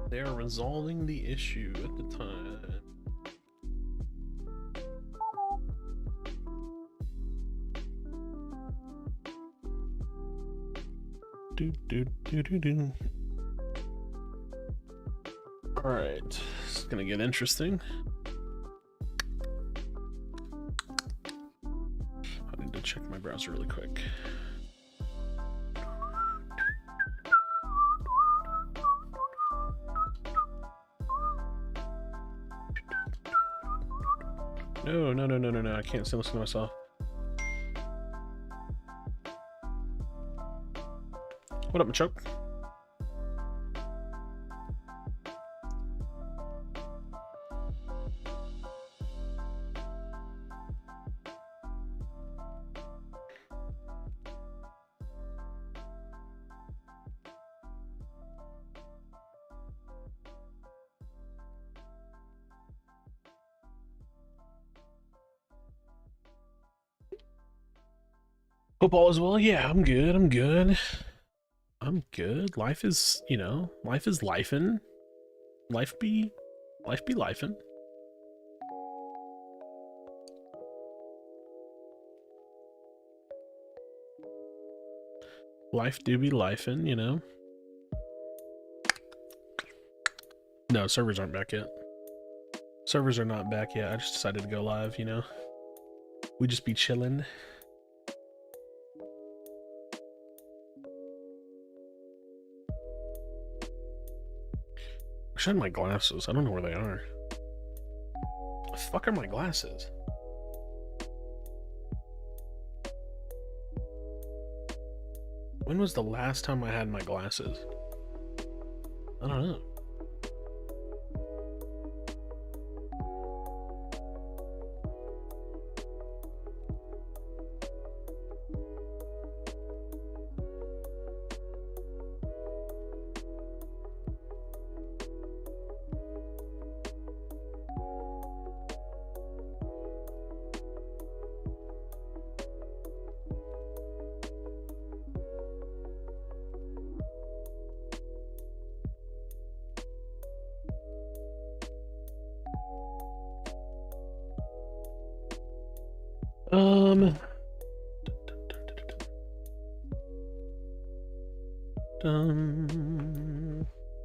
They are resolving the issue at the time. All right, it's gonna get interesting. I need to check my browser really quick. No, I can't still listen to myself. What up, Machoke? Football as well? Yeah, I'm good. I'm good. Life is, you know, life is lifin'. Life be lifin'. Life do be lifin', you know. No, servers aren't back yet. Servers are not back yet. I just decided to go live, you know. We just be chillin'. I should have my glasses. I don't know where they are. The fuck are my glasses? When was the last time I had my glasses? I don't know.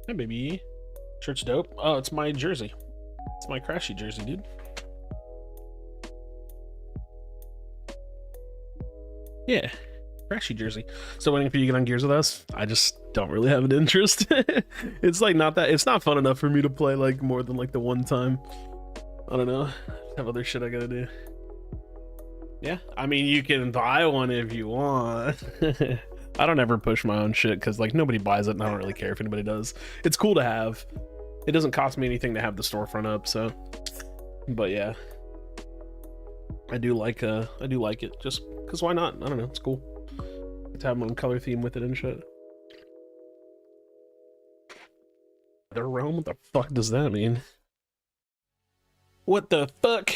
Hey baby. Shirt's dope. Oh, it's my jersey. It's my Krashy jersey, dude. Yeah, Krashy jersey. So waiting for you to get on Gears with us. I just don't really have an interest. It's like not that, it's not fun enough for me to play like more than like the one time. I don't know. I have other shit I gotta do. Yeah, I mean, you can buy one if you want. I don't ever push my own shit because like nobody buys it and I don't really care if anybody does. It's cool to have. It doesn't cost me anything to have the storefront up, so. But yeah, I do like it just because why not? I don't know, it's cool to have my own color theme with it and shit. The Rome? What the fuck does that mean? What the fuck?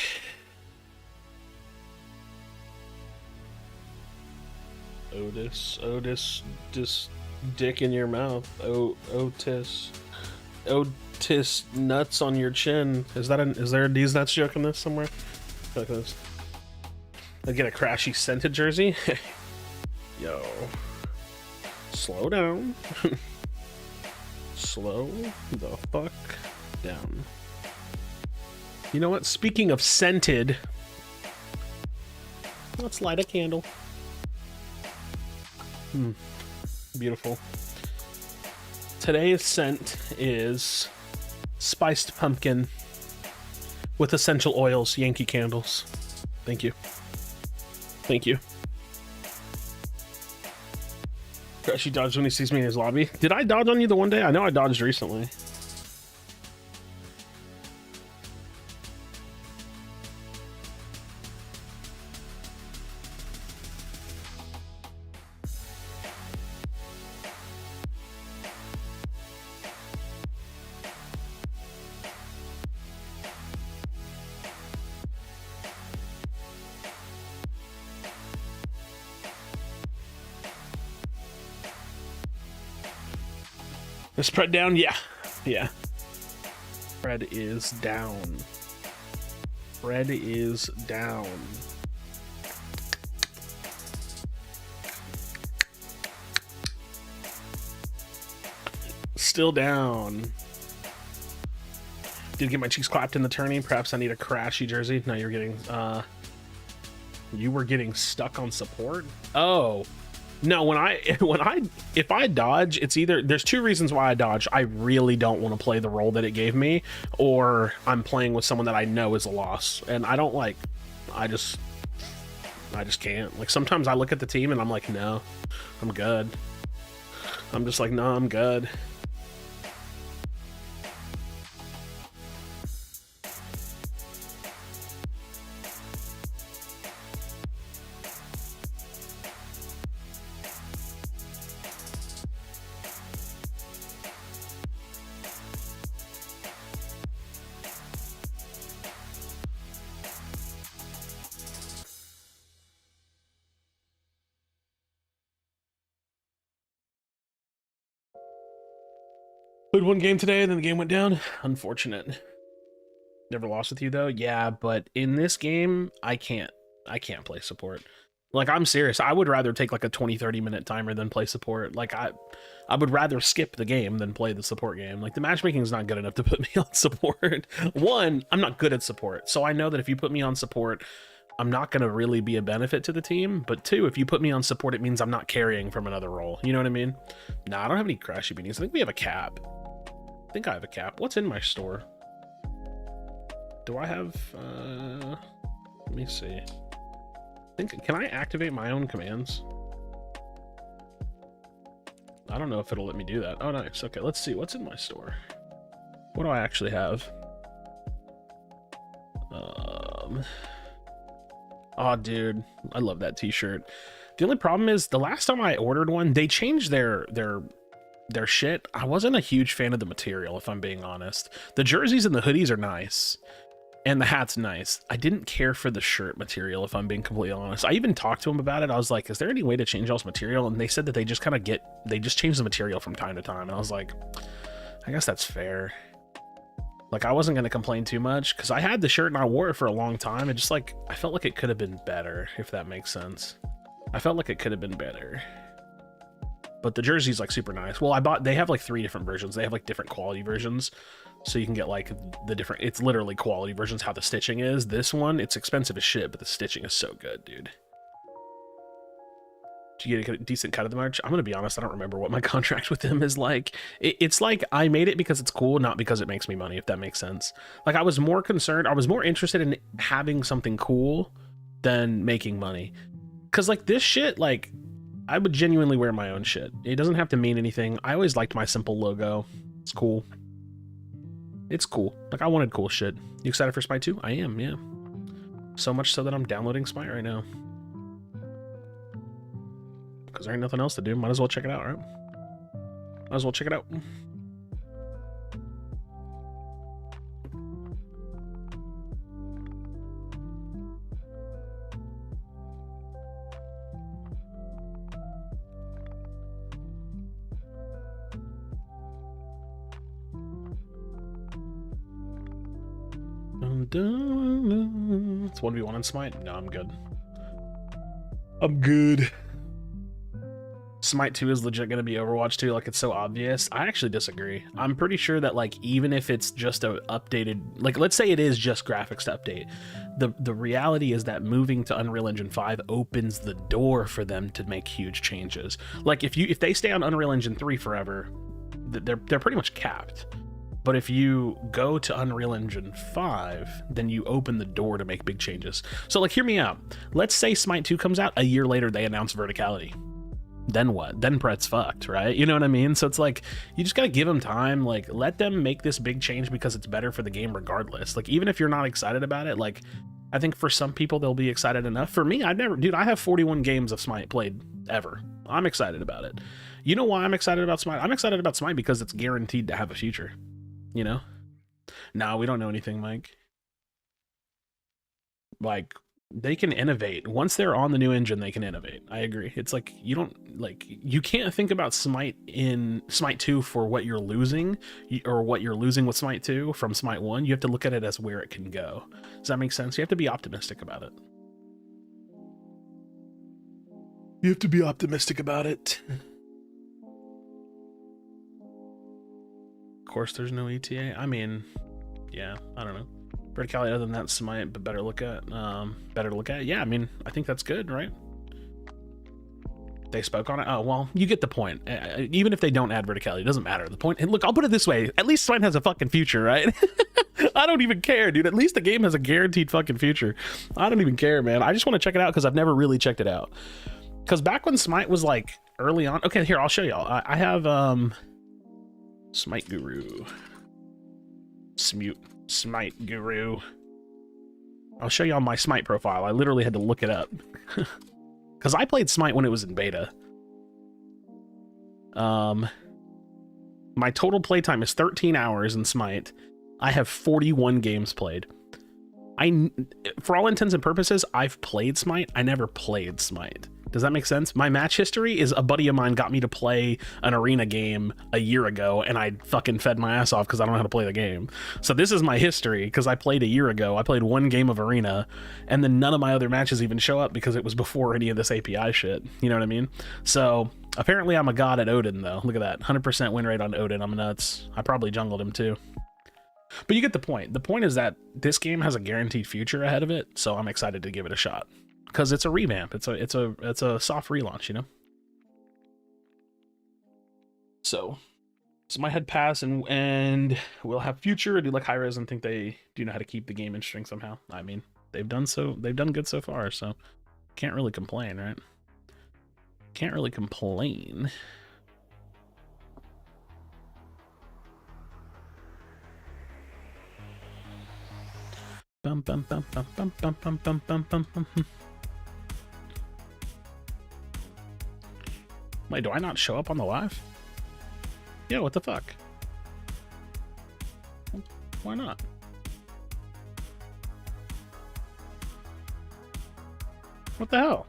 Otis, dick in your mouth. Otis nuts on your chin. Is there a D's nuts joke in this somewhere? I feel like I get a Krashy scented jersey. Yo, slow down. Slow the fuck down. You know what? Speaking of scented, let's light a candle. Beautiful. Today's scent is spiced pumpkin with essential oils, Yankee Candles. Thank you. Thank you. Krashy dodged when he sees me in his lobby. Did I dodge on you the one day? I know I dodged recently. Is spread down? Yeah. Yeah. Spread is down. Spread is down. Still down. Did get my cheeks clapped in the tourney. Perhaps I need a Krashy jersey. No, you're getting you were getting stuck on support. Oh no, if I dodge, it's either there's two reasons why I dodge. I really don't want to play the role that it gave me, or I'm playing with someone that I know is a loss, and I don't like. I just can't. Like sometimes I look at the team and I'm like, no, I'm good. I'm just like, no, I'm good. Played one game today, and then the game went down. Unfortunate. Never lost with you though. Yeah, but in this game, I can't play support. Like I'm serious. I would rather take like a 20-30 minute timer than play support. Like I would rather skip the game than play the support game. Like the matchmaking is not good enough to put me on support. One, I'm not good at support. So I know that if you put me on support, I'm not going to really be a benefit to the team. But two, if you put me on support, it means I'm not carrying from another role. You know what I mean? Nah, I don't have any Krashy beanies. I think we have a cap. I think I have a cap. What's in my store? Do I have, let me see. Can I activate my own commands? I don't know if it'll let me do that. Oh, nice. Okay, let's see. What's in my store? What do I actually have? Oh, dude. I love that t-shirt. The only problem is the last time I ordered one, they changed their shit. I wasn't a huge fan of the material, if I'm being honest. The jerseys and the hoodies are nice, and the hat's nice. I didn't care for the shirt material, if I'm being completely honest. I even talked to them about it. I was like, is there any way to change all this material? And they said that they just they just change the material from time to time. And I was like, I guess that's fair. Like, I wasn't going to complain too much because I had the shirt and I wore it for a long time. And just like, I felt like it could have been better, if that makes sense. I felt like it could have been better. But the jersey's like super nice. Well, they have like 3 different versions. They have like different quality versions. So you can get like the different, it's literally quality versions, how the stitching is. This one, it's expensive as shit, but the stitching is so good, dude. Did you get a decent cut of the merch? I'm going to be honest, I don't remember what my contract with them is like. It's like I made it because it's cool, not because it makes me money, if that makes sense. Like I was more interested in having something cool than making money. Because like this shit, like I would genuinely wear my own shit. It doesn't have to mean anything. I always liked my simple logo. It's cool. It's cool. Like I wanted cool shit. You excited for Smite 2? I am, yeah. So much so that I'm downloading Smite right now. Because there ain't nothing else to do. Might as well check it out, right? Might as well check it out. It's 1v1 in Smite? No, I'm good. I'm good. Smite 2 is legit going to be Overwatch 2, like it's so obvious. I actually disagree. I'm pretty sure that like even if it's just a updated, like let's say it is just graphics to update, the reality is that moving to Unreal Engine 5 opens the door for them to make huge changes. Like if they stay on Unreal Engine 3 forever, they're pretty much capped. But if you go to Unreal Engine 5, then you open the door to make big changes. So like hear me out. Let's say Smite 2 comes out, a year later they announce verticality. Then what? Then Brett's fucked, right? You know what I mean? So it's like, you just gotta give them time, like let them make this big change because it's better for the game regardless. Like even if you're not excited about it, like I think for some people they'll be excited enough. For me, I have 41 games of Smite played ever. I'm excited about it. You know why I'm excited about Smite? I'm excited about Smite because it's guaranteed to have a future, you know? No, we don't know anything, Mike. Like They can innovate. Once they're on the new engine, they can innovate. I agree. It's like you can't think about Smite in Smite 2 for what you're losing or what you're losing with Smite 2 from Smite 1. You have to look at it as where it can go. Does that make sense? You have to be optimistic about it. You have to be optimistic about it. Of course, there's no ETA. I mean, yeah, I don't know. Verticality other than that, Smite, but better to look at. Yeah, I mean, I think that's good, right? They spoke on it. Oh, well, you get the point. Even if they don't add verticality, it doesn't matter. The point, and look, I'll put it this way. At least Smite has a fucking future, right? I don't even care, dude. At least the game has a guaranteed fucking future. I don't even care, man. I just want to check it out because I've never really checked it out. Because back when Smite was like early on. Okay, here, I'll show y'all. I have Smite Guru. Smite Guru. I'll show you on my Smite profile. I literally had to look it up. Because I played Smite when it was in beta. My total playtime is 13 hours in Smite. I have 41 games played. For all intents and purposes, I've played Smite. I never played Smite. Does that make sense? My match history is a buddy of mine got me to play an arena game a year ago, and I fucking fed my ass off because I don't know how to play the game. So this is my history because I played a year ago. I played one game of arena, and then none of my other matches even show up because it was before any of this API shit. You know what I mean? So apparently I'm a god at Odin, though. Look at that. 100% win rate on Odin. I'm nuts. I probably jungled him, too. But you get the point. The point is that this game has a guaranteed future ahead of it, so I'm excited to give it a shot. Because it's a revamp. It's a soft relaunch, you know? So my head pass and we'll have future. I do like Hi-Rez and think they do know how to keep the game interesting somehow. I mean, they've done good so far, so can't really complain, right? Can't really complain. Bum bum bum bum bum bum bum bum bum bum bum. Wait, do I not show up on the live? Yeah, what the fuck? Why not? What the hell?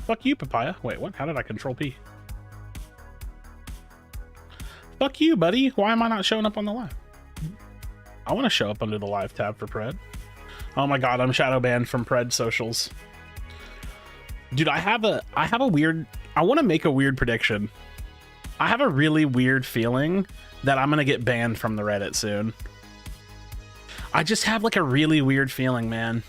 Fuck you, Papaya. Wait, what? How did I control P? Fuck you, buddy. Why am I not showing up on the live? I want to show up under the live tab for Pred. Oh my god, I'm shadow banned from Pred socials. Dude, I have a weird... I want to make a weird prediction. I have a really weird feeling that I'm going to get banned from the Reddit soon. I just have like a really weird feeling, man.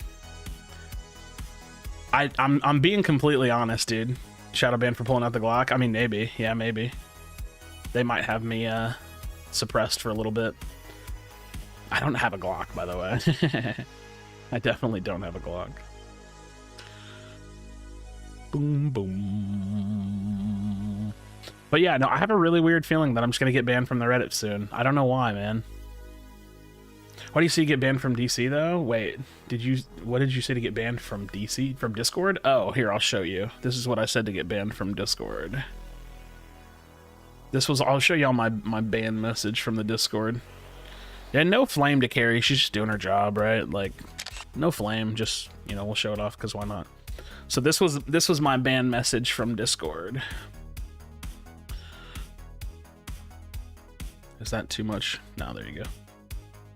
I'm being completely honest, dude. Shadow banned for pulling out the Glock? I mean, maybe. Yeah, maybe. They might have me suppressed for a little bit. I don't have a Glock, by the way. I definitely don't have a Glock. Boom, boom. But yeah, no, I have a really weird feeling that I'm just going to get banned from the Reddit soon. I don't know why, man. Why do you say you get banned from DC, though? Wait, what did you say to get banned from DC? From Discord? Oh, here, I'll show you. This is what I said to get banned from Discord. I'll show y'all my ban message from the Discord. Yeah, no Flame to carry. She's just doing her job, right? Like, no Flame. Just, you know, we'll show it off because why not? So this was my ban message from Discord. Is that too much? No, there you go.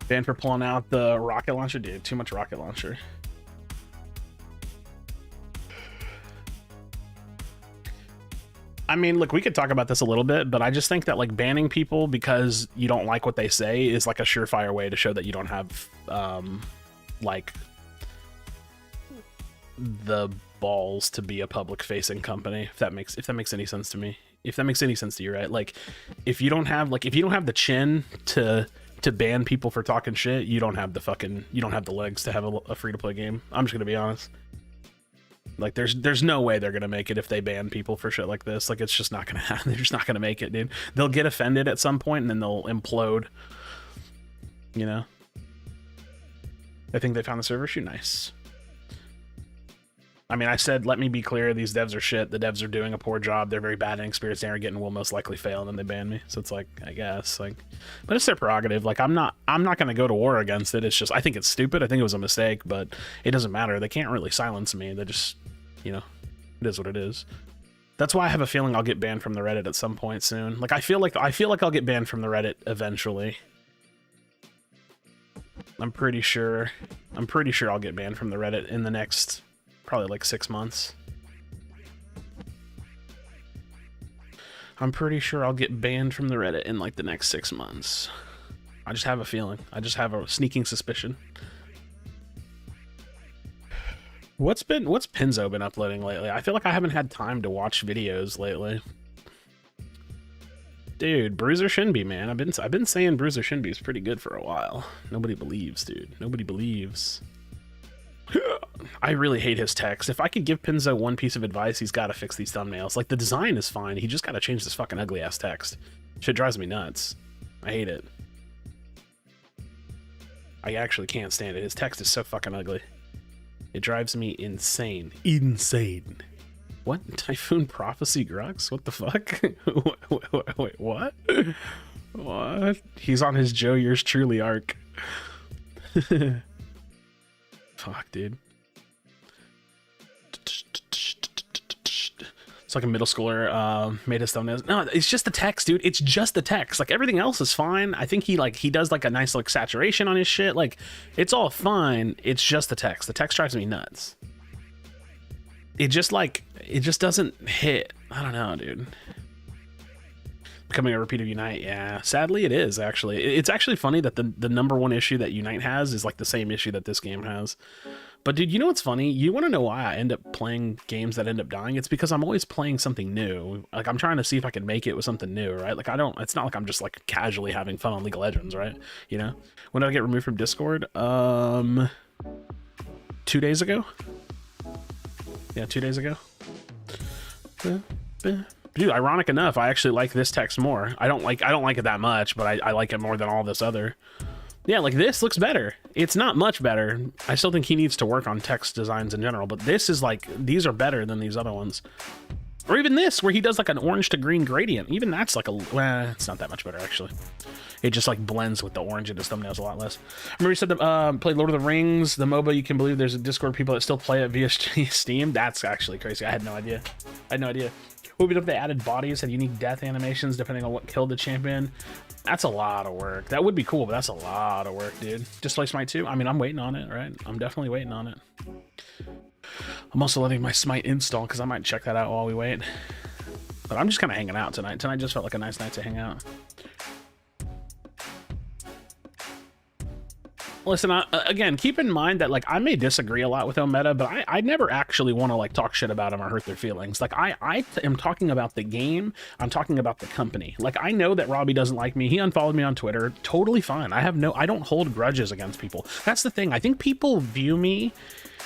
Banned for pulling out the rocket launcher. Dude, too much rocket launcher. I mean, look, we could talk about this a little bit, but I just think that like banning people because you don't like what they say is like a surefire way to show that you don't have like the balls to be a public facing company, if that makes any sense to me. If that makes any sense to you, right? Like if you don't have the chin to ban people for talking shit, you don't have the legs to have a free to play game. I'm just gonna be honest. Like there's no way they're gonna make it if they ban people for shit like this. Like it's just not gonna happen. They're just not gonna make it, dude. They'll get offended at some point and then they'll implode. You know? I think they found the server issue. Nice. I mean, I said, let me be clear, these devs are shit. The devs are doing a poor job. They're very bad and experienced, arrogant, and will most likely fail, and then they ban me. So it's like, I guess, like, but it's their prerogative. Like, I'm not gonna go to war against it. It's just, I think it's stupid. I think it was a mistake, but it doesn't matter. They can't really silence me. They just, you know, it is what it is. That's why I have a feeling I'll get banned from the Reddit at some point soon. Like, I feel like I'll get banned from the Reddit eventually. I'm pretty sure I'll get banned from the Reddit in the next probably like 6 months. I'm pretty sure I'll get banned from the Reddit in like the next 6 months. I just have a feeling. I just have a sneaking suspicion. What's Pinzo been uploading lately? I feel like I haven't had time to watch videos lately. Dude, Bruiser Shinby, man. I've been saying Bruiser Shinby is pretty good for a while. Nobody believes, dude. Nobody believes. I really hate his text. If I could give Pinzo one piece of advice, he's got to fix these thumbnails. Like, the design is fine. He just got to change this fucking ugly-ass text. Shit drives me nuts. I hate it. I actually can't stand it. His text is so fucking ugly. It drives me insane. Insane. What? Typhoon Prophecy Grux? What the fuck? Wait, what? What? He's on his Joe Yours Truly arc. Fuck, dude. It's like a middle schooler made his thumbnails. No, it's just the text, dude. It's just the text. Like, everything else is fine. I think he does like a nice like saturation on his shit. Like, it's all fine. It's just the text. The text drives me nuts. It just doesn't hit. I don't know, dude. Becoming a repeat of Unite, yeah. Sadly, it is, actually. It's actually funny that the #1 issue that Unite has is like the same issue that this game has. But dude, you know what's funny? You want to know why I end up playing games that end up dying? It's because I'm always playing something new. Like, I'm trying to see if I can make it with something new, right? Like, it's not like I'm just like casually having fun on League of Legends, right? You know? When did I get removed from Discord? 2 days ago? Yeah, 2 days ago. Dude, ironic enough, I actually like this text more. I don't like it that much, but I like it more than all this other. Yeah, like, this looks better. It's not much better. I still think he needs to work on text designs in general, but this is like, these are better than these other ones. Or even this, where he does like an orange to green gradient. Even that's like it's not that much better, actually. It just like blends with the orange in his thumbnails a lot less. I remember he said that played Lord of the Rings, the MOBA. You can believe there's a Discord people that still play it via Steam. That's actually crazy. I had no idea. What would be if they added bodies and unique death animations depending on what killed the champion? That's a lot of work. That would be cool, but that's a lot of work, dude. Display Smite 2? I mean, I'm waiting on it, right? I'm definitely waiting on it. I'm also letting my Smite install because I might check that out while we wait. But I'm just kind of hanging out tonight. Tonight just felt like a nice night to hang out. Listen, again, keep in mind that, like, I may disagree a lot with Ometa, but I never actually want to, like, talk shit about him or hurt their feelings. Like, I am talking about the game. I'm talking about the company. Like, I know that Robbie doesn't like me. He unfollowed me on Twitter. Totally fine. I don't hold grudges against people. That's the thing. I think people view me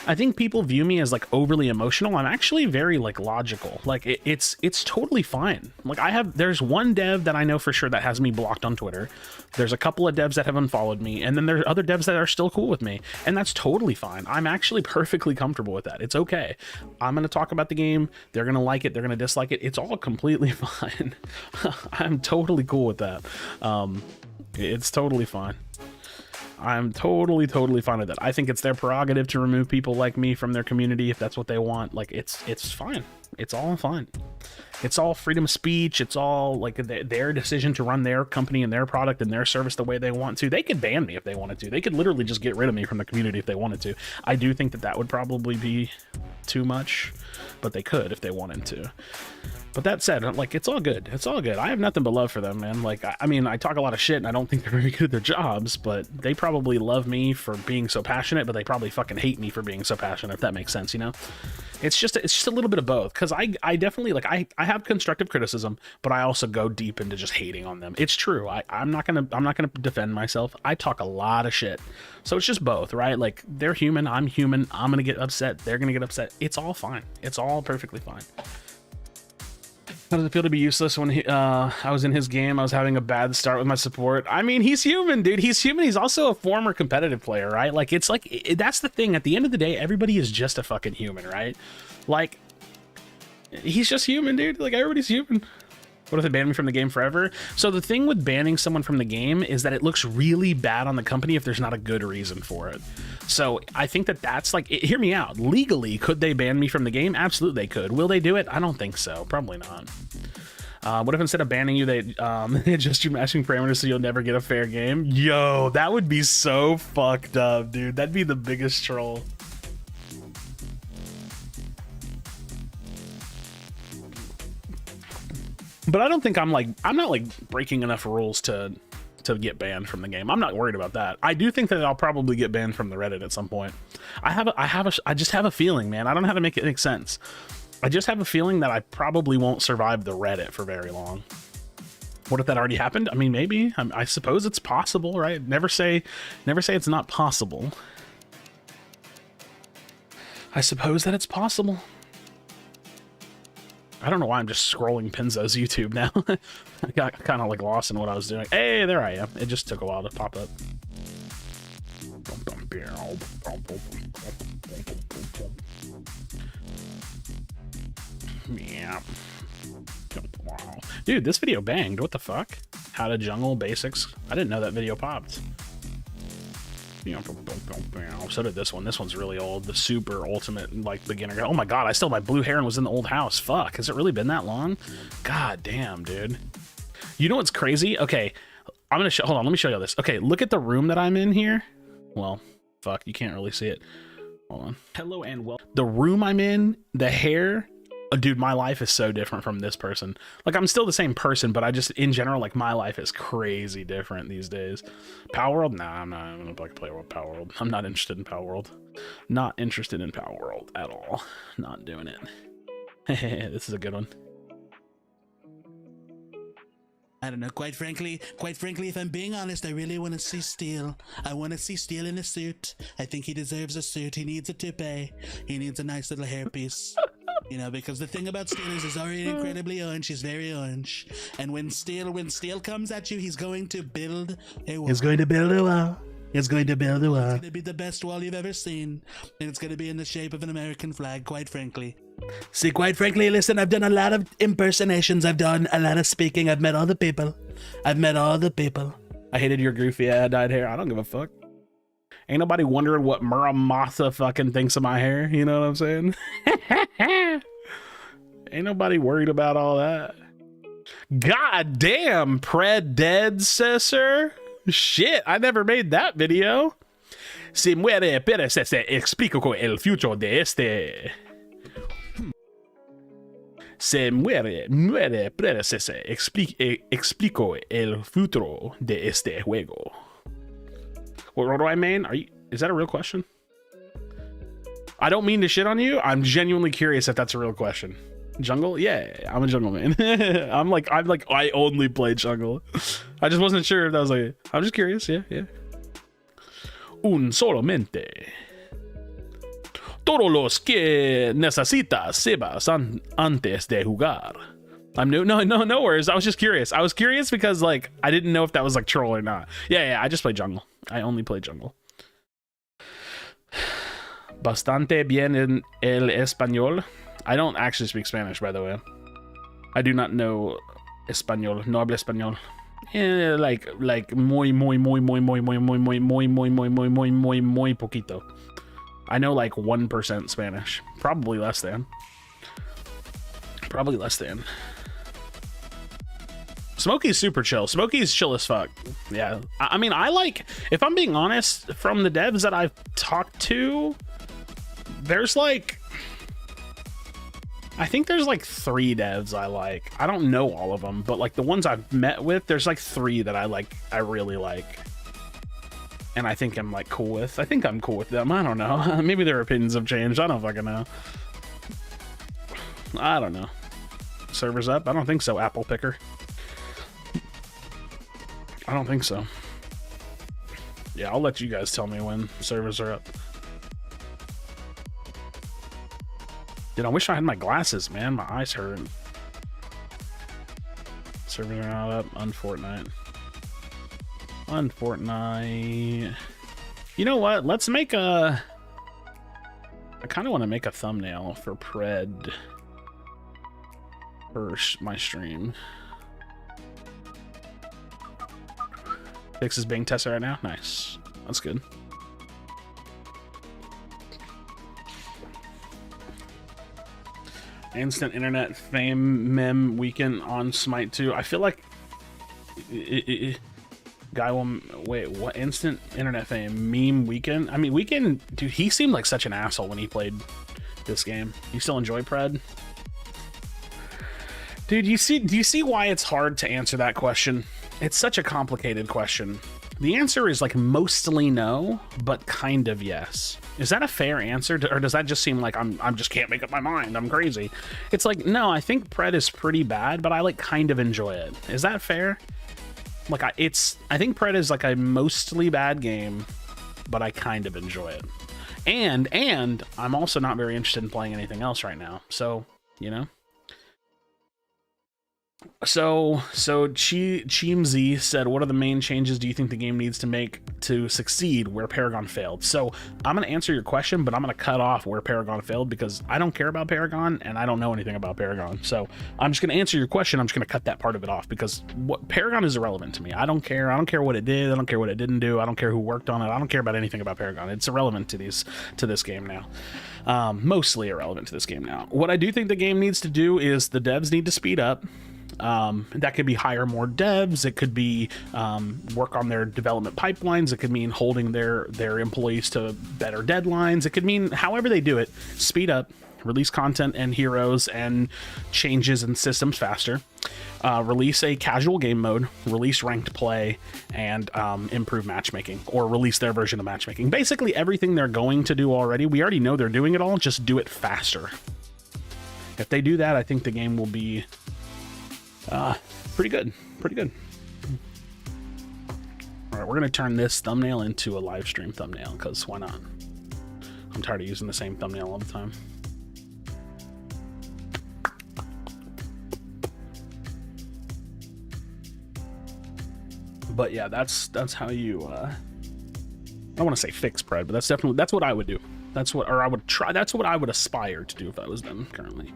as like overly emotional. I'm actually very like logical. Like, it's totally fine. Like, there's one dev that I know for sure that has me blocked on Twitter. There's a couple of devs that have unfollowed me, and then there's other devs that are still cool with me, and that's totally fine. I'm actually perfectly comfortable with that. It's okay. I'm going to talk about the game. They're going to like it. They're going to dislike it. It's all completely fine. I'm totally cool with that. It's totally fine. I'm totally fine with that. I think it's their prerogative to remove people like me from their community if that's what they want. Like, it's fine. It's all fine. It's all freedom of speech. It's all like their decision to run their company and their product and their service the way they want to. They could ban me if they wanted to. They could literally just get rid of me from the community if they wanted to. I do think that would probably be too much, but they could if they wanted to. But that said, like, it's all good. It's all good. I have nothing but love for them, man. Like, I mean, I talk a lot of shit, and I don't think they're very good at their jobs, but they probably love me for being so passionate, but they probably fucking hate me for being so passionate, if that makes sense, you know? It's just a little bit of both, because I definitely, like, I have constructive criticism, but I also go deep into just hating on them. It's true. I'm not gonna defend myself. I talk a lot of shit. So it's just both, right? Like, they're human, I'm human, I'm gonna get upset, they're gonna get upset. It's all fine. It's all perfectly fine. How does it feel to be useless when I was in his game? I was having a bad start with my support. I mean, he's human, dude. He's human. He's also a former competitive player, right? Like, it's like, that's the thing. At the end of the day, everybody is just a fucking human, right? Like, he's just human, dude. Like, everybody's human. What if they ban me from the game forever? So the thing with banning someone from the game is that it looks really bad on the company if there's not a good reason for it. So I think that that's like, hear me out. Legally, could they ban me from the game? Absolutely they could. Will they do it? I don't think so. Probably not. What if instead of banning you, they adjust your matching parameters so you'll never get a fair game? Yo, that would be so fucked up, dude. That'd be the biggest troll. But I don't think I'm not like breaking enough rules to get banned from the game. I'm not worried about that. I do think that I'll probably get banned from the Reddit at some point. I just have a feeling, man. I don't know how to make it make sense. I just have a feeling that I probably won't survive the Reddit for very long. What if that already happened? I mean, maybe. I suppose it's possible, right? Never say it's not possible. I suppose that it's possible. I don't know why I'm just scrolling Pinzo's YouTube now. I got kind of like lost in what I was doing. Hey, there I am. It just took a while to pop up. Yeah. Wow. Dude, this video banged. What the fuck? How to jungle basics. I didn't know that video popped. So did this one. This one's really old. The super ultimate like beginner. Oh my god, I still have my blue hair and was in the old house. Fuck, has it really been that long? God damn, dude. You know what's crazy? Okay, I'm gonna show. Hold on, let me show you this. Okay, look at the room that I'm in here. Well, fuck, you can't really see it. Hold on. Hello and welcome. The room I'm in, the hair. Oh, dude, my life is so different from this person. Like, I'm still the same person, but I just, in general, like, my life is crazy different these days. Power World? Nah, I'm not gonna play Power World. I'm not interested in Power World. Not interested in Power World at all. Not doing it. This is a good one. I don't know, quite frankly, if I'm being honest, I really want to see Steel. I want to see Steel in a suit. I think he deserves a suit. He needs a toupee. He needs a nice little hairpiece. You know, because the thing about Steel is he's already incredibly orange. He's very orange. And when Steel comes at you, he's going to build a wall. He's going to build a wall. He's going to build a wall. It's going to be the best wall you've ever seen. And it's going to be in the shape of an American flag, quite frankly. See, quite frankly, listen, I've done a lot of impersonations. I've done a lot of speaking. I've met all the people. I hated your goofy dyed hair. I don't give a fuck. Ain't nobody wondering what Muramasa fucking thinks of my hair. You know what I'm saying? Ain't nobody worried about all that. God damn, predecessor. Shit, I never made that video. Se muere predecessor, explico el futuro de este. Se muere predecessor, explico el futuro de este juego. What do I mean? Is that a real question? I don't mean to shit on you. I'm genuinely curious if that's a real question. Jungle? Yeah, I'm a jungle man. I only play jungle. I just wasn't sure if that was like, I'm just curious. Yeah. Un solamente. Todos los que necesitas sebas antes de jugar. I'm new. No worries. I was just curious. I was curious because like I didn't know if that was like troll or not. Yeah. I just play jungle. I only play jungle. Bastante bien en el español. I don't actually speak Spanish, by the way. I do not know español. No hablo español. Like muy poquito. I know like 1% Spanish. Probably less than. Smokey's super chill. Smokey's chill as fuck. Yeah. I mean, I like, if I'm being honest, from the devs that I've talked to, there's like, I think there's like 3 devs I like. I don't know all of them, but like the ones I've met with, there's like 3 that I really like. And I think I'm like cool with. I think I'm cool with them. I don't know. Maybe their opinions have changed. I don't fucking know. I don't know. Servers up? I don't think so, Apple Picker. I don't think so. Yeah, I'll let you guys tell me when servers are up. Dude, I wish I had my glasses, man. My eyes hurt. Servers are not up. Unfortnite. Unfortnite. You know what? Let's make a... I kind of want to make a thumbnail for Pred for my stream. Fix is being tested right now. Nice. That's good. Instant internet fame meme weekend on Smite 2. I feel like guy will wait. What instant internet fame meme weekend? I mean, weekend dude. He seemed like such an asshole when he played this game. You still enjoy Pred? Dude, do you see why it's hard to answer that question? It's such a complicated question. The answer is like mostly no, but kind of yes. Is that a fair answer, or does that just seem like I'm just can't make up my mind? I'm crazy. It's like, no, I think Pred is pretty bad, but I like kind of enjoy it. Is that fair? Like I think Pred is like a mostly bad game, but I kind of enjoy it. And I'm also not very interested in playing anything else right now. So, you know. So Chimsy said, what are the main changes do you think the game needs to make to succeed where Paragon failed? So I'm going to answer your question, but I'm going to cut off where Paragon failed because I don't care about Paragon and I don't know anything about Paragon. So I'm just going to answer your question. I'm just going to cut that part of it off because what Paragon is irrelevant to me. I don't care. I don't care what it did. I don't care what it didn't do. I don't care who worked on it. I don't care about anything about Paragon. It's irrelevant to this game now. Mostly irrelevant to this game now. What I do think the game needs to do is the devs need to speed up. That could be hire more devs. It could be work on their development pipelines. It could mean holding their employees to better deadlines. It could mean however they do it, speed up, release content and heroes and changes and systems faster, release a casual game mode, release ranked play, and improve matchmaking, or release their version of matchmaking. Basically everything they're going to do already. We already know they're doing it all, just do it faster. If they do that, I think the game will be pretty good. All right, we're gonna turn this thumbnail into a live stream thumbnail because why not? I'm tired of using the same thumbnail all the time. But yeah, that's how you I don't want to say fix Pred, but that's what I would do. That's what I would aspire to do if I was them currently.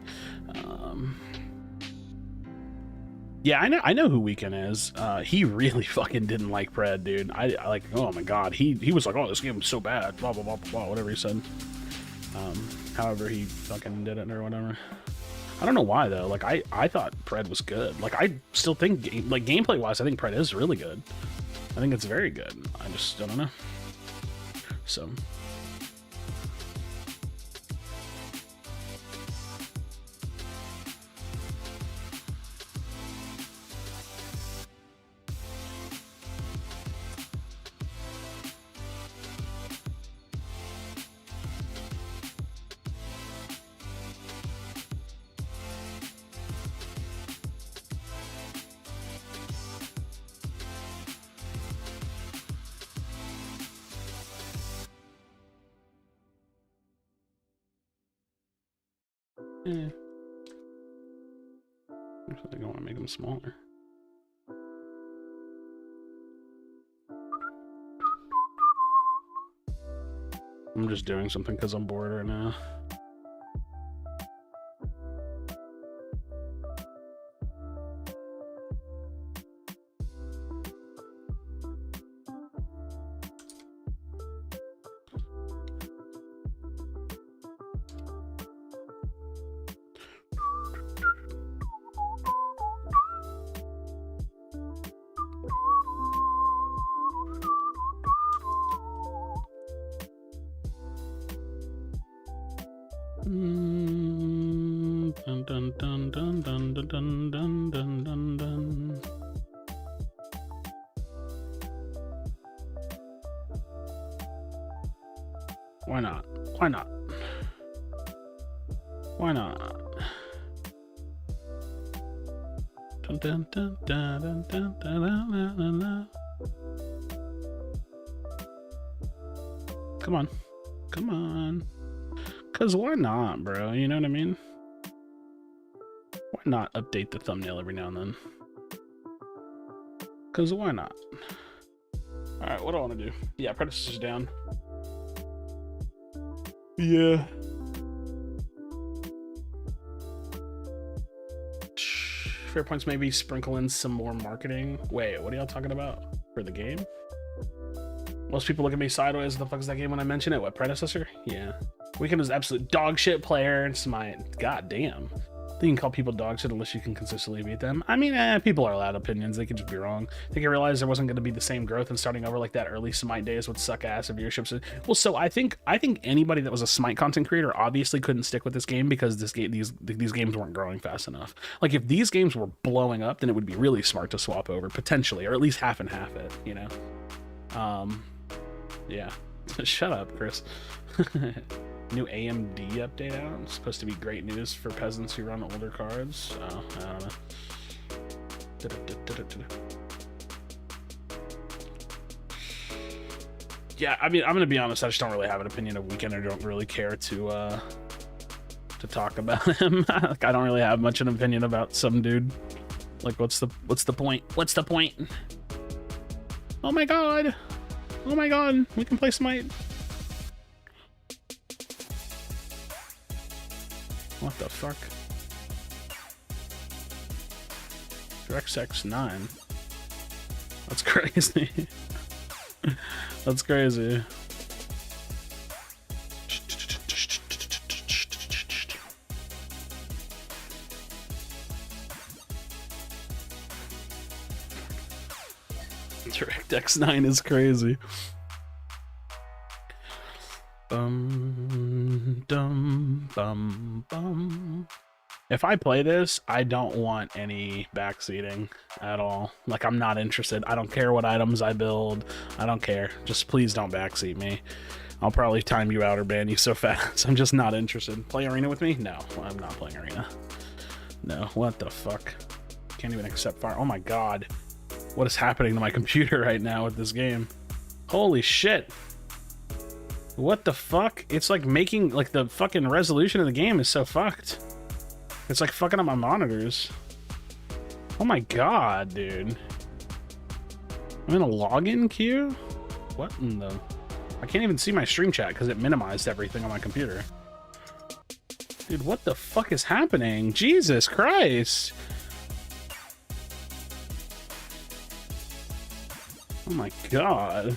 Yeah, I know who Weekend is. He really fucking didn't like Pred, dude. I like, oh my god, he was like, oh, this game is so bad, blah blah blah blah, whatever he said. However he fucking did it or whatever. I don't know why though. Like I thought Pred was good. Like I still think gameplay wise, I think Pred is really good. I think it's very good. I don't know. So. Yeah. I think I want to make them smaller. I'm just doing something because I'm bored right now. Dun, dun, dun, dun, dun, dun, dun, dun, dun, dun, dun. Why not? Why not? Why not? Dun, dun, dun, dun, dun, dun, dun, dun, dun, dun. Come on. Come on. Cause why not, bro? You know what I mean? Why not update the thumbnail every now and then? Because why not? Alright, what do I want to do? Yeah, Predecessor's down. Yeah. Fair points, maybe sprinkle in some more marketing. Wait, what are y'all talking about? For the game? Most people look at me sideways. What the fuck is that game when I mention it? What, Predecessor? Yeah. Weekend was absolute dog shit player. It's my goddamn. You can call people dog shit unless you can consistently beat them. I mean, people are allowed opinions. They could just be wrong. I think I realized there wasn't going to be the same growth, and starting over like that early Smite days would suck ass if viewerships. Well, so I think anybody that was a Smite content creator obviously couldn't stick with this game because these games weren't growing fast enough. Like if these games were blowing up, then it would be really smart to swap over potentially, or at least half and half it. You know. Yeah. Shut up, Chris. New AMD update out. It's supposed to be great news for peasants who run older cards. Oh, I don't know. Yeah, I mean, I'm gonna be honest. I just don't really have an opinion of Weekend. I don't really care to talk about him. Like, I don't really have much of an opinion about some dude. Like, what's the point? What's the point? Oh my god! Oh my god! We can play Smite. What the fuck? DirectX 9. That's crazy. That's crazy. DirectX 9 is crazy. If I play this, I don't want any backseating at all. Like, I'm not interested. I don't care what items I build. I don't care. Just please don't backseat me. I'll probably time you out or ban you so fast. I'm just not interested. Play Arena with me? No, I'm not playing Arena. No, what the fuck? Can't even accept fire. Oh my god. What is happening to my computer right now with this game? Holy shit. What the fuck? It's like making, like, the fucking resolution of the game is so fucked. It's like fucking up my monitors. Oh my god, dude. I'm in a login queue? What in the... I can't even see my stream chat because it minimized everything on my computer. Dude, what the fuck is happening? Jesus Christ! Oh my god.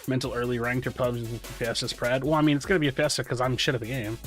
Mental early ranked or pubs fastest Prad. Well, I mean, it's gonna be a faster because I'm shit at the game.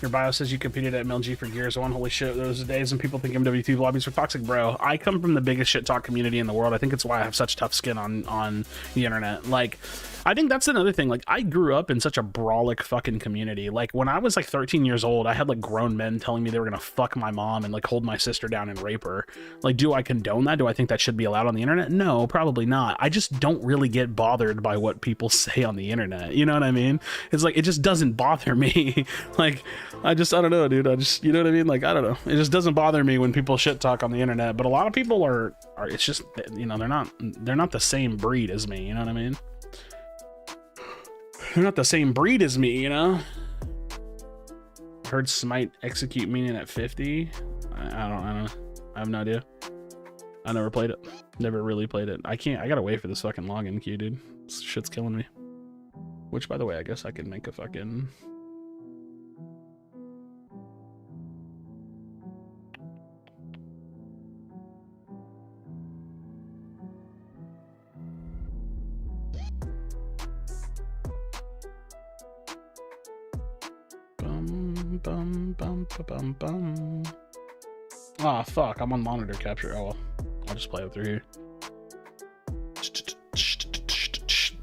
Your bio says you competed at MLG for Gears 1. Holy shit, those days, and people think MWT lobbies are toxic, bro. I come from the biggest shit talk community in the world. I think it's why I have such tough skin on the internet. Like, I think that's another thing. Like, I grew up in such a brawlic fucking community. Like, when I was like 13 years old, I had like grown men telling me they were gonna fuck my mom and like hold my sister down and rape her. Like, do I condone that? Do I think that should be allowed on the internet? No, probably not. I just don't really get bothered by what people say on the internet. You know what I mean? It's like, it just doesn't bother me. Like, I don't know, dude. You know what I mean? Like, I don't know. It just doesn't bother me when people shit talk on the internet. But a lot of people are it's just, you know, they're not the same breed as me. You know what I mean? They're not the same breed as me, you know? Heard Smite execute meaning at 50. I don't know. I have no idea. I never played it. Never really played it. I gotta wait for this fucking login queue, dude. This shit's killing me. Which, by the way, I guess I could make a fucking... Ah, fuck, I'm on monitor capture. Oh well, I'll just play it through here.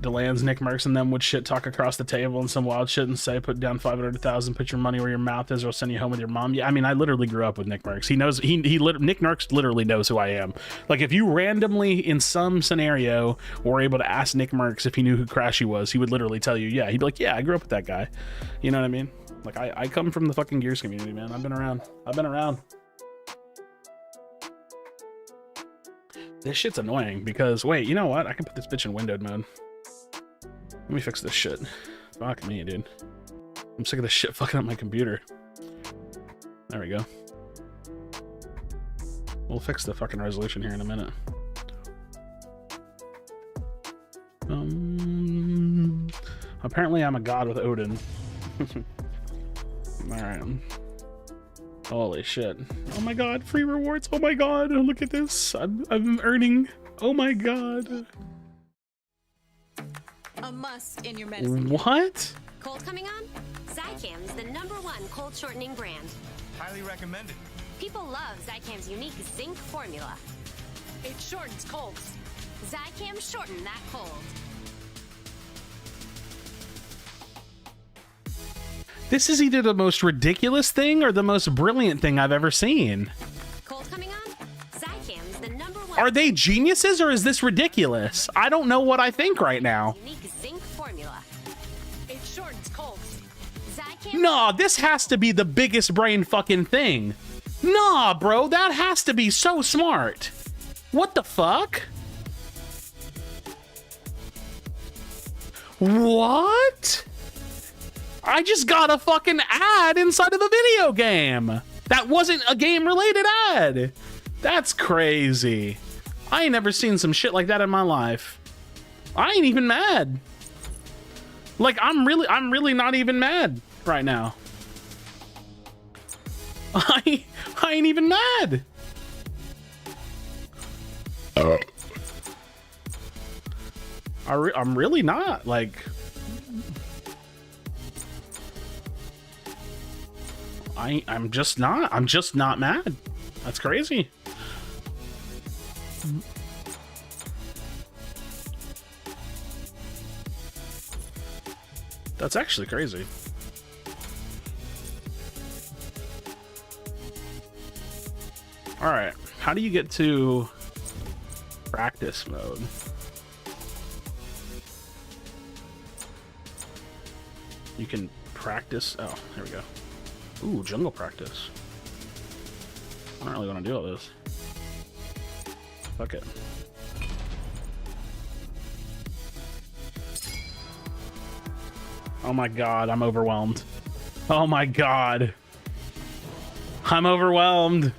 Delands, Nick Merckx, and them would shit talk across the table and some wild shit and say, put down 500,000, put your money where your mouth is, or I'll send you home with your mom. Yeah, I mean, I literally grew up with Nick Merckx. He knows, Nick Merckx literally knows who I am. Like, if you randomly, in some scenario, were able to ask Nick Merckx if he knew who Krashy was, he would literally tell you, yeah. He'd be like, yeah, I grew up with that guy. You know what I mean? Like, I come from the fucking Gears community, man. I've been around. This shit's annoying because, wait, you know what? I can put this bitch in windowed mode. Let me fix this shit. Fuck me, dude. I'm sick of this shit fucking up my computer. There we go. We'll fix the fucking resolution here in a minute. Apparently I'm a god with Odin. Alright. Holy shit. Oh my god, free rewards. Oh my god, look at this. I'm earning. Oh my god. A must in your medicine. What? Cold coming on? Zycam's the #1 cold shortening brand. Highly recommended. People love Zycam's unique zinc formula. It shortens colds. Zycam shorten that cold. This is either the most ridiculous thing or the most brilliant thing I've ever seen. Cold coming on? Zycam's the #1. Are they geniuses or is this ridiculous? I don't know what I think right now. Unique zinc formula. It shortens colds. Zycam. Nah, this has to be the biggest brain fucking thing. Nah, bro, that has to be so smart. What the fuck? What? I just got a fucking ad inside of a video game. That wasn't a game-related ad. That's crazy. I ain't never seen some shit like that in my life. I ain't even mad. Like, I'm really not even mad right now. I ain't even mad. I'm really not, like... I'm just not mad. That's crazy. That's actually crazy. All right, how do you get to practice mode? You can practice. Oh, there we go. Ooh, jungle practice. I don't really want to do all this. Fuck it. Oh my god, I'm overwhelmed. Oh my god. I'm overwhelmed.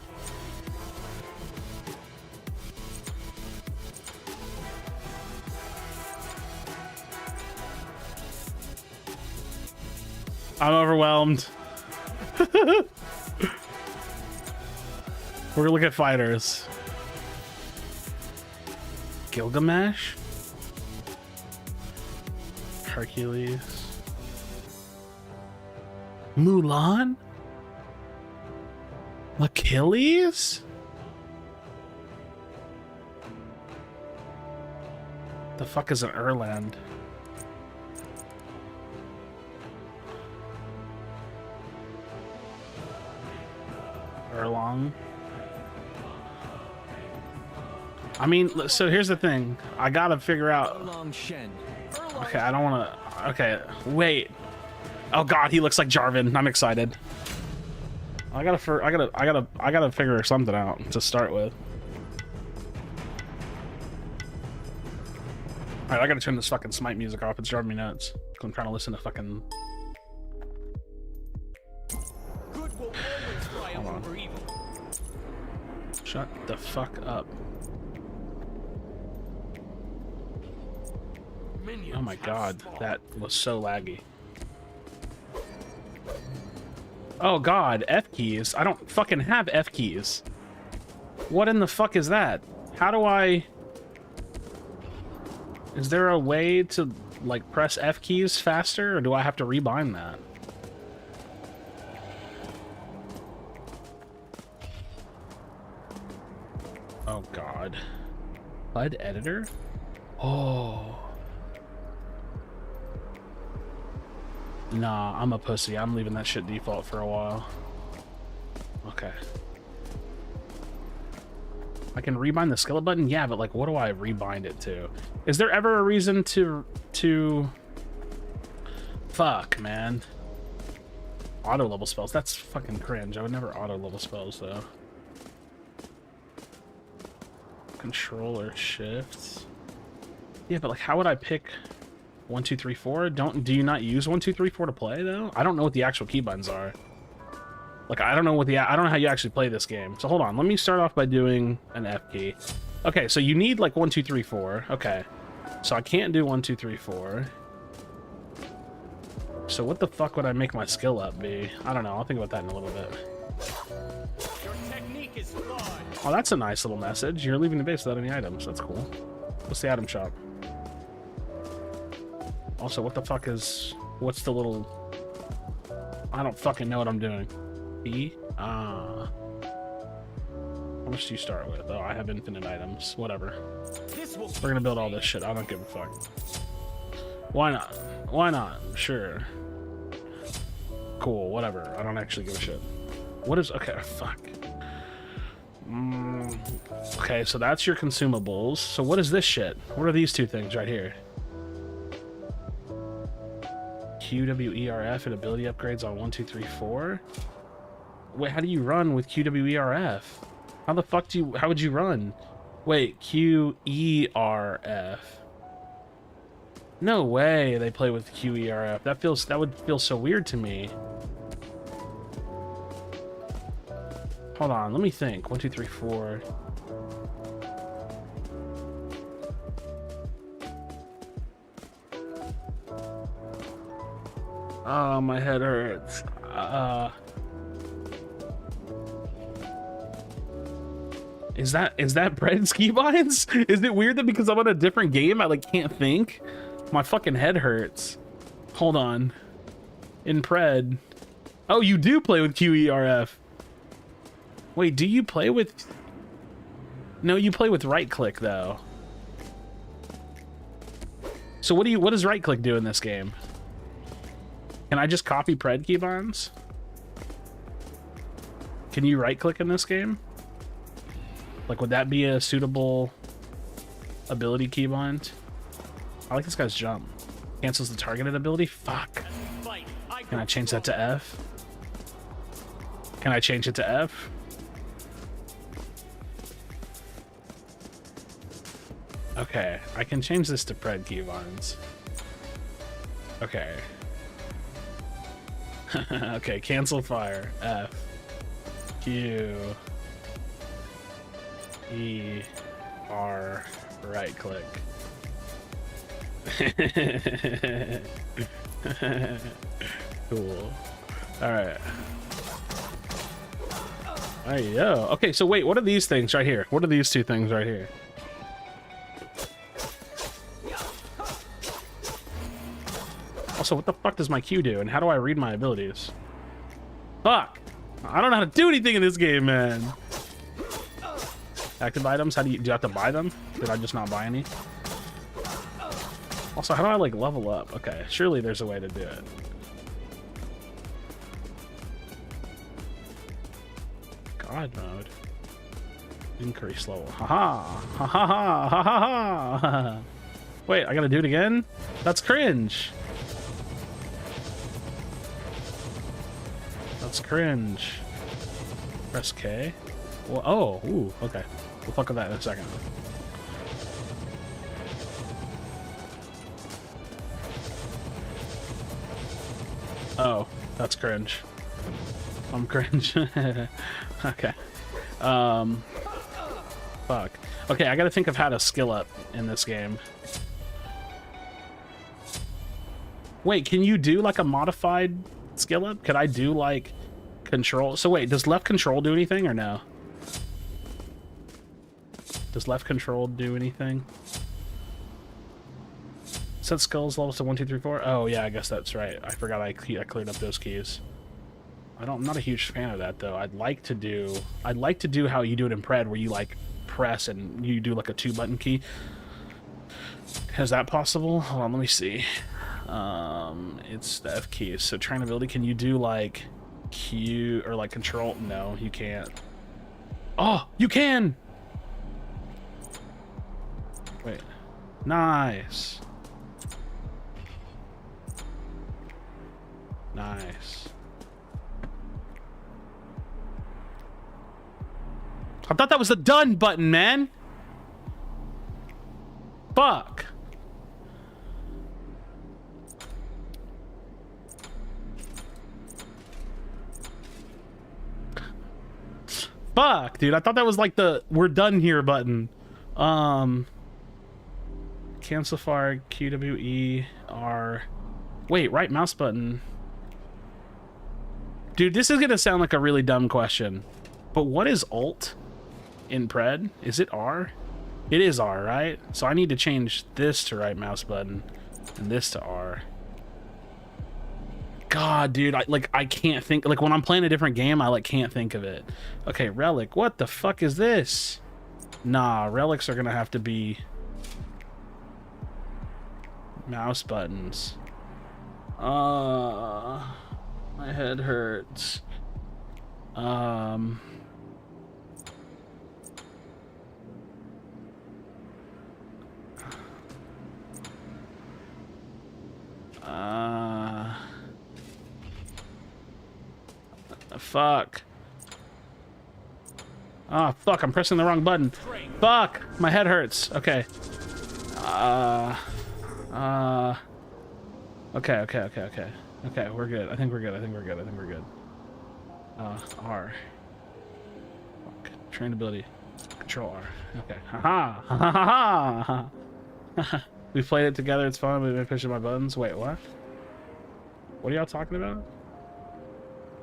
I'm overwhelmed. We're gonna look at fighters. Gilgamesh? Hercules? Mulan? Achilles? The fuck is an Erland? Erlong. I mean, so here's the thing. I gotta figure out. Okay, I don't want to. Okay, wait. Oh god, he looks like Jarvan. I'm excited. I gotta figure something out to start with. All right, I gotta turn this fucking Smite music off. It's driving me nuts. I'm trying to listen to fucking. Hold on. Shut the fuck up. Oh my god, that was so laggy. Oh god, F keys. I don't fucking have F keys. What in the fuck is that? How do I... Is there a way to, like, press F keys faster, or do I have to rebind that? Oh god. HUD editor? Oh. Nah, I'm a pussy. I'm leaving that shit default for a while. Okay. I can rebind the skeleton button? Yeah, but like, what do I rebind it to? Is there ever a reason to... Fuck, man. Auto level spells. That's fucking cringe. I would never auto level spells, though. Control or shift? Yeah, but like, how would I pick... 1, 2, 3, 4. Do you not use 1, 2, 3, 4 to play though? I don't know what the actual key buttons are. Like I don't know how you actually play this game. So hold on, let me start off by doing an F key. Okay, so you need like 1, 2, 3, 4. Okay, so I can't do 1, 2, 3, 4. So what the fuck would I make my skill up be? I don't know. I'll think about that in a little bit. Your technique is flawed. Oh, that's a nice little message. You're leaving the base without any items. That's cool. What's the item shop? Also, what the fuck is... What's the little... I don't fucking know what I'm doing. E? Ah. How much do you start with? Oh, I have infinite items. Whatever. We're gonna build all this shit. I don't give a fuck. Why not? Why not? Sure. Cool, whatever. I don't actually give a shit. What is... Okay, fuck. Okay, so that's your consumables. So what is this shit? What are these two things right here? QWERF and ability upgrades on 1, 2, 3, 4? Wait, how do you run with QWERF? How the fuck do you... How would you run? Wait, QERF. No way they play with QERF. That would feel so weird to me. Hold on, let me think. 1, 2, 3, 4. Oh, my head hurts. Is that bread ski binds? Is it weird that because I'm on a different game, I like can't think? My fucking head hurts. Hold on. In Pred. Oh, you do play with QERF. Wait, do you play with... No, you play with right click though. So what does right click do in this game? Can I just copy Pred keybinds? Can you right click in this game? Like, would that be a suitable ability keybind? I like this guy's jump. Cancels the targeted ability? Fuck. Can I change that to F? Can I change it to F? Okay, I can change this to Pred keybinds. Okay. Okay, cancel fire. F. Q. E. R. Right click. Cool. Alright. There you go. Okay, so wait, what are these things right here? What are these two things right here? Also, what the fuck does my Q do? And how do I read my abilities? Fuck! I don't know how to do anything in this game, man. Active items? How do you have to buy them? Did I just not buy any? Also, how do I like level up? Okay, surely there's a way to do it. God mode. Increase level. Haha! Ha ha ha ha ha ha! Wait, I gotta do it again? That's cringe. That's cringe. Press K. Well, oh, ooh, okay. We'll fuck with that in a second. Oh, that's cringe. I'm cringe. Okay. Fuck. Okay, I gotta think of how to skill up in this game. Wait, can you do like a modified skill up? Could I do like control? So wait, does left control do anything or no? Does left control do anything? Set skills levels to 1, 2, 3, 4. Oh yeah, I guess that's right. I forgot I cleared up those keys. I'm not a huge fan of that though. I'd like to do how you do it in Pred, where you like press and you do like a 2-button key. Is that possible? Hold on, let me see. It's the F keys. So train ability, can you do like Q or like control? No, you can't. Oh, you can! Wait. Nice. Nice. I thought that was the done button, man. Fuck. Fuck, dude. I thought that was like the we're done here button. Cancel fire, QWE, R, Wait, right mouse button. Dude, this is gonna sound like a really dumb question, but what is Alt in Pred? Is it R? It is R, right? So I need to change this to right mouse button and this to R. God, dude, I can't think. Like when I'm playing a different game, I can't think of it. Okay, relic. What the fuck is this? Nah, relics are gonna have to be mouse buttons. My head hurts. Fuck. Ah, fuck, I'm pressing the wrong button. Fuck, my head hurts. Okay. Okay, we're good. I think we're good. R. Fuck. Trainability. Control R. Okay. Haha. Ha ha ha. We played it together, it's fun, we've been pushing my buttons. Wait, what? What are y'all talking about?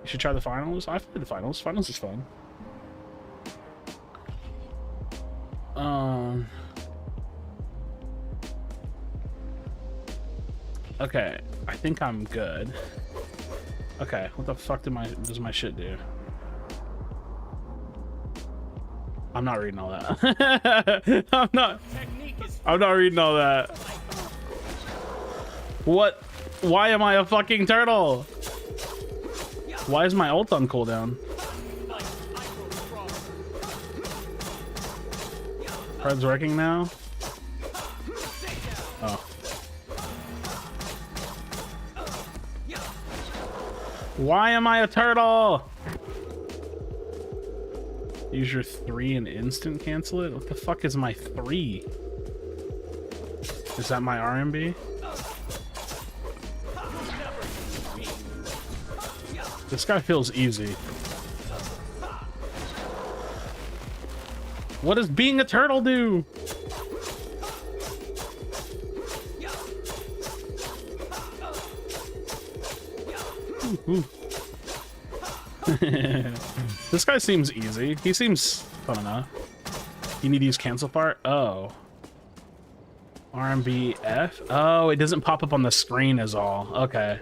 You should try the finals. I've played the finals. Finals is fun. Okay, I think I'm good. Okay, what the fuck does my shit do? I'm not reading all that. I'm not reading all that. What? Why am I a fucking turtle? Why is my ult on cooldown? Pred's working now? Oh. Why am I a turtle? Use your 3 and instant cancel it? What the fuck is my 3? Is that my RMB? This guy feels easy. What does being a turtle do? Ooh. This guy seems easy. He seems fun enough. You need to use cancel part? Oh. RMB F? Oh, it doesn't pop up on the screen is all. Okay.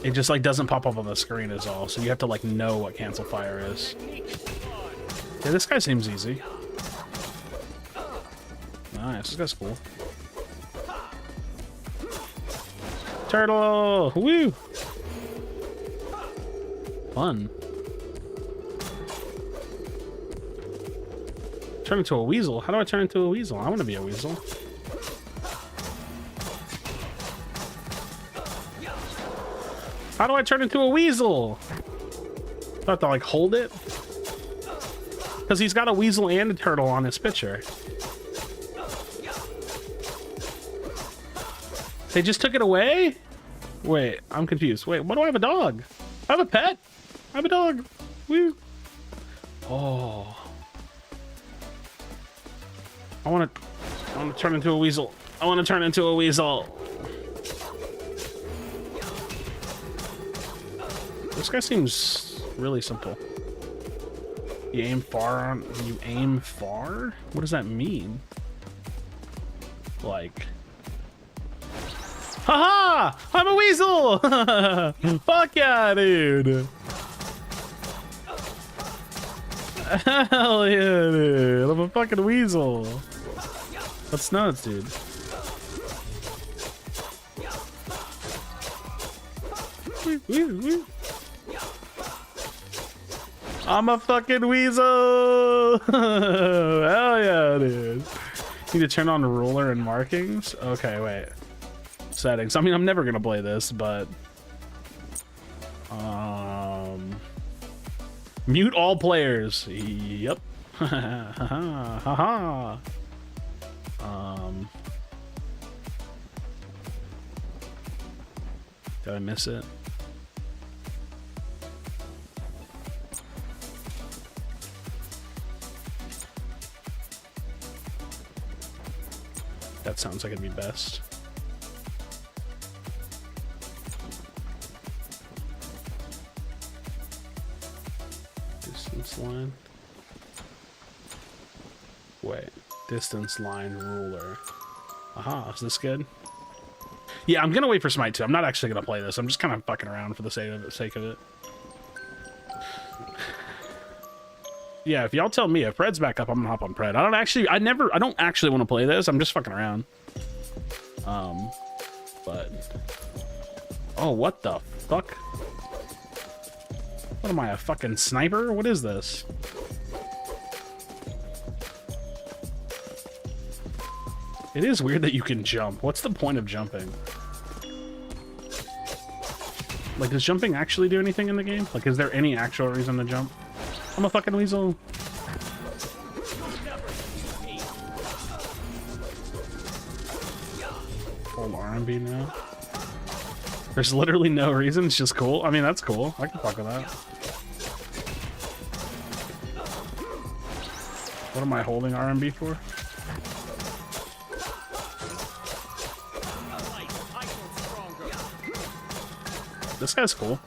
It just doesn't pop up on the screen is all. So you have to know what cancel fire is. Yeah, this guy seems easy. Nice, this guy's cool. Turtle! Woo! Fun. Turn into a weasel? How do I turn into a weasel? I want to be a weasel. How do I turn into a weasel? Do I have to hold it? Because he's got a weasel and a turtle on his picture. They just took it away? Wait, I'm confused. Wait, what do I have a dog? I have a pet? I have a dog. Woo. Oh. I want to turn into a weasel. I want to turn into a weasel. This guy seems really simple. You aim far on... You aim far? What does that mean? Haha! I'm a weasel! Fuck yeah, dude! Hell yeah, dude! I'm a fucking weasel! That's nuts, dude. I'm a fucking weasel! Hell yeah, dude. Need to turn on the ruler and markings? Okay, wait. Settings. I mean, I'm never gonna play this, but... Mute all players. Yep. Haha. Did I miss it? That sounds like it'd be best. Distance line. Wait. Distance line ruler. Aha, is this good? Yeah, I'm gonna wait for Smite 2. I'm not actually gonna play this. I'm just kind of fucking around for the sake of it. Yeah, if y'all tell me if Pred's back up, I'm gonna hop on Pred. I don't actually want to play this. I'm just fucking around. But oh, what the fuck? What am I, a fucking sniper? What is this? It is weird that you can jump. What's the point of jumping? Like, does jumping actually do anything in the game? Like, is there any actual reason to jump? I'm a fucking weasel. Full R&B now. There's literally no reason. It's just cool. I mean, that's cool. I can fuck with that. What am I holding R&B for? This guy's cool.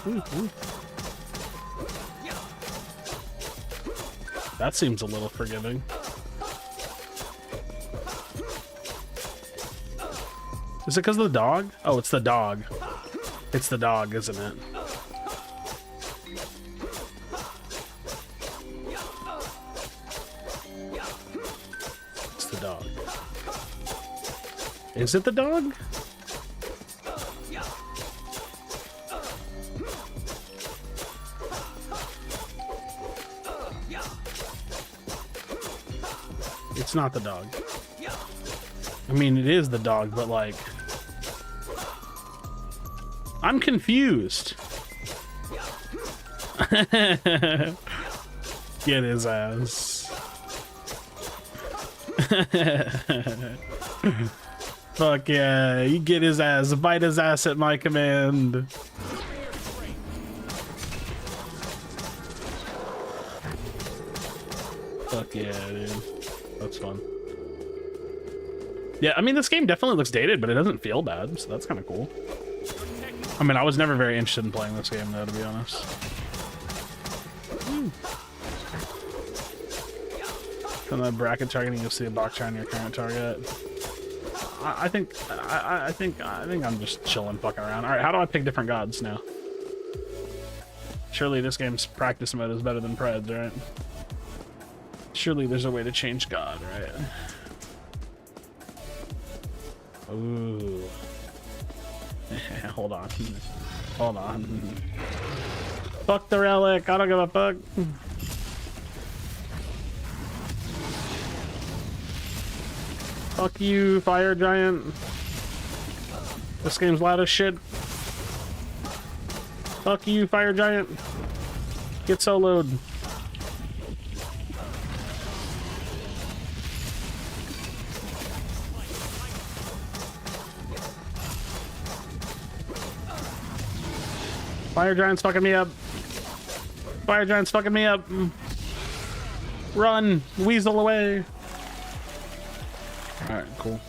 Ooh. That seems a little forgiving. Is it because of the dog? Oh, it's the dog. It's the dog, isn't it? It's the dog. Is it the dog? It's not the dog. I mean, it is the dog, but like... I'm confused. Get his ass. Fuck yeah, you get his ass. Bite his ass at my command. Fuck yeah, dude. That's fun. Yeah, I mean, this game definitely looks dated, but it doesn't feel bad, so that's kind of cool. I mean, I was never very interested in playing this game, though, to be honest. From the bracket targeting, you'll see a box on your current target. I think I'm just chilling, fucking around. All right, how do I pick different gods now? Surely this game's practice mode is better than Pred's, right? Surely there's a way to change god, right? Ooh. Hold on. Hold on. Fuck the relic. I don't give a fuck. Fuck you, fire giant. This game's loud as shit. Fuck you, fire giant. Get soloed. Fire giant's fucking me up. Fire giant's fucking me up. Run, weasel away. All right, cool.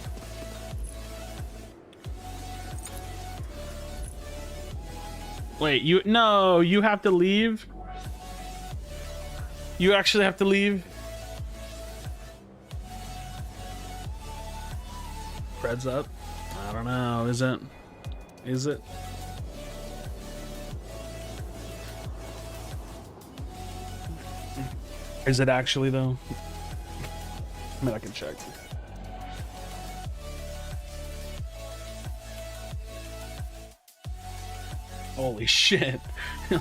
Wait, you have to leave. You actually have to leave. Fred's up. I don't know. Is it? Is it? Is it actually though? I mean, I can check. Holy shit.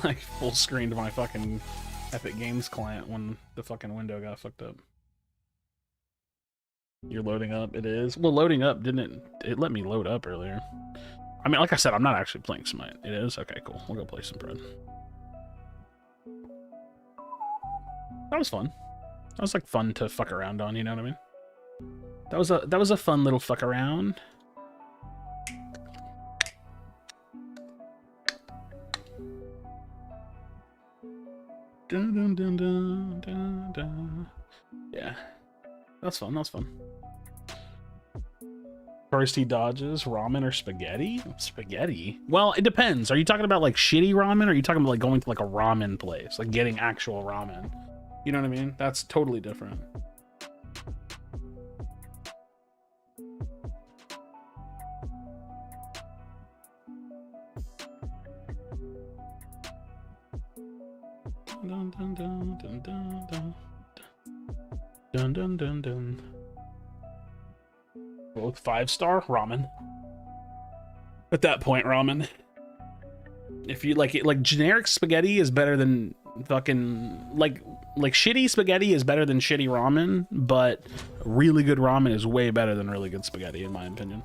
Like full screen to my fucking Epic Games client when the fucking window got fucked up. You're loading up? It is? Well, loading up, didn't it let me load up earlier. I mean, like I said, I'm not actually playing Smite. It is? Okay, cool. We'll go play some Pred. That was fun. That was like fun to fuck around on, you know what I mean? That was a fun little fuck around. Dun, dun, dun, dun, dun, dun. Yeah, that's fun. That's fun. First he dodges ramen or spaghetti. Spaghetti. Well, it depends. Are you talking about like shitty ramen, or are you talking about like going to like a ramen place, like getting actual ramen? You know what I mean? That's totally different. Dun, dun, dun, dun, dun, dun. Dun, dun, dun, dun. Both 5-star ramen. At that point, ramen. If you like it, like generic spaghetti is better than fucking like shitty spaghetti is better than shitty ramen, but really good ramen is way better than really good spaghetti, in my opinion.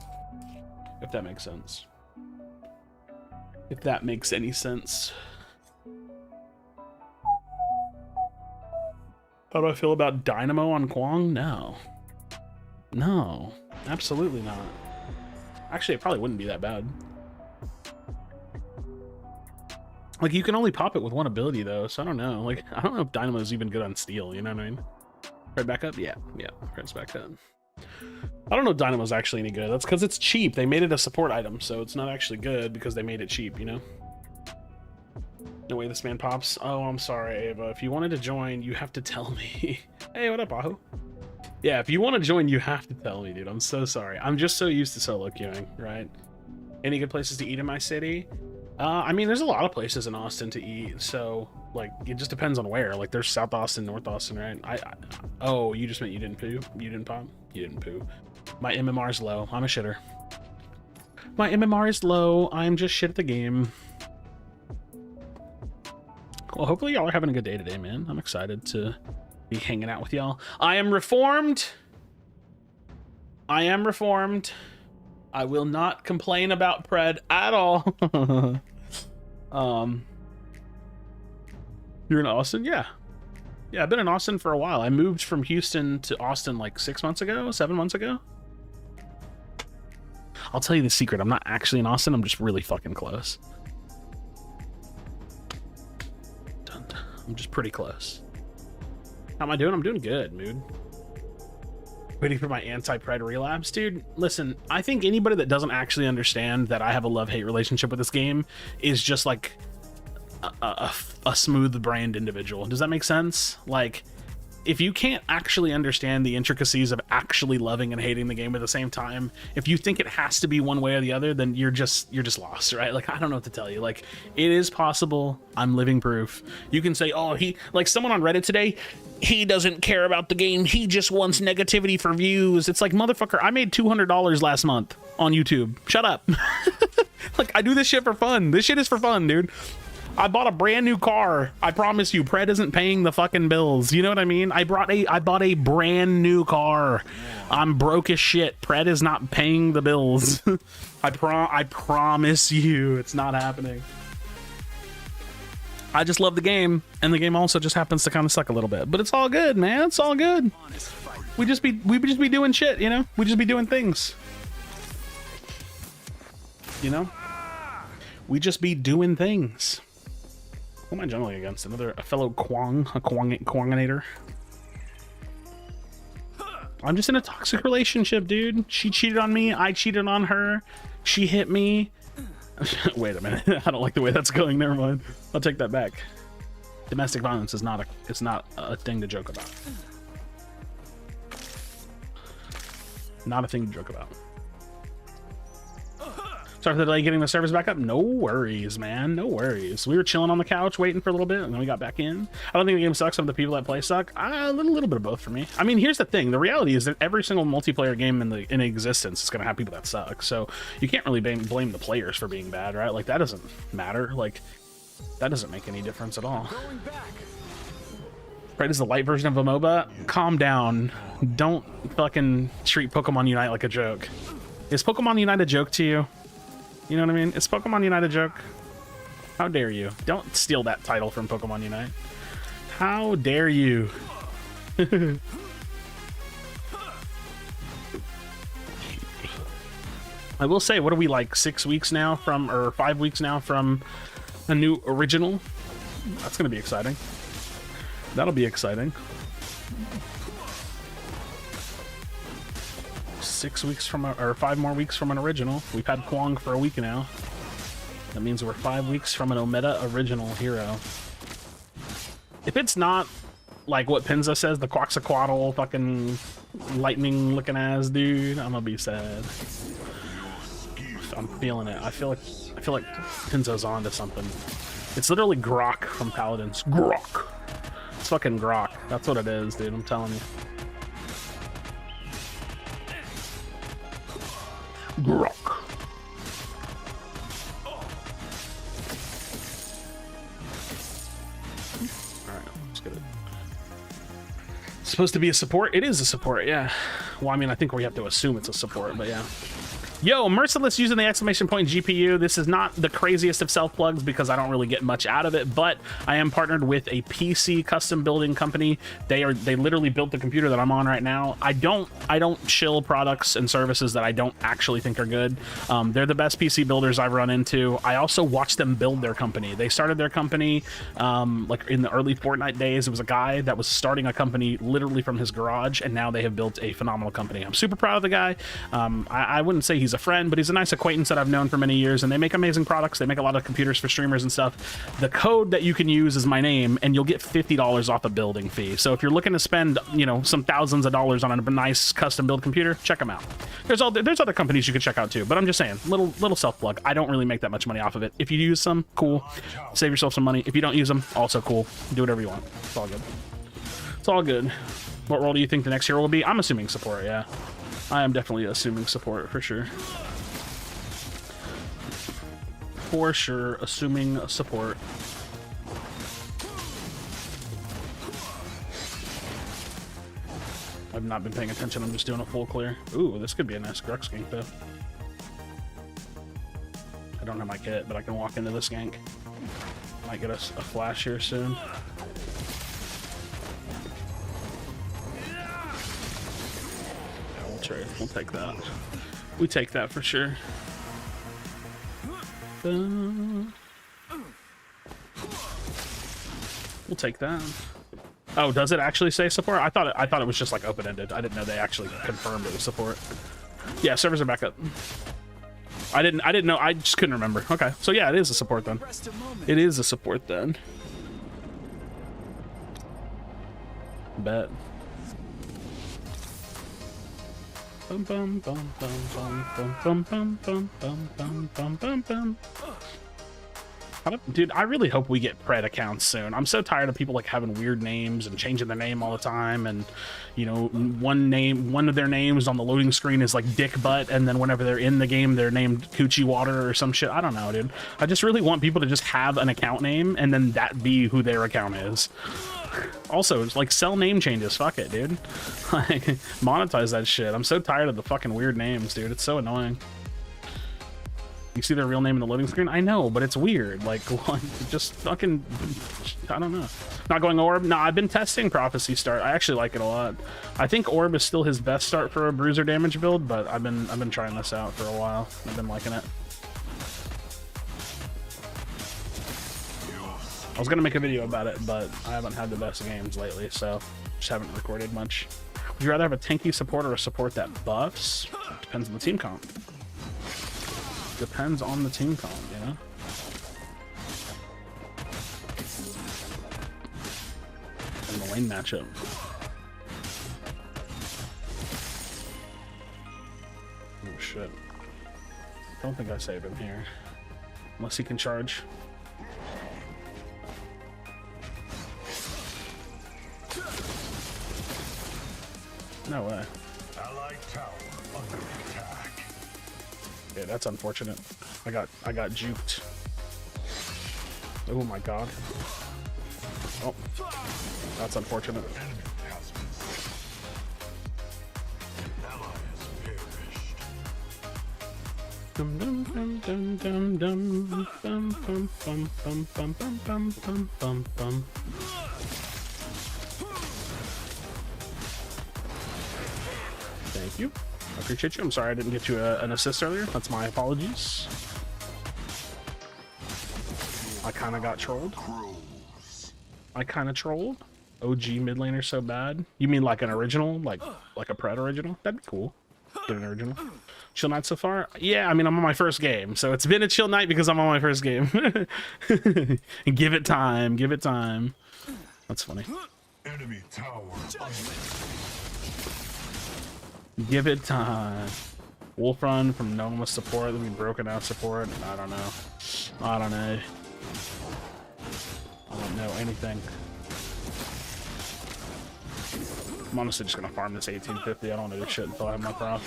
If that makes sense. If that makes any sense. How do I feel about Dynamo on Kwong? No. No, absolutely not. Actually, it probably wouldn't be that bad. Like, you can only pop it with one ability, though, so I don't know. Like, I don't know if Dynamo's even good on steel, you know what I mean? Right back up? Yeah, Red's back up. I don't know if Dynamo's actually any good. That's because it's cheap. They made it a support item, so it's not actually good because they made it cheap, you know? No way this man pops. Oh, I'm sorry, Ava. If you wanted to join, you have to tell me. Hey, what up, Aho? Yeah, if you want to join, you have to tell me, dude. I'm so sorry. I'm just so used to solo queuing, right? Any good places to eat in my city? I mean, there's a lot of places in Austin to eat, so, like, it just depends on where. Like, there's South Austin, North Austin, right? Oh, you just meant you didn't poo? You didn't pop? You didn't poo. My MMR's low. I'm a shitter. My MMR is low. I'm just shit at the game. Well, hopefully y'all are having a good day today, man. I'm excited to be hanging out with y'all. I am reformed. I am reformed. I will not complain about Pred at all. You're in Austin? Yeah. Yeah, I've been in Austin for a while. I moved from Houston to Austin like 6 months ago, 7 months ago. I'll tell you the secret. I'm not actually in Austin. I'm just really fucking close. I'm just pretty close. How am I doing? I'm doing good, mood. Waiting for my anti-Pred relapse. Dude, listen, I think anybody that doesn't actually understand that I have a love-hate relationship with this game is just like a smooth-brained individual. Does that make sense? Like, if you can't actually understand the intricacies of actually loving and hating the game at the same time, if you think it has to be one way or the other, then you're just lost, right? Like, I don't know what to tell you. Like, it is possible. I'm living proof. You can say, oh, like someone on Reddit today, he doesn't care about the game. He just wants negativity for views. It's like, motherfucker, I made $200 last month on YouTube. Shut up. Like, I do this shit for fun. This shit is for fun, dude. I bought a brand new car. I promise you, Pred isn't paying the fucking bills. You know what I mean? I bought a brand new car. I'm broke as shit. Pred is not paying the bills. I promise you, it's not happening. I just love the game, and the game also just happens to kind of suck a little bit. But it's all good, man. It's all good. We just be doing shit, you know? We just be doing things. You know? We just be doing things. Who am I generally against? A fellow Kwonginator. I'm just in a toxic relationship, dude. She cheated on me. I cheated on her. She hit me. Wait a minute. I don't like the way that's going. Never mind. I'll take that back. Domestic violence is not a thing to joke about. Not a thing to joke about. Sorry for the delay getting the servers back up. No worries, man. No worries. We were chilling on the couch waiting for a little bit, and then we got back in. I don't think the game sucks. Some of the people that play suck. A little bit of both for me. I mean, here's the thing. The reality is that every single multiplayer game in existence is going to have people that suck. So you can't really blame the players for being bad, right? Like, that doesn't matter. Like, that doesn't make any difference at all. Right, is the light version of a MOBA? Calm down. Don't fucking treat Pokemon Unite like a joke. Is Pokemon Unite a joke to you? You know what I mean? Is Pokemon Unite a joke? How dare you? Don't steal that title from Pokemon Unite. How dare you? I will say, what are we, like 6 weeks now from, or 5 weeks now from a new original? That's gonna be exciting. That'll be exciting. 6 weeks from or 5 more weeks from an original. We've had Kwong for a week now. That means we're 5 weeks from an Omega original hero. If it's not like what Pinza says, the Quaxaquaddle fucking lightning looking ass dude, I'm gonna be sad. I'm feeling it. I feel like Pinza's onto something. It's literally Grok from Paladins. Grok. It's fucking Grok. That's what it is, dude. I'm telling you. Grok. Alright, let's get it. It's supposed to be a support? It is a support, yeah. Well, I mean, I think we have to assume it's a support, but yeah. Yo, Merciless using the exclamation point GPU. This is not the craziest of self plugs because I don't really get much out of it, but I am partnered with a PC custom building company. They literally built the computer that I'm on right now. I don't shill products and services that I don't actually think are good. They're the best PC builders I've run into. I also watched them build their company. They started their company like in the early Fortnite days. It was a guy that was starting a company literally from his garage, and now they have built a phenomenal company. I'm super proud of the guy. I wouldn't say he's a friend, but he's a nice acquaintance that I've known for many years, and they make amazing products. They make a lot of computers for streamers and stuff. The code that you can use is my name, and you'll get $50 off a building fee. So if you're looking to spend, you know, some thousands of dollars on a nice custom build computer, check them out. There's other companies you could check out too, but I'm just saying, little self plug. I don't really make that much money off of it. If you use some, cool, save yourself some money. If you don't use them, also cool. Do whatever you want. It's all good. It's all good. What role do you think the next hero will be? I'm assuming support, yeah. I am definitely assuming support, for sure. For sure, assuming support. I've not been paying attention, I'm just doing a full clear. Ooh, this could be a nice Grux gank, though. I don't have my kit, but I can walk into this gank. Might get us a flash here soon. We'll take that. We take that for sure. We'll take that. Oh, does it actually say support? I thought it was just like open-ended. I didn't know they actually confirmed it was support. Yeah, servers are back up. I didn't know. I just couldn't remember. Okay, so yeah, it is a support then. It is a support then. Bet. Bum bum bum bum bum bum bum bum bum bum bum bum bum. Dude, I really hope we get pred accounts soon. I'm so tired of people like having weird names and changing their name all the time, and you know, one of their names on the loading screen is like Dick Butt, and then whenever they're in the game they're named Coochie Water or some shit. I don't know, dude. I just really want people to just have an account name and then that be who their account is. Also, it's like sell name changes. Fuck it, dude. Like, monetize that shit. I'm so tired of the fucking weird names, dude. It's so annoying. You see their real name in the loading screen? I know, but it's weird. Like, just fucking, I don't know. Not going Orb? No, I've been testing Prophecy start. I actually like it a lot. I think Orb is still his best start for a bruiser damage build, but I've been trying this out for a while. I've been liking it. I was gonna make a video about it, but I haven't had the best games lately, so just haven't recorded much. Would you rather have a tanky support or a support that buffs? Depends on the team comp. Depends on the team comp, you know? And the lane matchup. Oh shit. Don't think I saved him here. Unless he can charge. No way. Allied tower under attack. Yeah, that's unfortunate. I got juked. Oh my god. Oh, that's unfortunate. Dum dum dum dum dum dum bum bum bum bum bum bum bum bum bum. Thank you. I appreciate you. I'm sorry I didn't get you an assist earlier. That's my apologies. I kind of got trolled. I kind of trolled. OG mid laner so bad? You mean like an original, like a Pred original? That'd be cool. Get an original. Chill night so far? Yeah, I mean I'm on my first game, so it's been a chill night because I'm on my first game. Give it time. Give it time. That's funny. Enemy tower under. Give it time. Wolf Run from Noma support. Let me broken out support. I don't know. I don't know. I don't know anything. I'm honestly just gonna farm this 1850. I don't know this shit until I have my prop.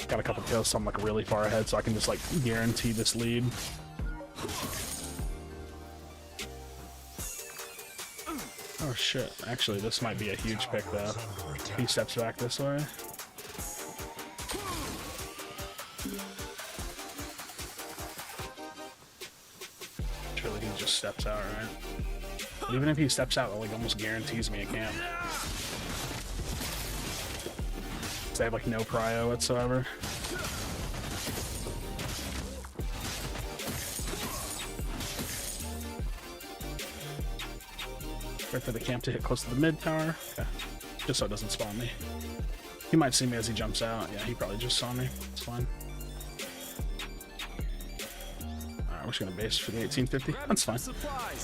Got a couple kills, so I'm like really far ahead, so I can just like guarantee this lead. Oh shit, actually this might be a huge pick though. He steps back this way. Surely he just steps out, right? But even if he steps out, it like almost guarantees me a camp. They have like no prio whatsoever. Wait for the camp to hit close to the mid tower. Okay. Just so it doesn't spawn me. He might see me as he jumps out. Yeah, he probably just saw me. It's fine. Alright, we're just gonna base for the 1850. That's fine.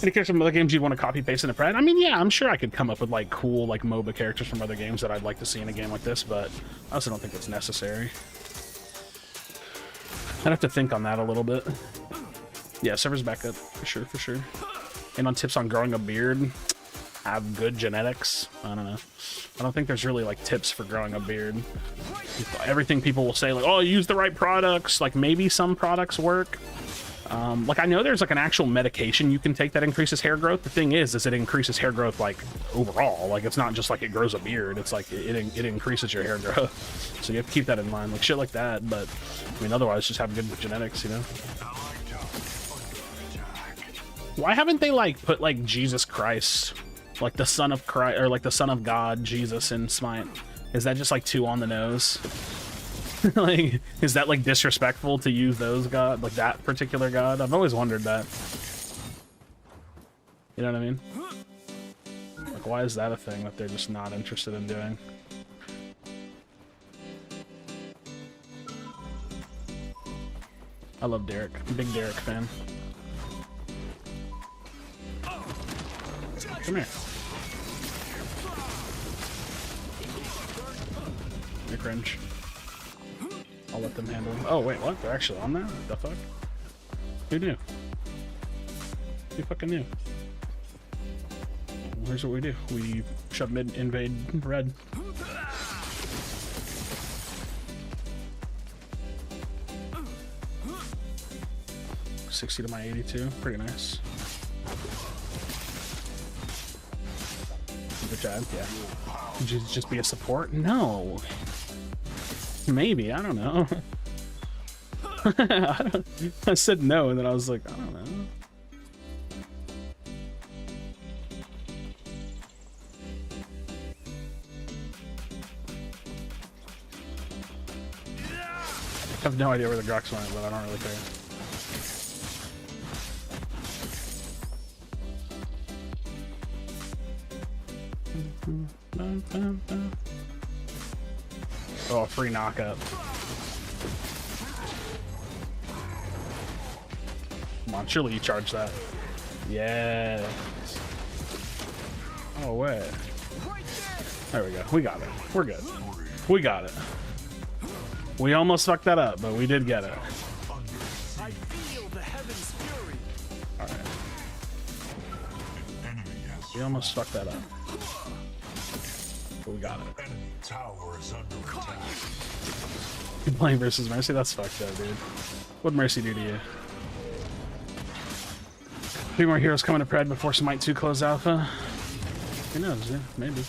Any characters from other games you'd want to copy paste in a Pred? I mean, yeah, I'm sure I could come up with like cool like MOBA characters from other games that I'd like to see in a game like this, but I also don't think it's necessary. I'd have to think on that a little bit. Yeah, server's back up for sure, for sure. And on tips on growing a beard, have good genetics. I don't know. I don't think there's really like tips for growing a beard. Everything people will say like, oh, use the right products. Like maybe some products work. Like I know there's like an actual medication you can take that increases hair growth. The thing is it increases hair growth like overall. Like it's not just like it grows a beard. It's like it increases your hair growth. So you have to keep that in mind, like shit like that. But I mean, otherwise just have good genetics, you know. Why haven't they like put like Jesus Christ, like the Son of Christ, or like the Son of God, Jesus in Smite? Is that just like too on the nose? Like, is that like disrespectful to use those god, like that particular god? I've always wondered that. You know what I mean? Like, why is that a thing that they're just not interested in doing? I love Derek. I'm a big Derek fan. Come here. You're cringe. I'll let them handle them. Oh, wait, what? They're actually on that? What the fuck? Who knew? Who fucking knew? Here's what we do. We shove mid, invade red. $60 to my 82. Pretty nice. Good job, yeah. Would you just be a support? No. Maybe, I don't know. I said no, and then I was like, I don't know. I have no idea where the Grox went, but I don't really care. Oh, free knockup. Come on, surely you charge that. Yeah. Oh, wait. There we go. We got it. We're good. We got it. We almost fucked that up, but we did get it. I feel the heavens' fury. Alright. We almost fucked that up. But we got it. Enemy tower is under attack. You're playing versus Mercy? That's fucked up, dude. What'd Mercy do to you? 3 more heroes coming to Pred before Smite 2 close alpha? Who knows, yeah, maybe.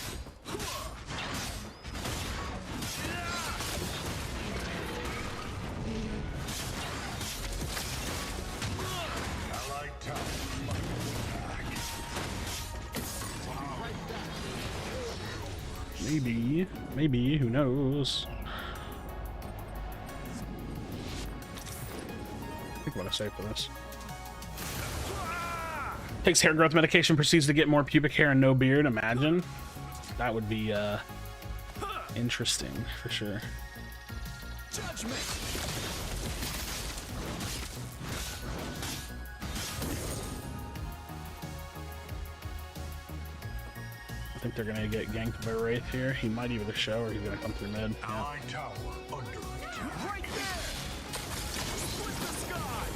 Allied tower under attack. Maybe. Maybe, who knows? I think what I say for this. Takes hair growth medication, proceeds to get more pubic hair and no beard. Imagine. That would be interesting for sure. Judgment. I think they're gonna get ganked by Wraith here. He might either show or he's gonna come through mid. Yeah. Allied tower under attack. Right there. Split the sky.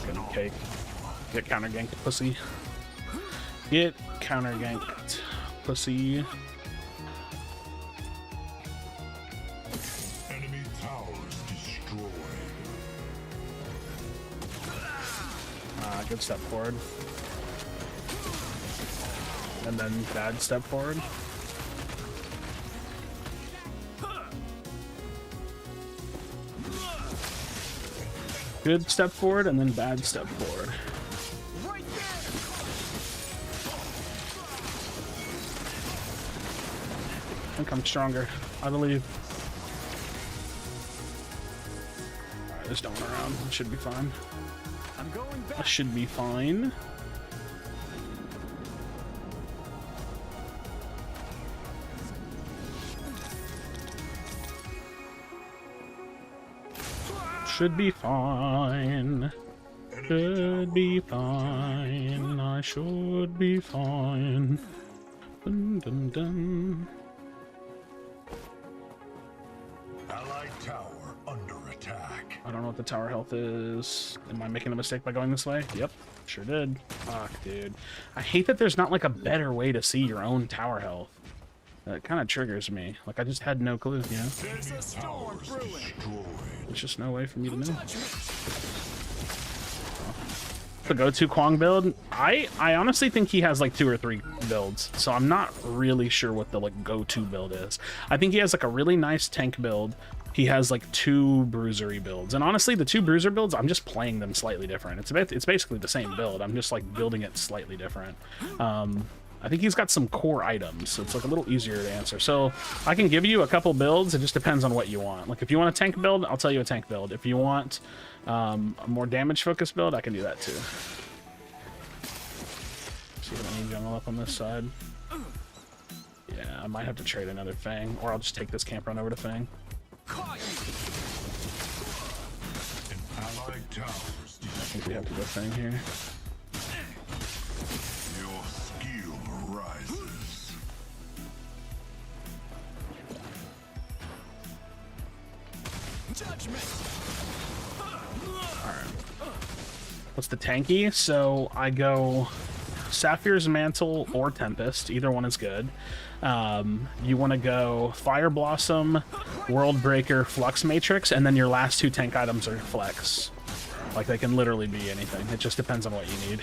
Fucking cake. Get counter ganked, pussy. Get counter ganked, pussy. Enemy towers destroyed. Good step forward. And then bad step forward. Good step forward and then bad step forward. Right there. I think I'm stronger. I believe. Alright, there's no one around. I should be fine. I'm going I back. should be fine. Should be fine. Should be fine. I should be fine. Dun, dun, dun. Allied tower under attack. I don't know what the tower health is. Am I making a mistake by going this way? Yep, sure did. Fuck, dude. I hate that there's not like a better way to see your own tower health. That kind of triggers me. Like I just had no clue, you know? There's a storm Towers brewing. destroyed. There's just no way for me to know. Judgment. The go-to Kwang build, I honestly think he has like 2 or 3 builds, so I'm not really sure what the like go-to build is. I think he has like a really nice tank build. He has like 2 bruisery builds, and honestly the 2 bruiser builds, I'm just playing them slightly different. It's basically the same build. I'm just like building it slightly different. I think he's got some core items, so it's like a little easier to answer. So I can give you a couple builds. It just depends on what you want. Like if you want a tank build, I'll tell you a tank build. If you want a more damage focused build, I can do that too. See if any jungle up on this side. Yeah, I might have to trade another Fang, or I'll just take this camp run over to Fang. Caught you. Allied towers I think destroyed. we have to go Fang here. Your skill rises. Judgment. What's the tanky? So I go Sapphire's Mantle or Tempest. Either one is good. You want to go Fire Blossom, World Breaker, Flux Matrix, and then your last 2 tank items are Flex. Like they can literally be anything. It just depends on what you need.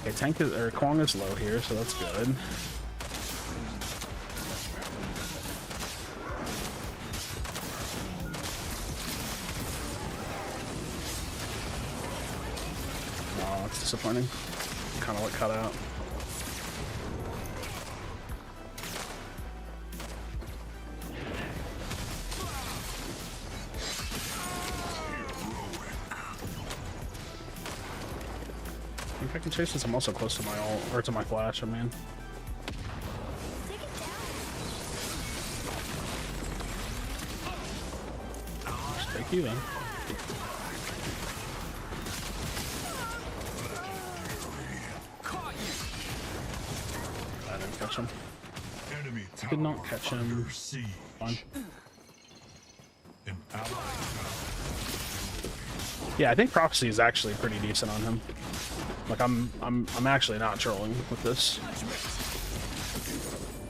Okay, tank is, or Kwang is low here, so that's good. Oh, that's disappointing. Kind of what cut out. I think I can chase this. I'm also close to my ult, or to my flash, I mean. Just take you then. Caught you. I didn't catch him. Enemy tower Did not catch him. under siege. Fine. An allied tower. Yeah, I think Prophecy is actually pretty decent on him. Like I'm actually not trolling with this.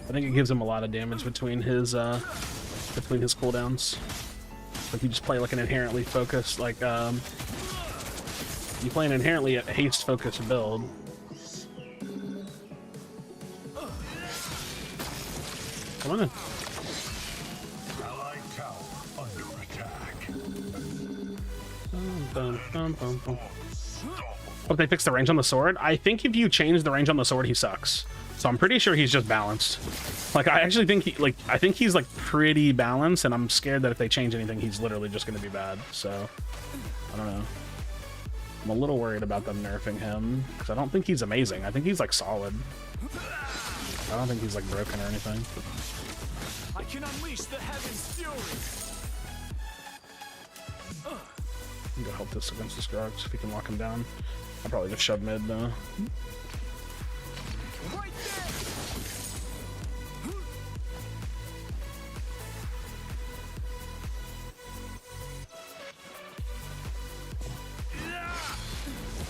I think it gives him a lot of damage between his cooldowns. Like you just play like an inherently focused, like you play an inherently haste focused build. Come on in. Allied tower under attack. Bum, bum, bum, bum. Oh, they fixed the range on the sword? I think if you change the range on the sword, he sucks. So I'm pretty sure he's just balanced. Like, I actually think I think he's like pretty balanced, and I'm scared that if they change anything, he's literally just gonna be bad. So, I don't know. I'm a little worried about them nerfing him because I don't think he's amazing. I think he's like solid. I don't think he's like broken or anything. I can unleash the heaven's fury. I'm gonna help this against the Scrogs if he can lock him down. I'll probably just shove mid though. Right there.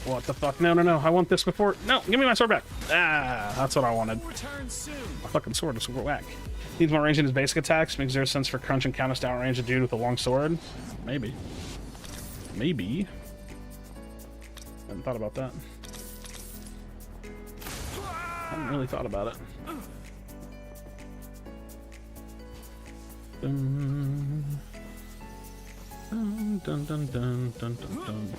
What the fuck? No, no, no. I want this before. No, give me my sword back. Ah, that's what I wanted. Return soon. My fucking sword is whack. Needs more range in his basic attacks. Makes zero sense for crunch and counters to outrange a dude with a long sword. Maybe. Maybe. Hadn't thought about that. Hadn't really thought about it. Dun, dun, dun, dun, dun, dun, dun.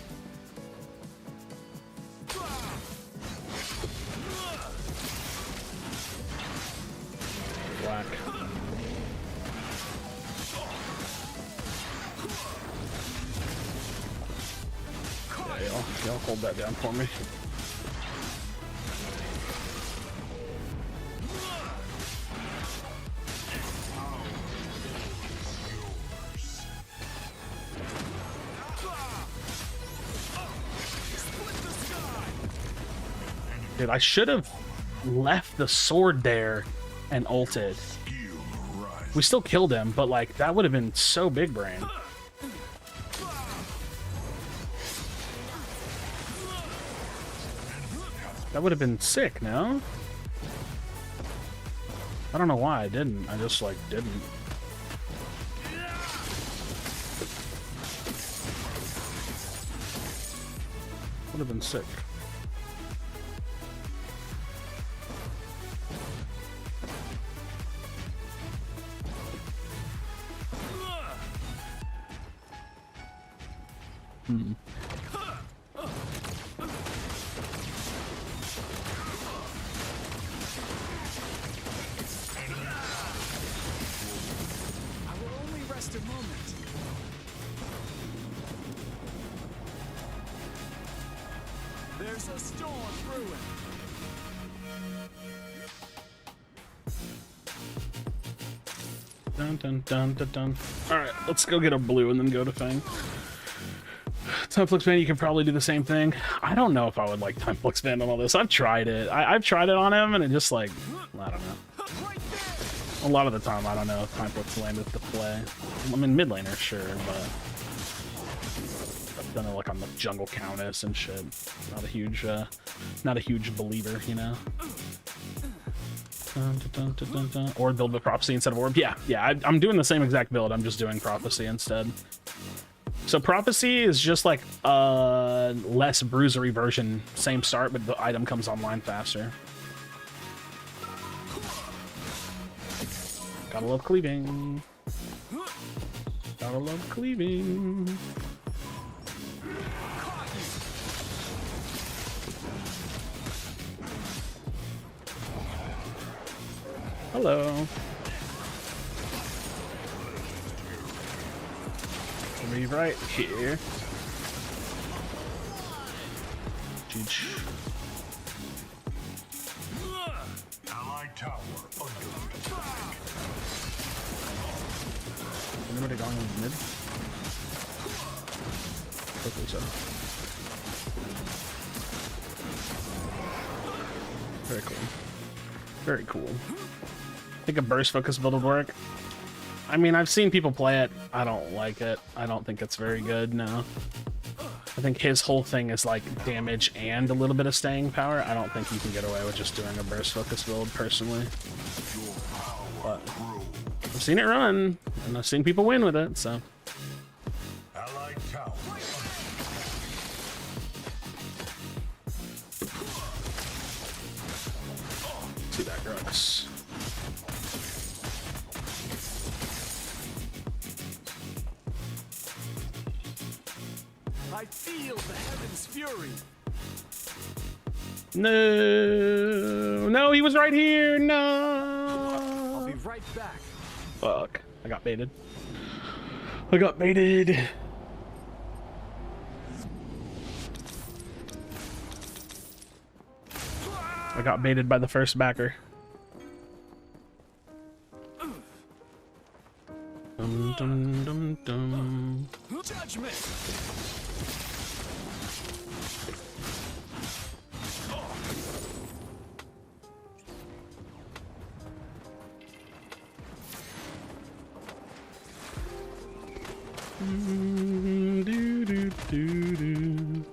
Whack. Yeah, y'all hold that down for me. Dude, I should have left the sword there and ulted. We still killed him, but like that would have been so big brain. That would have been sick, no? I don't know why I didn't. I just like didn't. Would have been sick. I will only rest a moment. There's a storm brewing. Dun dun dun dun dun. Alright, let's go get a blue and then go to Fang. Time Flux Band, you can probably do the same thing. I don't know if I would like Time Flux Band on all this. I've tried it. I've tried it on him and it just like, I don't know. A lot of the time, I don't know if Time Flux Band is the play. I mean, mid laner, sure, but I've done it like on the jungle countess and shit. Not a huge believer, you know. Dun, dun, dun, dun, dun. Or build with Prophecy instead of Orb. Yeah, I'm doing the same exact build. I'm just doing Prophecy instead. So Prophecy is just like a less bruisery version. Same start, but the item comes online faster. Gotta love cleaving. Gotta love cleaving. Hello. Be right here. Jeez. Allied tower under attack. Anybody going in mid? Hopefully so. Very cool. Very cool. I think a burst focus build would work. I mean, I've seen people play it. I don't like it. I don't think it's very good, no. I think his whole thing is like damage and a little bit of staying power. I don't think you can get away with just doing a burst focus build, personally. But I've seen it run, and I've seen people win with it, so. Allied tower. See that, Grux. I feel the heaven's fury. No, no, he was right here. I'll No. be right back. Fuck. I got baited. I got baited. I got baited by the first backer. Dum, dum, dum, dum. Judgment. Do, do, do, do.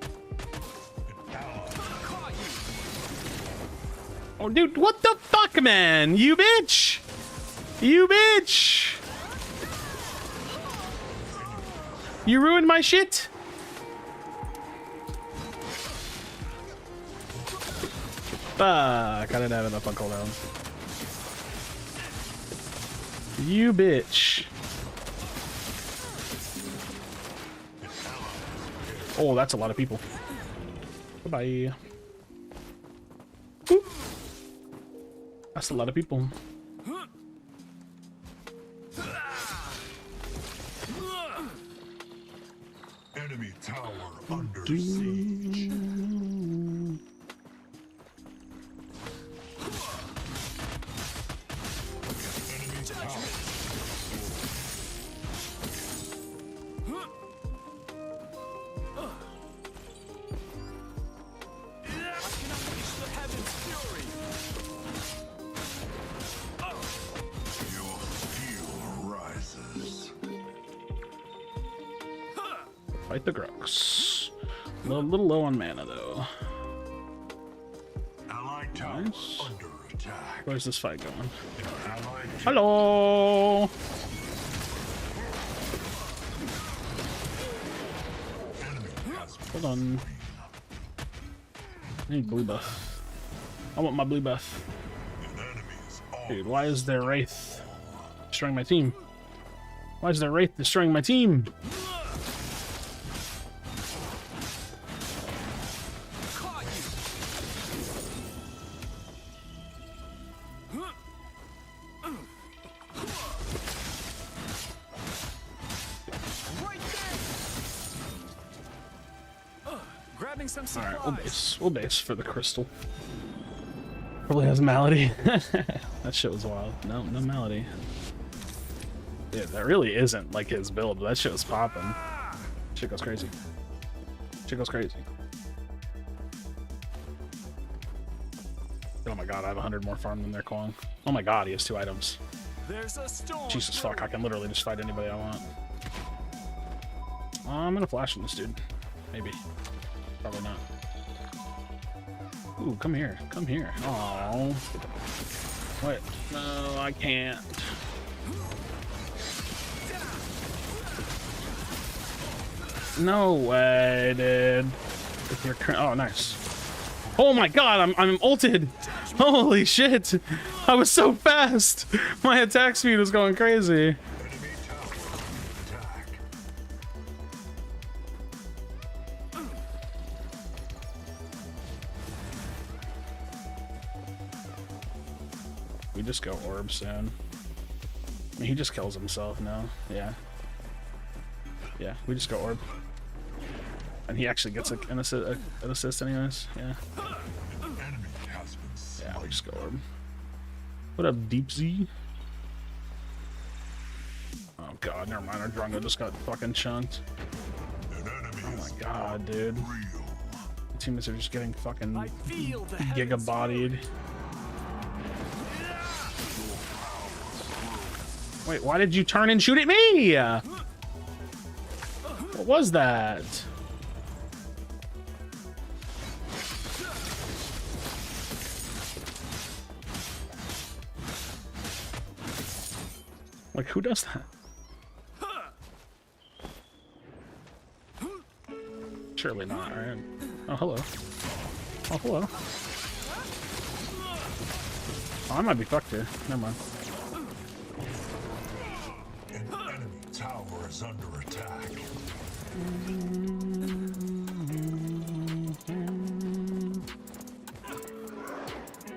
Oh, dude, what the fuck, man? You bitch! You bitch! You ruined my shit? Fuck, I didn't have enough on cooldown. You bitch. Oh, that's a lot of people. Goodbye. Boop. That's a lot of people. Enemy tower under siege. Enemy tower. Your steel rises. Fight the Grux. A little low on mana, though. Allied tower Nice. under attack. Where's this fight going? Allied Hello! enemy has Hold on. I need blue buff. I want my blue buff. an enemy is all Dude, why is there Wraith destroying my team? Why is there Wraith destroying my team? Grabbing some Alright, supplies. we'll base for the crystal. Probably has Malady. That shit was wild. No Malady. Yeah, that really isn't like his build. That shit was popping. Shit goes crazy. Shit goes crazy. Oh my god, I have 100 more farm than their Kwong. Oh my god, he has 2 items. There's a storm. Jesus fuck, I can literally just fight anybody I want. I'm gonna flash on this dude. Maybe. Probably not. Ooh, come here. Come here. Oh. Wait. No, I can't. No way, dude. With your oh, nice. Oh my god, I'm ulted. Holy shit. I was so fast. My attack speed was going crazy. enemy tower under attack. We just go orb soon. I mean, he just kills himself now. Yeah. Yeah, we just go orb. And he actually gets an assist anyways. Yeah. Enemy has been slain. Yeah, we just go orb. What up, Deep Z? Oh god, never mind. Our Drungo just got fucking chunked. An enemy Oh my is god, dude. real. Teammates are just getting fucking I feel the heavens giga-bodied. Wait, why did you turn and shoot at me? What was that? Like, who does that? Surely not, right? Oh, hello. Oh, hello. Oh, I might be fucked here. Never mind. An enemy tower is under attack.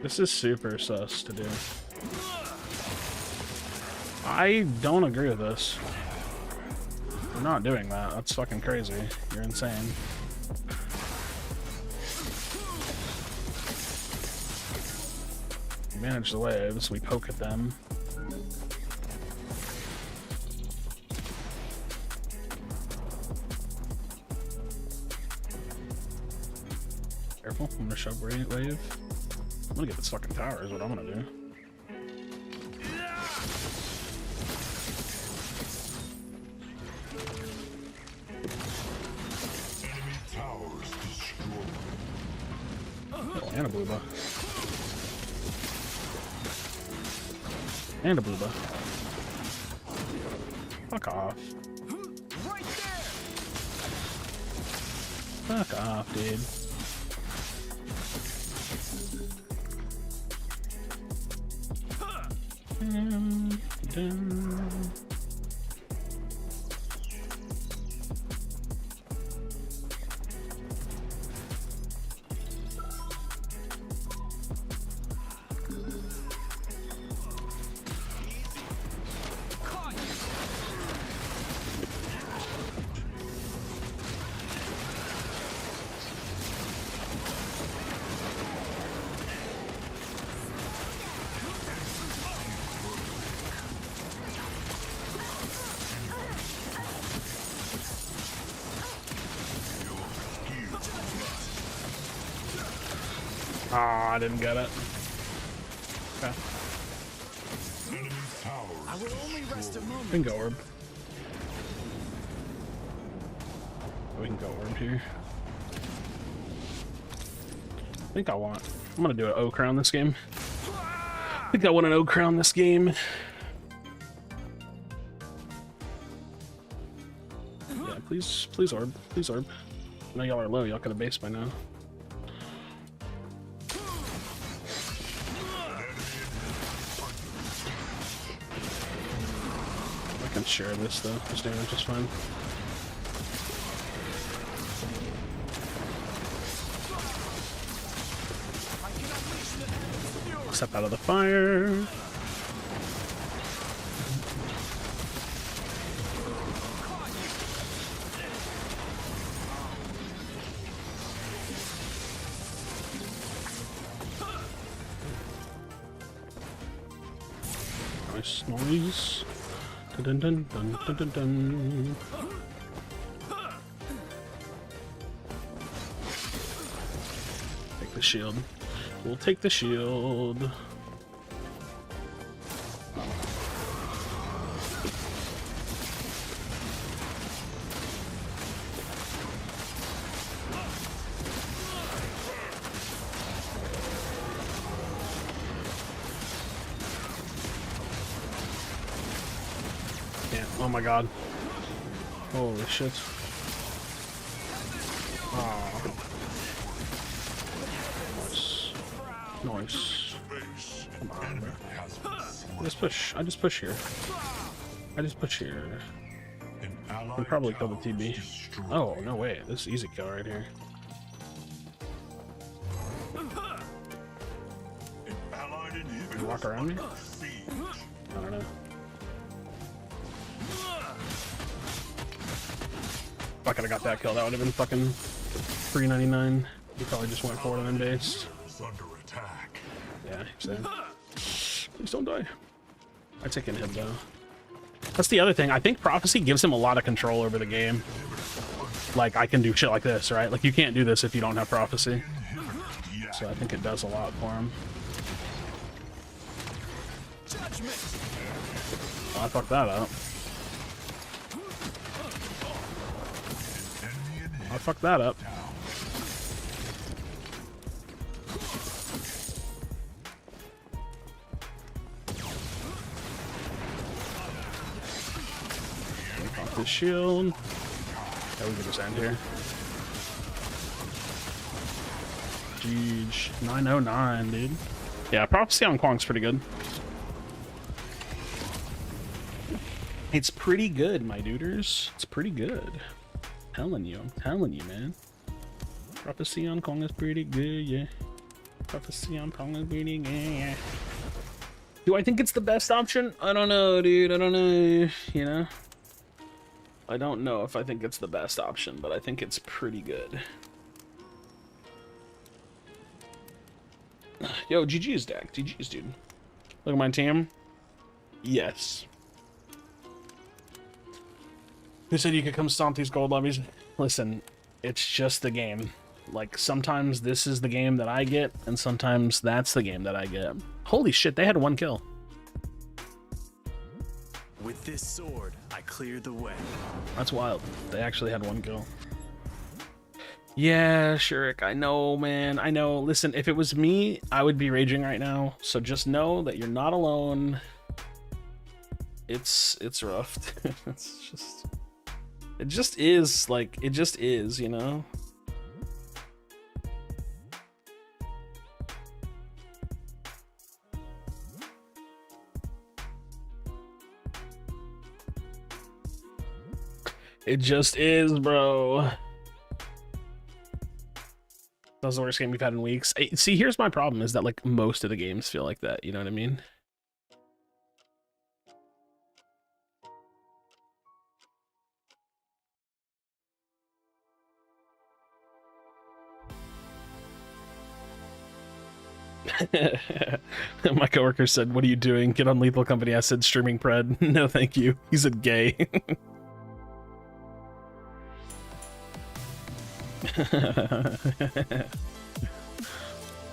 This is super sus to do. I don't agree with this. You're not doing that. That's fucking crazy. You're insane. manage the waves, we poke at them. Careful, I'm gonna shove wave. I'm gonna get this fucking tower is what I'm gonna do. Enemy towers destroyed. Oh, and a blue buff. And a blue buff. Fuck off. Right there. Fuck off, dude. Dun. Ah, I didn't get it. Okay. Enemy towers I will only rest a moment. We can go orb. We can go orb here. I think I'm gonna do an O crown this game. I think I want an O crown this game. Yeah, please orb. Please orb. I know y'all are low, y'all could have base by now. I can share this though, this damage is fine. Step out of the fire. Nice noise. Dun dun dun dun dun dun. Take the shield. We'll take the shield. Yeah, oh my god. Holy shit. Oh. Nice. Come on, bro. I just push here. I just push here. We'll probably kill the TB. Oh, no way. This is easy kill right here. Can you walk around me? I don't know. If I could have got that kill, that would have been fucking 399. He probably just went forward and then base. under attack. Yeah, exactly. Please don't die. I take an hit though. That's the other thing. I think Prophecy gives him a lot of control over the game. Like, I can do shit like this, right? Like, you can't do this if you don't have Prophecy. So I think it does a lot for him. Oh, I fucked that up. I fucked that up. Pop this shield. Yeah, we can just end here. Jeez, 909, dude. Yeah, Prophecy on Kwang's pretty good. It's pretty good, my duders. It's pretty good. I'm telling you, man. Prophecy on Kong is pretty good, yeah. Prophecy on Kong is pretty good, yeah. Do I think it's the best option? I don't know, dude. I don't know, you know? I don't know if I think it's the best option, but I think it's pretty good. Yo, GG's, Dak. GG's, dude. Look at my team. Yes. Who said you could come stomp these gold lobbies? Listen, it's just the game. Like, sometimes this is the game that I get, and sometimes that's the game that I get. Holy shit, they had 1 kill. With this sword, I cleared the way. That's wild. They actually had 1 kill. Yeah, Shurik, I know, man. I know. Listen, if it was me, I would be raging right now. So just know that you're not alone. It's rough. It just is, like, it just is, you know? It just is, bro. That was the worst game we've had in weeks. See, here's my problem, is that, like, most of the games feel like that, you know what I mean? My coworker said, "What are you doing? Get on Lethal Company." I said, "Streaming Pred." No, thank you. He said, "Gay."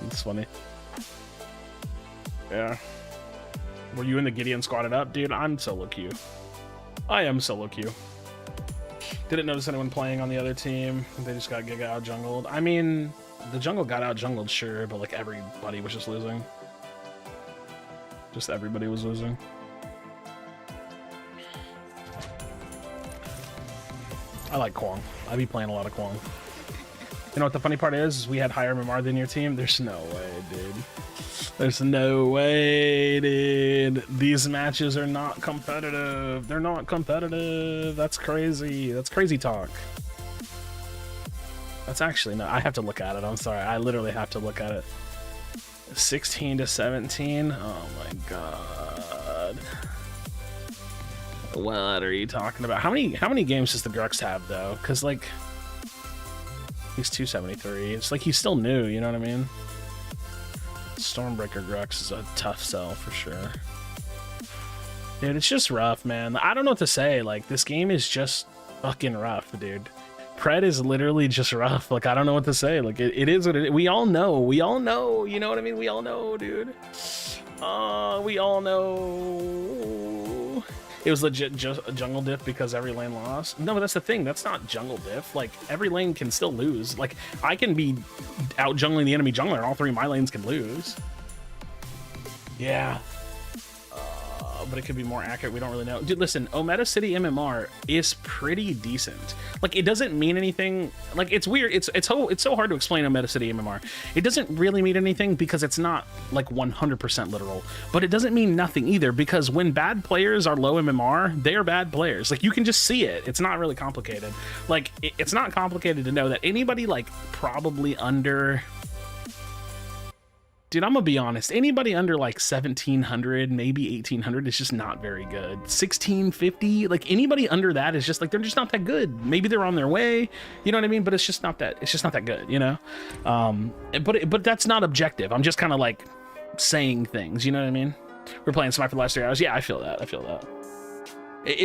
It's funny. Yeah. Were you in the Gideon squatted up? Dude, I'm solo queue. I am solo queue. Didn't notice anyone playing on the other team. They just got Giga out jungled. I mean, the jungle got out jungled, sure, but like everybody was just losing. Just everybody was losing. I like Kwong. I be playing a lot of Kwong. You know what the funny part is we had higher MMR than your team. There's no way, dude. There's no way, dude. These matches are not competitive. They're not competitive. That's crazy. That's crazy talk. That's actually not. I have to look at it. I'm sorry. I literally have to look at it. 16 to 17. Oh my god. What are you talking about? How many games does the Grux have though? Because like he's 273. It's like he's still new. You know what I mean? Stormbreaker Grux is a tough sell for sure. Dude, it's just rough, man. I don't know what to say. Like this game is just fucking rough, dude. Pred is literally just rough. Like I don't know what to say. Like it is what it is. We all know. We all know. You know what I mean? We all know, dude. We all know. It was legit just a jungle diff because every lane lost. No, but that's the thing. That's not jungle diff. Like every lane can still lose. Like I can be out jungling the enemy jungler and all 3 of my lanes can lose. Yeah. But it could be more accurate. We don't really know. Dude, listen, Ometa City MMR is pretty decent. Like, it doesn't mean anything. Like, it's weird. It's so hard to explain Ometa City MMR. It doesn't really mean anything because it's not, like, 100% literal. But it doesn't mean nothing either because when bad players are low MMR, they are bad players. Like, you can just see it. It's not really complicated. Like, it's not complicated to know that anybody, like, probably under... Dude, I'm gonna be honest. Anybody under like 1700, maybe 1800 is just not very good. 1650, like anybody under that is just like they're just not that good. Maybe they're on their way, you know what I mean? But it's just not that. It's just not that good, you know. But that's not objective. I'm just kind of like saying things, you know what I mean? We're playing Smite for the last 3 hours. Yeah, I feel that. I feel that.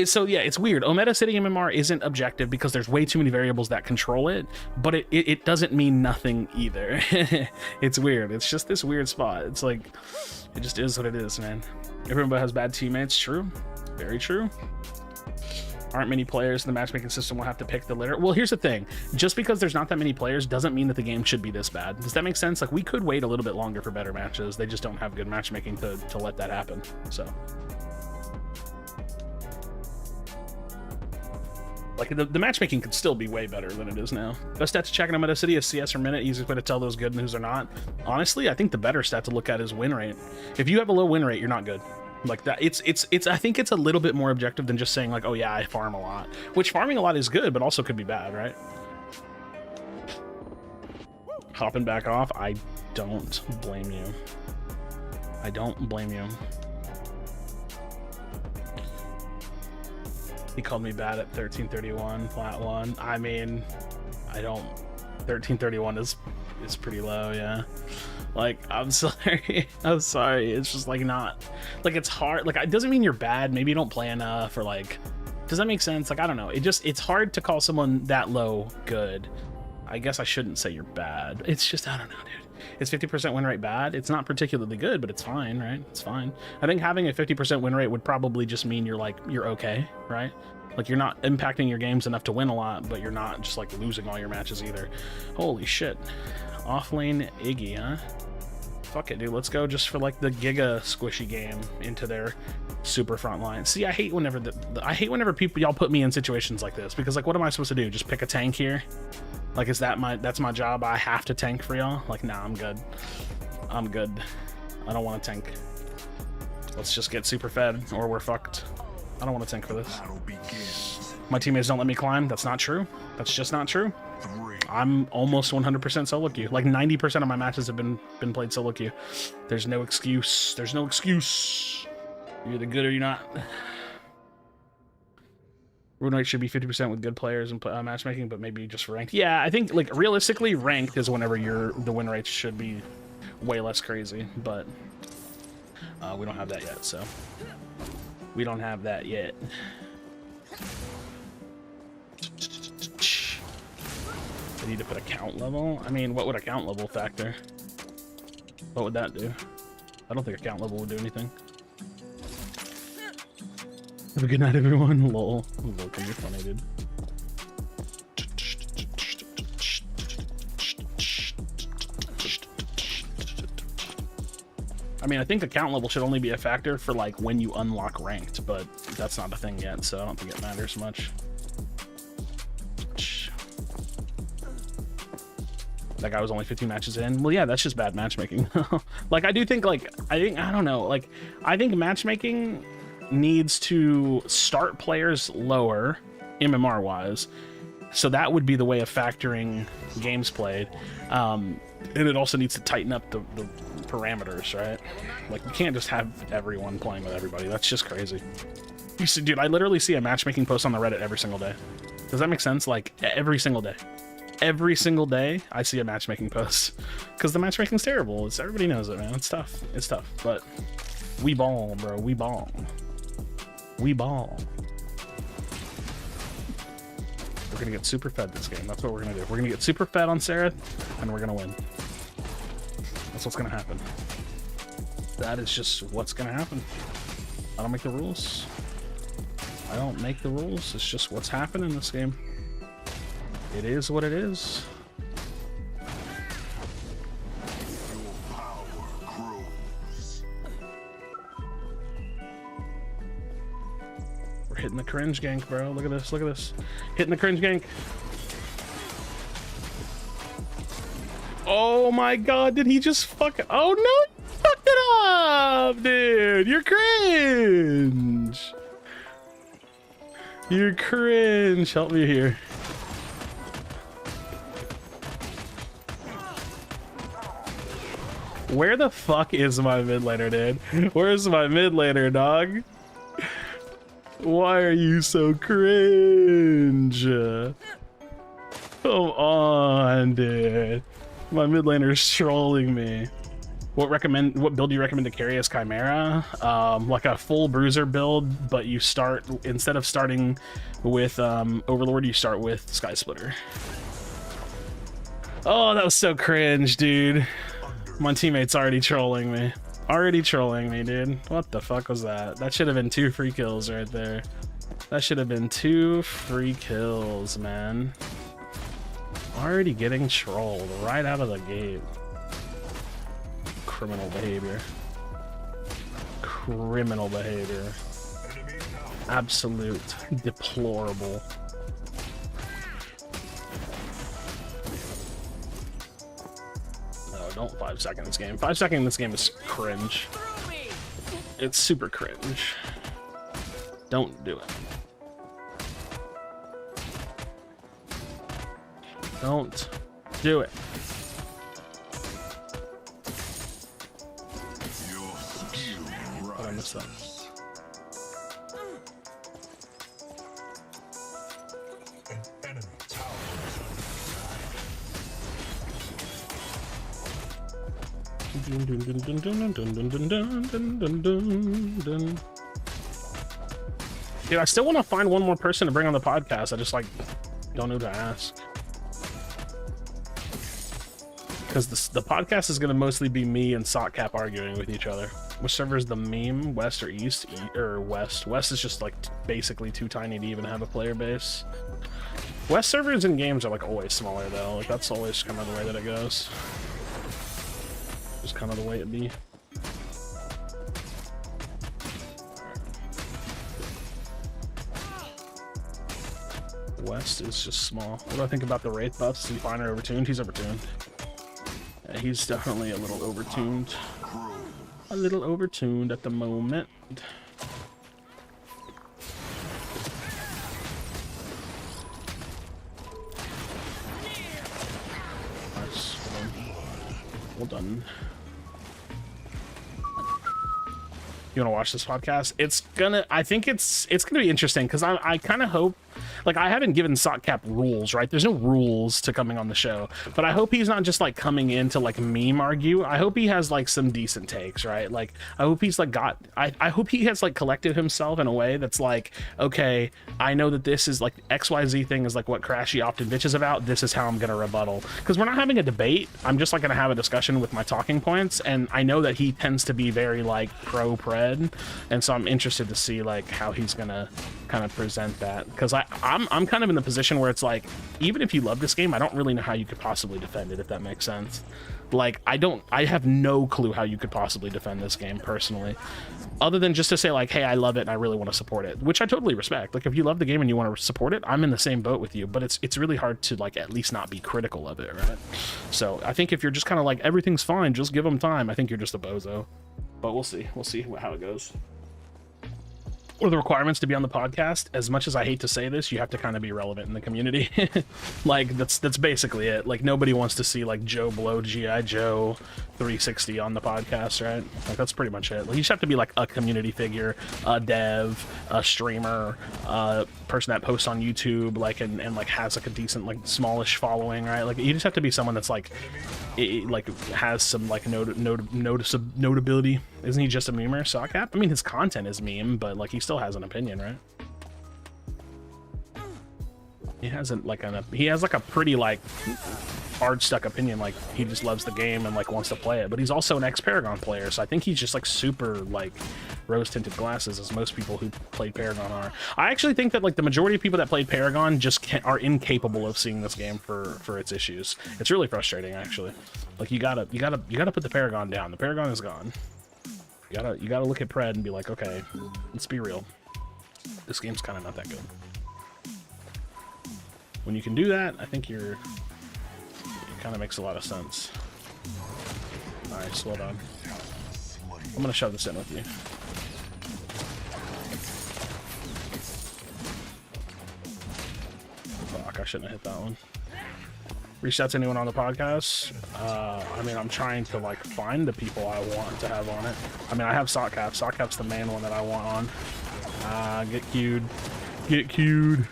So yeah, it's weird. Ometa City MMR isn't objective because there's way too many variables that control it, but it doesn't mean nothing either. It's weird. It's just this weird spot. It's like, it just is what it is, man. Everybody has bad teammates. True. Very true. Aren't many players in the matchmaking system will have to pick the litter. Well, here's the thing. Just because there's not that many players doesn't mean that the game should be this bad. Does that make sense? Like, we could wait a little bit longer for better matches. They just don't have good matchmaking to let that happen. So... Like, the matchmaking could still be way better than it is now. Best stat to check in Ometa City is CS per minute. Easiest way to tell those good and who's are not. Honestly, I think the better stat to look at is win rate. If you have a low win rate, you're not good. Like that, it's. I think it's a little bit more objective than just saying like, oh yeah, I farm a lot. Which farming a lot is good, but also could be bad, right? Hopping back off, I don't blame you. I don't blame you. He called me bad at 1331, flat 1. I mean, I don't 1331 is pretty low, yeah. Like, I'm sorry. I'm sorry. It's just like not like it's hard. Like, it doesn't mean you're bad. Maybe you don't play enough, or like, does that make sense? Like, I don't know. It's hard to call someone that low good. I guess I shouldn't say you're bad. It's just, I don't know, dude. Is 50% win rate bad? It's not particularly good, but it's fine, right? It's fine. I think having a 50% win rate would probably just mean you're okay, right? Like, you're not impacting your games enough to win a lot, but you're not just like losing all your matches either. Holy shit. Offlane Iggy, huh? Fuck it, dude. Let's go just for like the giga squishy game into their super front line. See, I hate whenever people y'all put me in situations like this, because like, what am I supposed to do? Just pick a tank here? Like, that's my job? I have to tank for y'all? Like, nah, I'm good. I'm good. I don't want to tank. Let's just get super fed or we're fucked. I don't want to tank for this. My teammates don't let me climb. That's not true. That's just not true. I'm almost 100% solo queue. Like 90% of my matches have been played solo queue. There's no excuse. There's no excuse. You're either good or you're not. Win rate should be 50% with good players and matchmaking, but maybe just for ranked. Yeah, I think like realistically, ranked is whenever the win rate should be way less crazy, but we don't have that yet, so we don't have that yet. I need to put account level. I mean, what would account level factor? What would that do? I don't think account level would do anything. Have a good night, everyone. Lol. Logan, you're funny, dude. I mean, I think account level should only be a factor for like when you unlock ranked, but that's not a thing yet, so I don't think it matters much. That guy was only 15 matches in. Well, yeah, that's just bad matchmaking. Like, I don't know. Like, I think matchmaking needs to start players lower, MMR wise. So that would be the way of factoring games played. And it also needs to tighten up the parameters, right? Like, you can't just have everyone playing with everybody. That's just crazy. You see, dude, I literally see a matchmaking post on the Reddit every single day. Does that make sense? Like, every single day. Every single day I see a matchmaking post, because the matchmaking's terrible. Everybody knows it, man. It's tough. It's tough, but we ball, bro. We ball. We ball. We're gonna get super fed this game. That's what we're gonna do. We're gonna get super fed on Sereth, and we're gonna win. That's what's gonna happen. That is just what's gonna happen. I don't make the rules. I don't make the rules. It's just what's happening in this game. It is what it is. Your power grows. We're hitting the cringe gank, bro. Look at this. Look at this. Hitting the cringe gank. Oh my god, did he just fuck it? Oh no, you fucked it up, dude. You're cringe. You're cringe. Help me here. Where the fuck is my mid laner, dude? Where's my mid laner, dog? Why are you so cringe? Come on, dude. My mid laner's trolling me. What build do you recommend to carry as Chimera? Like a full bruiser build, but you start, instead of starting with Overlord, you start with Sky Splitter. Oh, that was so cringe, dude. My teammate's already trolling me. Already trolling me, dude. What the fuck was that? That should have been 2 free kills right there. That should have been 2 free kills, man. Already getting trolled right out of the gate. Criminal behavior. Criminal behavior. Absolute deplorable. Don't 5-second this game. 5-second this game is cringe. It's super cringe. Don't do it. Don't do it. Oh, I missed that. An enemy tower is under attack. Dude, I still want to find one more person to bring on the podcast. I just like don't know who to ask. Because the podcast is going to mostly be me and Sockcap arguing with each other. Which server is the meme? West or East? Or West? West is just like basically too tiny to even have a player base. West servers in games are like always smaller though. Like that's always kind of the way that it goes. Just kind of the way it be. West is just small. What do I think about the Wraith buffs? Is he fine or overtuned? He's overtuned. Yeah, he's definitely a little overtuned. A little overtuned at the moment. Nice. Well done. You want to watch this podcast? I think it's gonna be interesting because I kind of hope, like, I haven't given Sockcap rules, right? There's no rules to coming on the show, but I hope he's not just like coming in to like meme argue. I hope he has like some decent takes, right? Like, I hope he's like I hope he has like collected himself in a way that's like, okay, I know that this is like XYZ thing is like what Krashy often bitches about. This is how I'm gonna rebuttal, because we're not having a debate. I'm just like gonna have a discussion with my talking points, and I know that he tends to be very like pro-pred, and so I'm interested to see like how he's gonna kind of present that, because I'm kind of in the position where it's like, even if you love this game, I don't really know how you could possibly defend it, if that makes sense. Like, I have no clue how you could possibly defend this game personally, other than just to say like, hey, I love it and I really want to support it, which I totally respect. Like, if you love the game and you want to support it, I'm in the same boat with you, but it's really hard to like at least not be critical of it, right? So I think if you're just kind of like, everything's fine, just give them time, I think you're just a bozo. But we'll see how it goes. What are the requirements to be on the podcast? As much as I hate to say this, you have to kind of be relevant in the community. Like, that's basically it. Like, nobody wants to see like Joe Blow G.I. Joe 360 on the podcast, right? Like, that's pretty much it. Like, you just have to be like a community figure, a dev, a streamer, a person that posts on YouTube, like, and like has like a decent like smallish following, right? Like, you just have to be someone that's like has some like notability. Isn't he just a memer, Sockcap? I mean, his content is meme, but like he still has an opinion, right? He hasn't like he has like a pretty like hard stuck opinion, like he just loves the game and like wants to play it, but he's also an ex-Paragon player, so I think he's just like super like rose-tinted glasses, as most people who played Paragon are. I actually think that like the majority of people that played Paragon just are incapable of seeing this game for its issues. It's really frustrating, actually. Like, you gotta put the Paragon down. The Paragon is gone. You gotta look at Pred and be like, okay, let's be real. This game's kind of not that good. When you can do that, I think it kind of makes a lot of sense. Nice, well done. I'm gonna shove this in with you. Fuck, I shouldn't have hit that one. Reached out to anyone on the podcast? I mean, I'm trying to like find the people I want to have on it. I mean, I have Sockcap. Sockcap's the main one that I want on. Get queued. Get queued.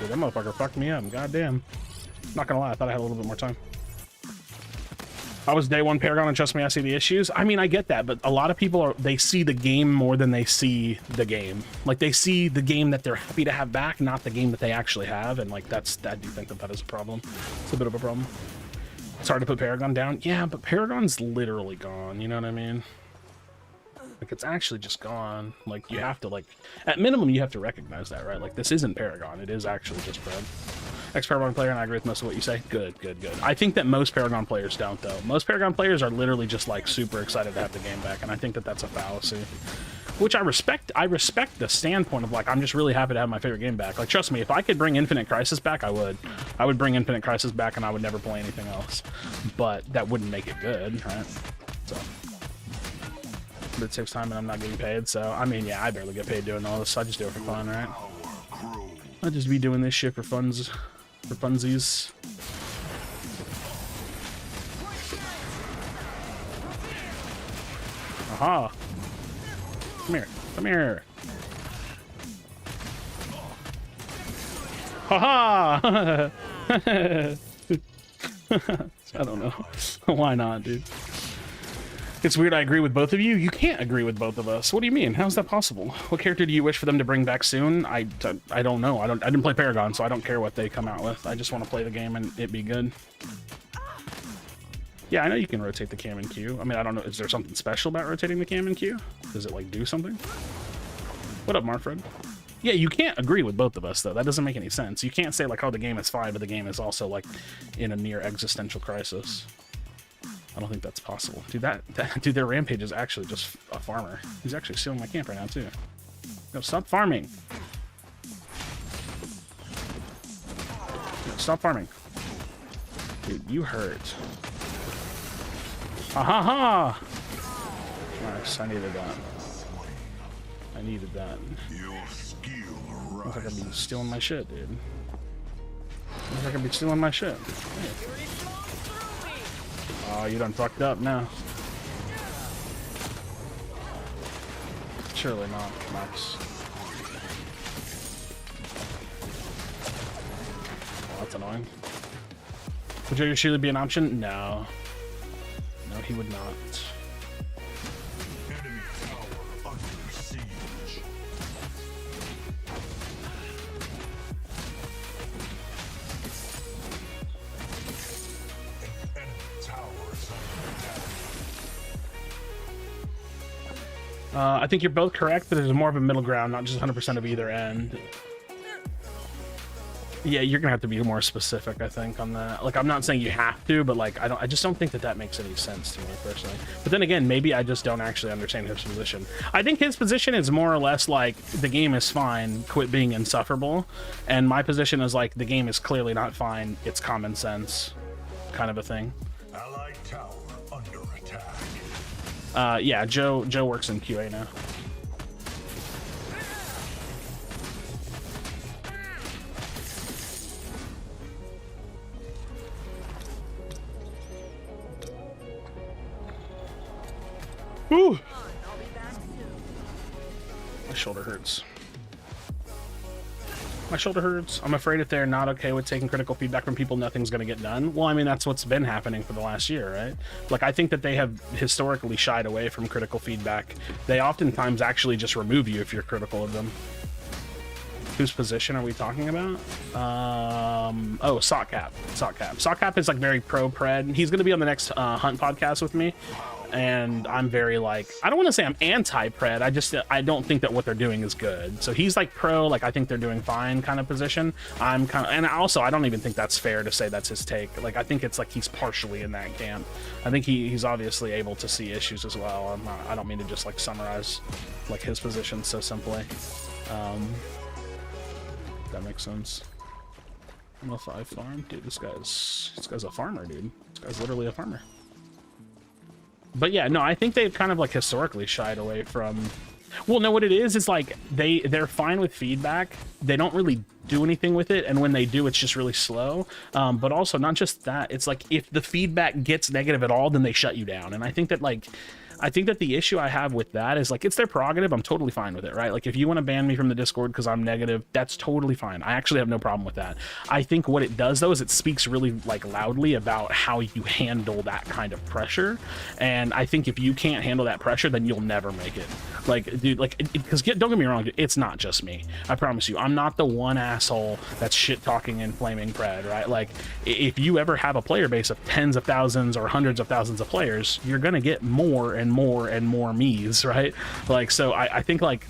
Dude, that motherfucker fucked me up. Goddamn. Not gonna lie, I thought I had a little bit more time. I was day one Paragon, and trust me, I see the issues. I mean, I get that, but a lot of people they see the game more than they see the game. Like, they see the game that they're happy to have back, not the game that they actually have, and like I do think that is a problem. It's a bit of a problem. It's hard to put Paragon down. Yeah, but Paragon's literally gone, you know what I mean? Like, it's actually just gone. Like, you have to, like, at minimum, you have to recognize that, right? Like, this isn't Paragon. It is actually just Pred. Ex-Paragon player, and I agree with most of what you say. Good, good, good. I think that most Paragon players don't, though. Most Paragon players are literally just, like, super excited to have the game back, and I think that that's a fallacy. Which I respect. I respect the standpoint of, like, I'm just really happy to have my favorite game back. Like, trust me, if I could bring Infinite Crisis back, I would. I would bring Infinite Crisis back, and I would never play anything else. But that wouldn't make it good, right? So... but it takes time and I'm not getting paid, so I mean, yeah, I barely get paid doing all this. I just do it for fun, right? I just be doing this shit for funsies. Aha! Come here, come here. Haha! I don't know. Why not, dude? It's weird I agree with both of you. You can't agree with both of us. What do you mean? How's that possible? What character do you wish for them to bring back soon? I don't know. I didn't play Paragon, so I don't care what they come out with. I just want to play the game and it be good. Yeah, I know you can rotate the cam and Q. I mean, I don't know. Is there something special about rotating the cam and Q? Does it, like, do something? What up, Marfred? Yeah, you can't agree with both of us, though. That doesn't make any sense. You can't say, like, oh, the game is fine, but the game is also, like, in a near existential crisis. I don't think that's possible. Dude, dude, their Rampage is actually just a farmer. He's actually stealing my camp right now, too. No, stop farming. No, stop farming. Dude, you hurt. Ha ha ha! Nice, I needed that. I needed that. Looks like I'd be stealing my shit, dude. Looks like I'd be stealing my shit. Hey. Oh, you done fucked up now. Surely not, Max. Oh, that's annoying. Would your surely be an option? No. No, he would not. Enemy tower under siege. Enemy tower is under attack. I think you're both correct, but there's more of a middle ground, not just 100% of either end. Yeah, you're gonna have to be more specific, I think, on that. Like, I'm not saying you have to, but like, I just don't think that makes any sense to me personally. But then again, maybe I just don't actually understand his position. I think his position is more or less like the game is fine, quit being insufferable, and my position is like the game is clearly not fine, it's common sense, kind of a thing. Allied tower under attack. Yeah, Joe works in QA now. Woo! My shoulder hurts. My shoulder hurts. I'm afraid if they're not okay with taking critical feedback from people, nothing's going to get done. Well, I mean, that's what's been happening for the last year, right? Like, I think that they have historically shied away from critical feedback. They oftentimes actually just remove you if you're critical of them. Whose position are we talking about? Oh, Sockcap. Sockcap is like very pro-pred. He's going to be on the next Hunt podcast with me. And I'm very like, I don't want to say I'm anti-pred. I don't think that what they're doing is good. So he's like pro, like I think they're doing fine kind of position. I'm kind of, and also I don't even think that's fair to say that's his take. Like I think it's like he's partially in that camp. I think he's obviously able to see issues as well. I don't mean to just like summarize like his position so simply. That makes sense. ML5 farm, dude. This guy's a farmer, dude. This guy's literally a farmer. But yeah, no, I think they've kind of like historically shied away from. Well, no, what it is like they're fine with feedback. They don't really do anything with it, and when they do, it's just really slow. But also, not just that, it's like if the feedback gets negative at all, then they shut you down. And I think that the issue I have with that is like it's their prerogative. I'm totally fine with it, right? Like if you want to ban me from the Discord because I'm negative, that's totally fine. I actually have no problem with that. I think what it does though is it speaks really like loudly about how you handle that kind of pressure. And I think if you can't handle that pressure, then you'll never make it. Like, dude, like because don't get me wrong, dude, it's not just me. I promise you, I'm not the one asshole that's shit talking and flaming pred, right? Like if you ever have a player base of tens of thousands or hundreds of thousands of players, you're gonna get more and more me's, right? Like, so I think like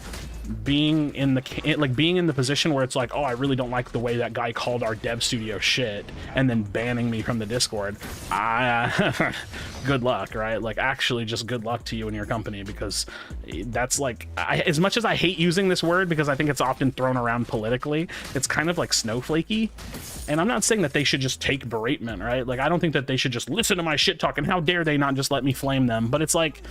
being in the position where it's like, oh, I really don't like the way that guy called our dev studio shit, and then banning me from the Discord, good luck, right? Like actually just good luck to you and your company, because that's like, as much as I hate using this word because I think it's often thrown around politically, it's kind of like snowflakey. And I'm not saying that they should just take beratement, right? Like I don't think that they should just listen to my shit talk and how dare they not just let me flame them. But it's like,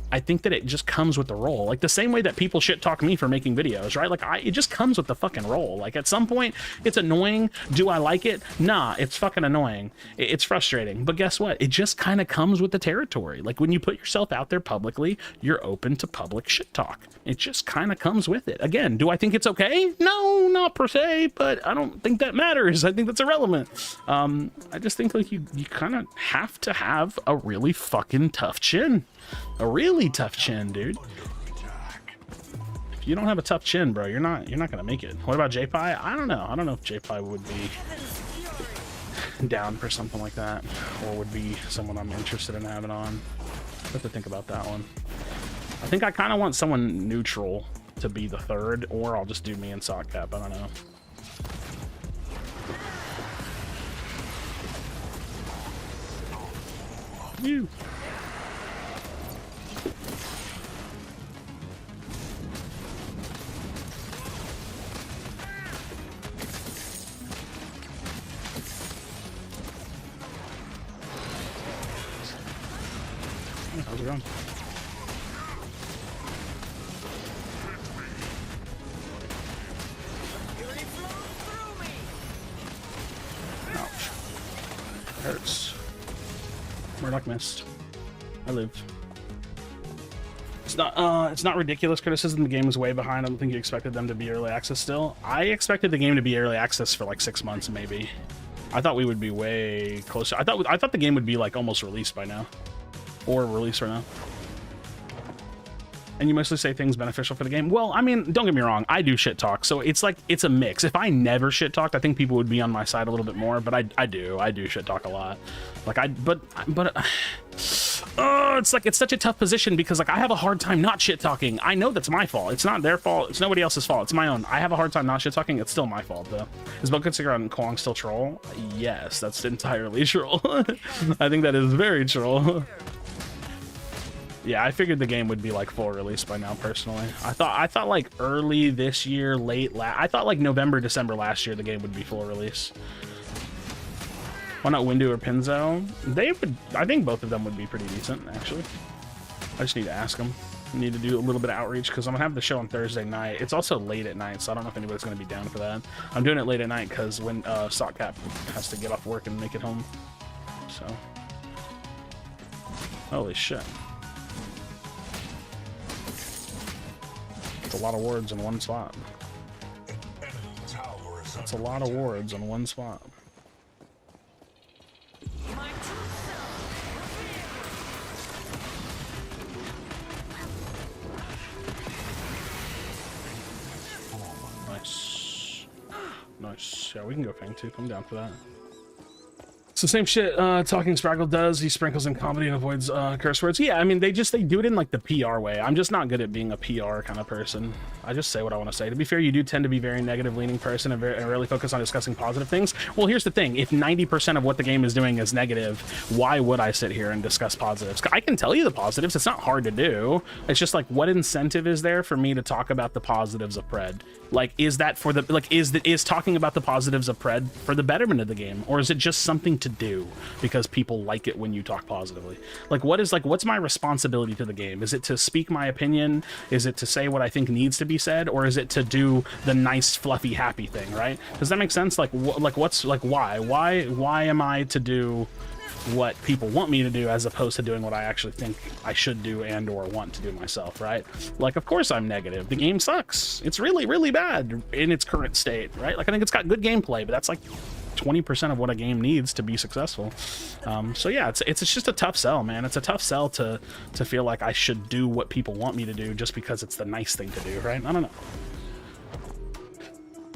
I think that it just comes with the role. Like the same way that people shit talk me for making videos, right? Like it just comes with the fucking role. Like at some point it's annoying. Do I like it? Nah, it's fucking annoying. It's frustrating. But guess what? It just kind of comes with the territory. Like when you put yourself out there publicly, you're open to public shit talk. It just kind of comes with it. Again, do I think it's okay? No, not per se, but I don't think that matters. I think that's irrelevant. I just think like you kind of have to have a really fucking tough chin. A really tough chin, dude. If you don't have a tough chin, bro, you're not gonna make it. What about JPie? I don't know. I don't know if JPie would be down for something like that, or would be someone I'm interested in having on. I have to think about that one. I think I kind of want someone neutral to be the third, or I'll just do me and Sockcap. I don't know. You. How's it going? Ouch. Hurts. Murdoch missed. I live. It's not ridiculous criticism. The game is way behind. I don't think you expected them to be early access still. I expected the game to be early access for like 6 months maybe. I thought we would be way closer. I thought the game would be like almost released by now. Or released right now. And you mostly say things beneficial for the game. Well, I mean, don't get me wrong. I do shit talk, so it's like it's a mix. If I never shit talked, I think people would be on my side a little bit more. But I do shit talk a lot. Like it's like it's such a tough position because like I have a hard time not shit talking. I know that's my fault. It's not their fault. It's nobody else's fault. It's my own. I have a hard time not shit talking. It's still my fault though. Is Boca Cigar and Kwong still troll? Yes, that's entirely troll. I think that is very troll. Yeah, I figured the game would be like full release by now personally. I thought like early this year, I thought like November, December last year the game would be full release. Why not Windu or Pinzo? I think both of them would be pretty decent actually. I just need to ask them. I need to do a little bit of outreach because I'm gonna have the show on Thursday night. It's also late at night, so I don't know if anybody's gonna be down for that. I'm doing it late at night because when Sockcap has to get off work and make it home. So holy shit. It's a lot of words in one spot. That's a lot of words in one spot. Nice. Nice. Yeah, we can go Fang too. I'm down for that. It's the same shit Talking Spraggle does. He sprinkles in comedy and avoids curse words. Yeah, I mean, they do it in like the PR way. I'm just not good at being a PR kind of person. I just say what I want to say. To be fair, you do tend to be a very negative leaning person and really focus on discussing positive things. Well, here's the thing. If 90% of what the game is doing is negative, why would I sit here and discuss positives? I can tell you the positives. It's not hard to do. It's just like, what incentive is there for me to talk about the positives of Pred? Like, is that for the, like, is talking about the positives of Pred for the betterment of the game? Or is it just something to do because people like it when you talk positively? Like, what's my responsibility to the game? Is it to speak my opinion? Is it to say what I think needs to be said? Or is it to do the nice, fluffy, happy thing, right? Does that make sense? Like, why am I to do what people want me to do as opposed to doing what I actually think I should do and or want to do myself, right? Like, of course I'm negative. The game sucks. It's really, really bad in its current state, right? Like, I think it's got good gameplay, but that's like 20% of what a game needs to be successful. So yeah, it's just a tough sell, man. It's a tough sell to feel like I should do what people want me to do just because it's the nice thing to do, right? I don't know.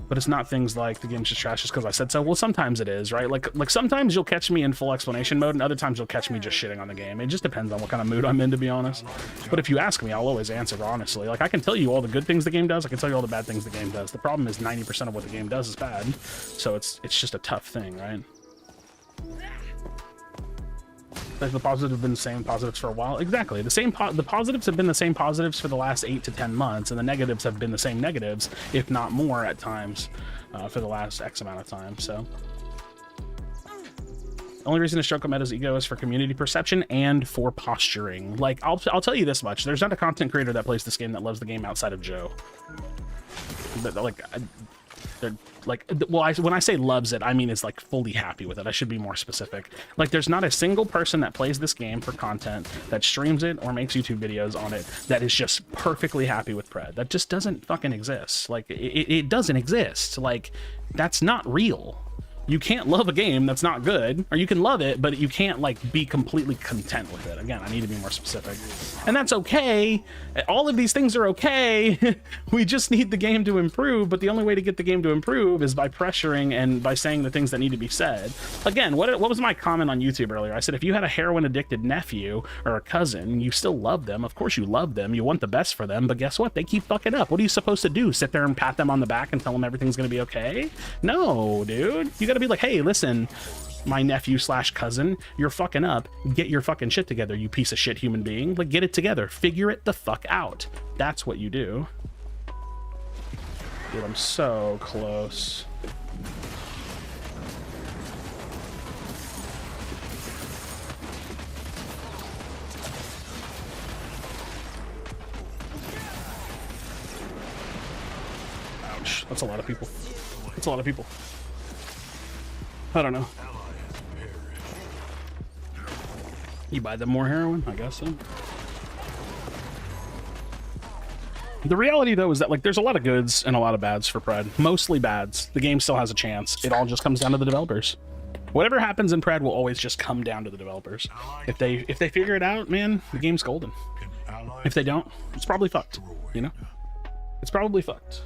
But it's not things like the game's just trash just because I said so. Well, sometimes it is, right? Like sometimes you'll catch me in full explanation mode, and other times you'll catch me just shitting on the game. It just depends on what kind of mood I'm in, to be honest. But if you ask me, I'll always answer honestly. Like, I can tell you all the good things the game does. I can tell you all the bad things the game does. The problem is 90% of what the game does is bad. So it's just a tough thing, right? Like, the positives have been the same positives for a while. Exactly. The positives have been the same positives for the last 8 to 10 months, and the negatives have been the same negatives, if not more at times, for the last X amount of time. So The only reason to stroke Meda's ego is for community perception and for posturing. Like, I'll tell you this much. There's not a content creator that plays this game that loves the game outside of Joe. But, like, they're like, well, when I say loves it, I mean is like fully happy with it. I should be more specific. Like, there's not a single person that plays this game for content, that streams it or makes YouTube videos on it, that is just perfectly happy with Pred. That just doesn't fucking exist. Like, it doesn't exist. Like, that's not real. You can't love a game that's not good, or you can love it, but you can't like be completely content with it. Again, I need to be more specific, and that's okay. All of these things are okay. We just need the game to improve, but the only way to get the game to improve is by pressuring and by saying the things that need to be said. Again, what was my comment on YouTube earlier? I said, if you had a heroin addicted nephew or a cousin, you still love them. Of course you love them. You want the best for them, but guess what? They keep fucking up. What are you supposed to do? Sit there and pat them on the back and tell them everything's gonna be okay? No, dude. You gotta be like, hey, listen, my nephew slash cousin, you're fucking up. Get your fucking shit together, you piece of shit human being. Like, get it together. Figure it the fuck out. That's what you do. Dude, I'm so close. Ouch. That's a lot of people. That's a lot of people. I don't know. You buy them more heroin? I guess so. The reality, though, is that, like, there's a lot of goods and a lot of bads for Pred. Mostly bads. The game still has a chance. It all just comes down to the developers. Whatever happens in Pred will always just come down to the developers. If they figure it out, man, the game's golden. If they don't, it's probably fucked, you know? It's probably fucked.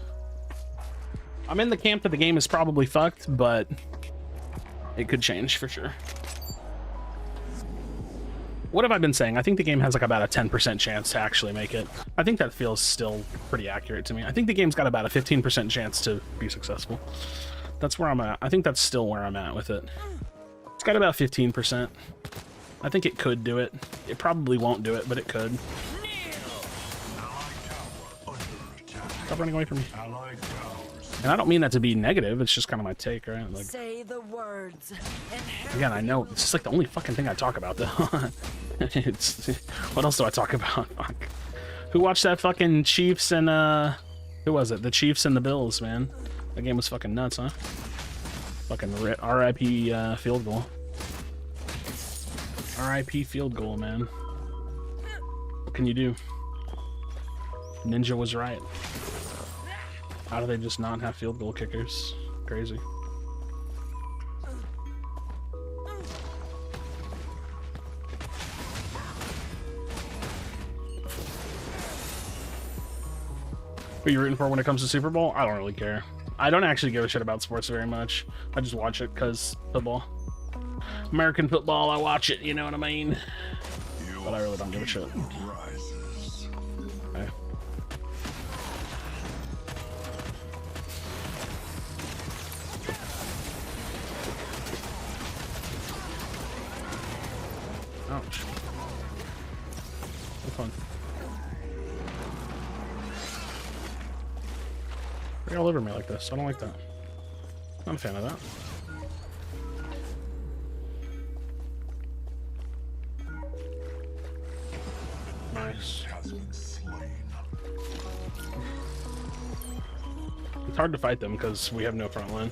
I'm in the camp that the game is probably fucked, but it could change for sure. What have I been saying? I think the game has like about a 10% chance to actually make it. I think that feels still pretty accurate to me. I think the game's got about a 15% chance to be successful. That's where I'm at. I think that's still where I'm at with it. It's got about 15%. I think it could do it. It probably won't do it, but it could. Stop running away from me. And I don't mean that to be negative, it's just kind of my take, right? Like, say the words. Again, I know this is like the only fucking thing I talk about, though. What else do I talk about? Fuck. Who watched that fucking Chiefs and who was it? The Chiefs and the Bills, man. That game was fucking nuts, huh? Fucking RIP field goal. RIP field goal, man. What can you do? Ninja was right. How do they just not have field goal kickers? Crazy. Who are you rooting for when it comes to Super Bowl? I don't really care. I don't actually give a shit about sports very much. I just watch it because football. American football, I watch it, you know what I mean? But I really don't give a shit. Okay. Ouch. No fun. They're all over me like this. I don't like that. Not a fan of that. Nice. It's hard to fight them because we have no front line.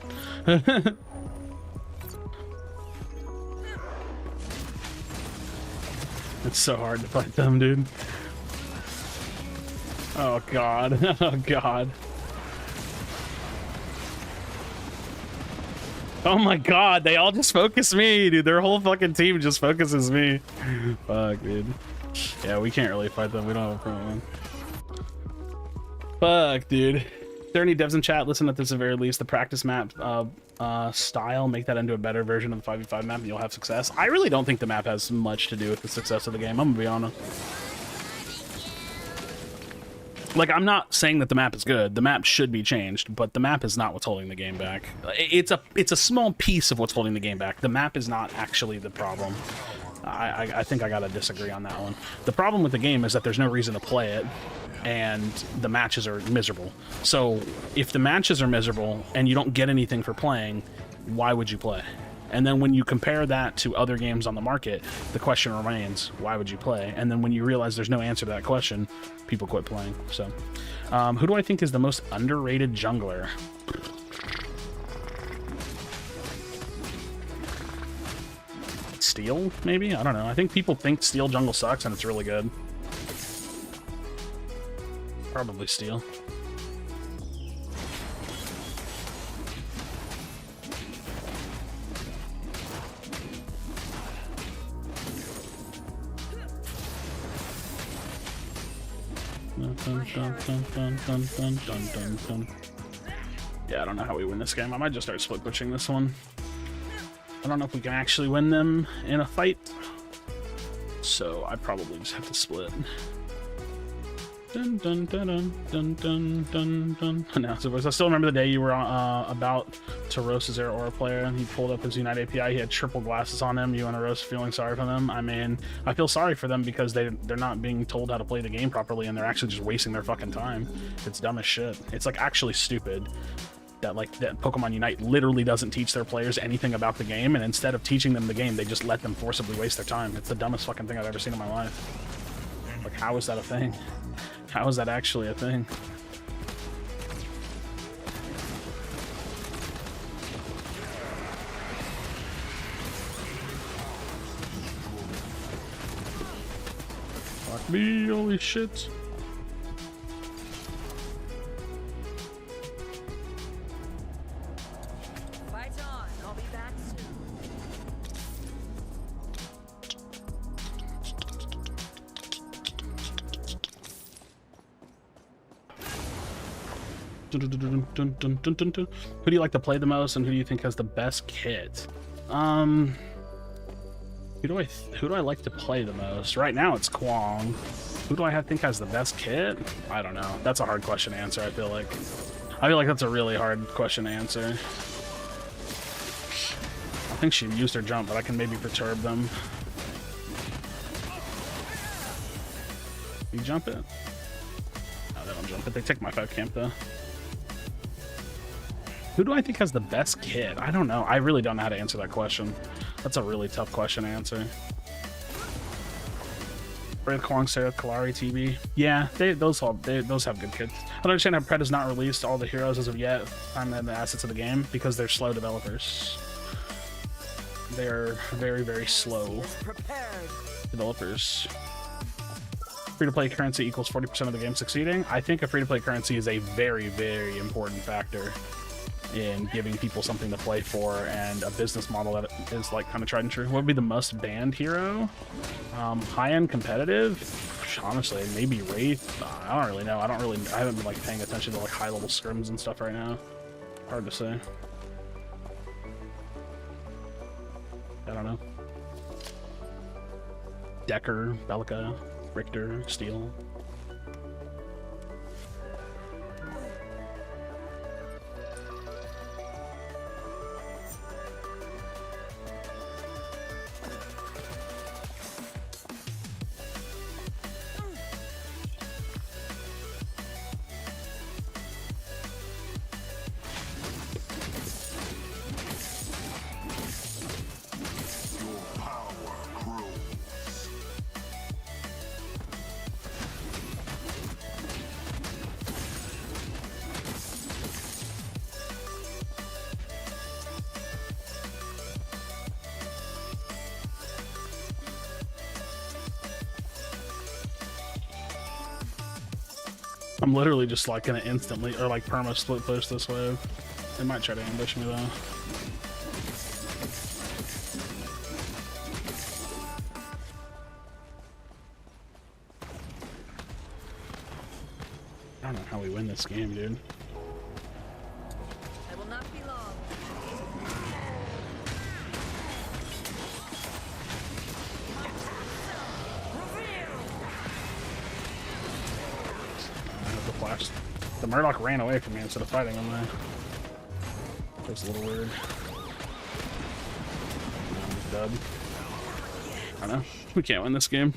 It's so hard to fight them, dude. Oh god. Oh god. Oh my god, they all just focus me, dude. Their whole fucking team just focuses me. Fuck, dude. Yeah, we can't really fight them. We don't have a front line. Fuck, dude. Is there any devs in chat? Listen, at the very least, the practice map style, make that into a better version of the 5v5 map and you'll have success. I really don't think the map has much to do with the success of the game. I'm gonna be honest. Like, I'm not saying that the map is good. The map should be changed, but the map is not what's holding the game back. It's a small piece of what's holding the game back. The map is not actually the problem. I think I gotta disagree on that one. The problem with the game is that there's no reason to play it, and the matches are miserable. So if the matches are miserable and you don't get anything for playing, why would you play? And then when you compare that to other games on the market, the question remains, why would you play? And then when you realize there's no answer to that question, people quit playing. So who do I think is the most underrated jungler? Steel, maybe? I don't know. I think people think Steel jungle sucks and it's really good. Probably Steel. Yeah, I don't know how we win this game. I might just start split pushing this one. I don't know if we can actually win them in a fight, so I probably just have to split. Dun, dun, dun, dun, dun, dun, dun. No, so I still remember the day you were about to roast a Zero Aura player, and he pulled up his Unite API. He had triple glasses on him. You and a roast feeling sorry for them. I mean, I feel sorry for them because they're not being told how to play the game properly, and they're actually just wasting their fucking time. It's dumb as shit. It's like actually stupid that Pokemon Unite literally doesn't teach their players anything about the game, and instead of teaching them the game, they just let them forcibly waste their time. It's the dumbest fucking thing I've ever seen in my life. Like, how is that a thing? How is that actually a thing? Fuck me, holy shit. Fight on. I'll be back soon. Who do you like to play the most, and who do you think has the best kit? Who do I like to play the most? Right now it's Kwong. Who do I think has the best kit? I don't know. That's a hard question to answer, I feel like. That's a really hard question to answer. I think she used her jump, but I can maybe perturb them. You jump it? No, they don't jump it. They take my 5 camp though. Who do I think has the best kit? I don't know. I really don't know how to answer that question. That's a really tough question to answer. Brave Kwong, Sarah, Kalari, TB. Yeah, those have good kits. I don't understand how Pred has not released all the heroes as of yet, and the assets of the game, because they're slow developers. They're very, very slow developers. Free-to-play currency equals 40% of the game succeeding. I think a free-to-play currency is a very, very important factor in giving people something to play for, and a business model that is like kind of tried and true. What would be the most banned hero? High-end competitive? Honestly, maybe Wraith. I don't really know. I haven't been like paying attention to like high-level scrims and stuff right now. Hard to say. I don't know. Decker, Belica, Richter, Steel. I'm literally just like gonna instantly or like perma split push this wave. They might try to ambush me though. I don't know how we win this game, dude. I will not be long. The Murdoch ran away from me instead of fighting him there. That's a little weird. Dub. I don't know. We can't win this game.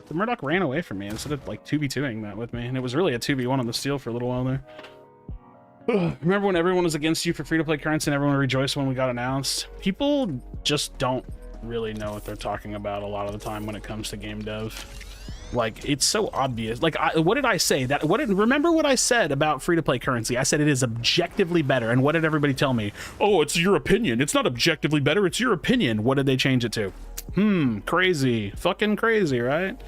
The Murdoch ran away from me instead of like 2v2ing that with me, and it was really a 2v1 on the steel for a little while there. Remember when everyone was against you for free-to-play currency and everyone rejoiced when we got announced? People just don't really know what they're talking about a lot of the time when it comes to game dev. Like, it's so obvious. Like, what did I say? Remember what I said about free-to-play currency? I said it is objectively better. And what did everybody tell me? Oh, it's your opinion. It's not objectively better. It's your opinion. What did they change it to? Crazy. Fucking crazy, right?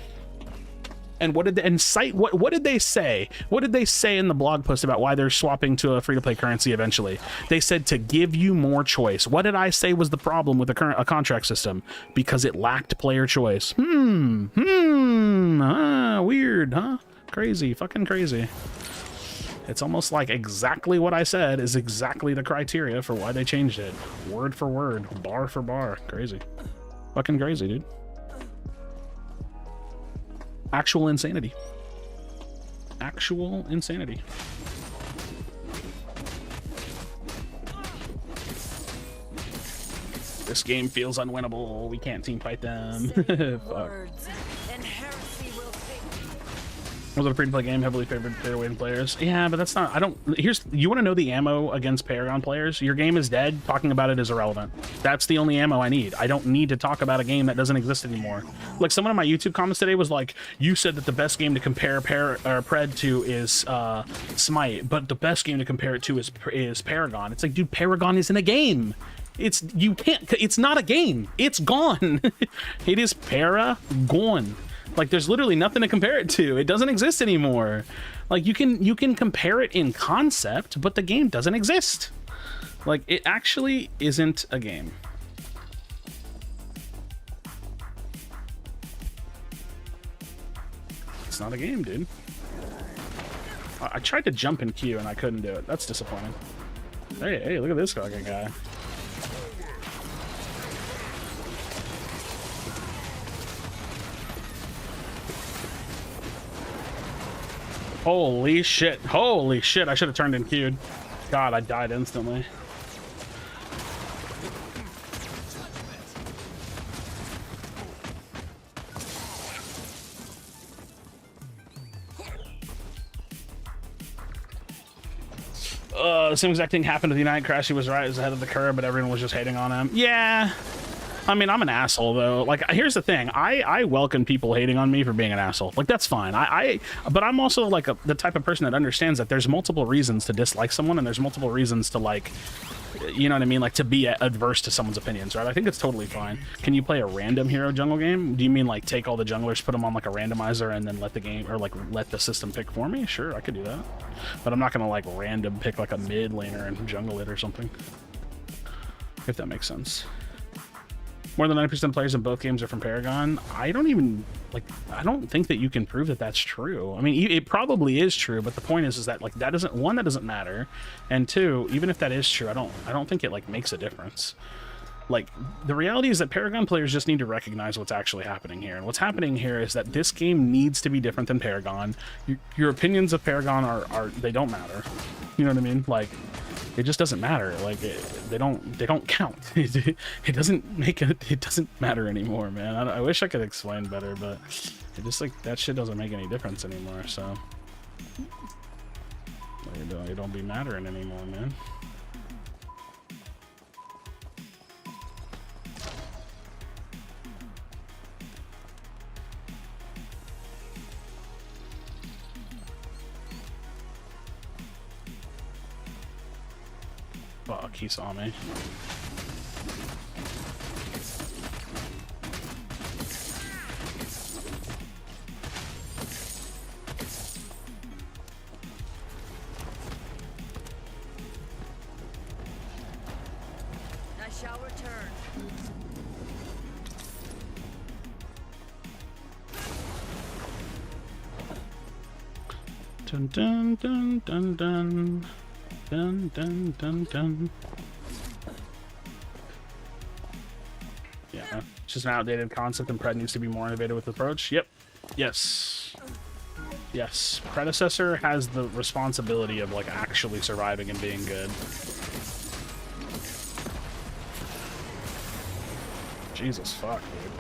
And what did they incite? What did they say? What did they say in the blog post about why they're swapping to a free-to-play currency eventually? They said to give you more choice. What did I say was the problem with a contract system? Because it lacked player choice. Weird, huh? Crazy, fucking crazy. It's almost like exactly what I said is exactly the criteria for why they changed it. Word for word, bar for bar. Crazy. Fucking crazy, dude. Actual insanity. Actual insanity. This game feels unwinnable. We can't team fight them. Fuck. Words and heresy will take. Was it a free-to-play game? Heavily favored fair-weighted players. Yeah, but that's not. You want to know the ammo against Paragon players? Your game is dead. Talking about it is irrelevant. That's the only ammo I need. I don't need to talk about a game that doesn't exist anymore. Like, someone in my YouTube comments today was like, "You said that the best game to compare Pred to is Smite, but the best game to compare it to is Paragon." It's like, dude, Paragon isn't a game. It's not a game. It's gone. It is Paragon. Like, there's literally nothing to compare it to. It doesn't exist anymore. Like, you can compare it in concept, but the game doesn't exist. Like, it actually isn't a game. It's not a game, dude. I tried to jump in Q and I couldn't do it. That's disappointing. Hey, look at this fucking guy. Holy shit. Holy shit. I should have turned in Q'd. God, I died instantly. The same exact thing happened to the United. Krashy was right. He was ahead of the curve, but everyone was just hating on him. Yeah. I mean, I'm an asshole, though. Like, here's the thing. I welcome people hating on me for being an asshole. Like, that's fine. But I'm also, like, the type of person that understands that there's multiple reasons to dislike someone, and there's multiple reasons to, like, you know what I mean? Like, to be adverse to someone's opinions, right? I think it's totally fine. Can you play a random hero jungle game? Do you mean, like, take all the junglers, put them on, like, a randomizer, and then let the game, or, like, let the system pick for me? Sure, I could do that. But I'm not gonna, like, random pick, like, a mid laner and jungle it or something. If that makes sense. More than 90% of players in both games are from Paragon. I don't think that you can prove that that's true. I mean, it probably is true, but the point is that, like, that doesn't matter, and two, even if that is true, I don't think it, like, makes a difference. Like, the reality is that Paragon players just need to recognize what's actually happening here, and what's happening here is that this game needs to be different than Paragon. Your opinions of Paragon they don't matter. You know what I mean? Like, it just doesn't matter. Like, they don't count. It doesn't matter anymore, man. I wish I could explain better, but it just, like, that shit doesn't make any difference anymore. So it don't be mattering anymore, man. Fuck, he saw me. I shall return. Dun dun dun dun dun. Dun dun dun dun. Yeah, it's just an outdated concept, and Pred needs to be more innovative with the approach. Yep. Yes. Yes. Predecessor has the responsibility of, like, actually surviving and being good. Jesus fuck, dude.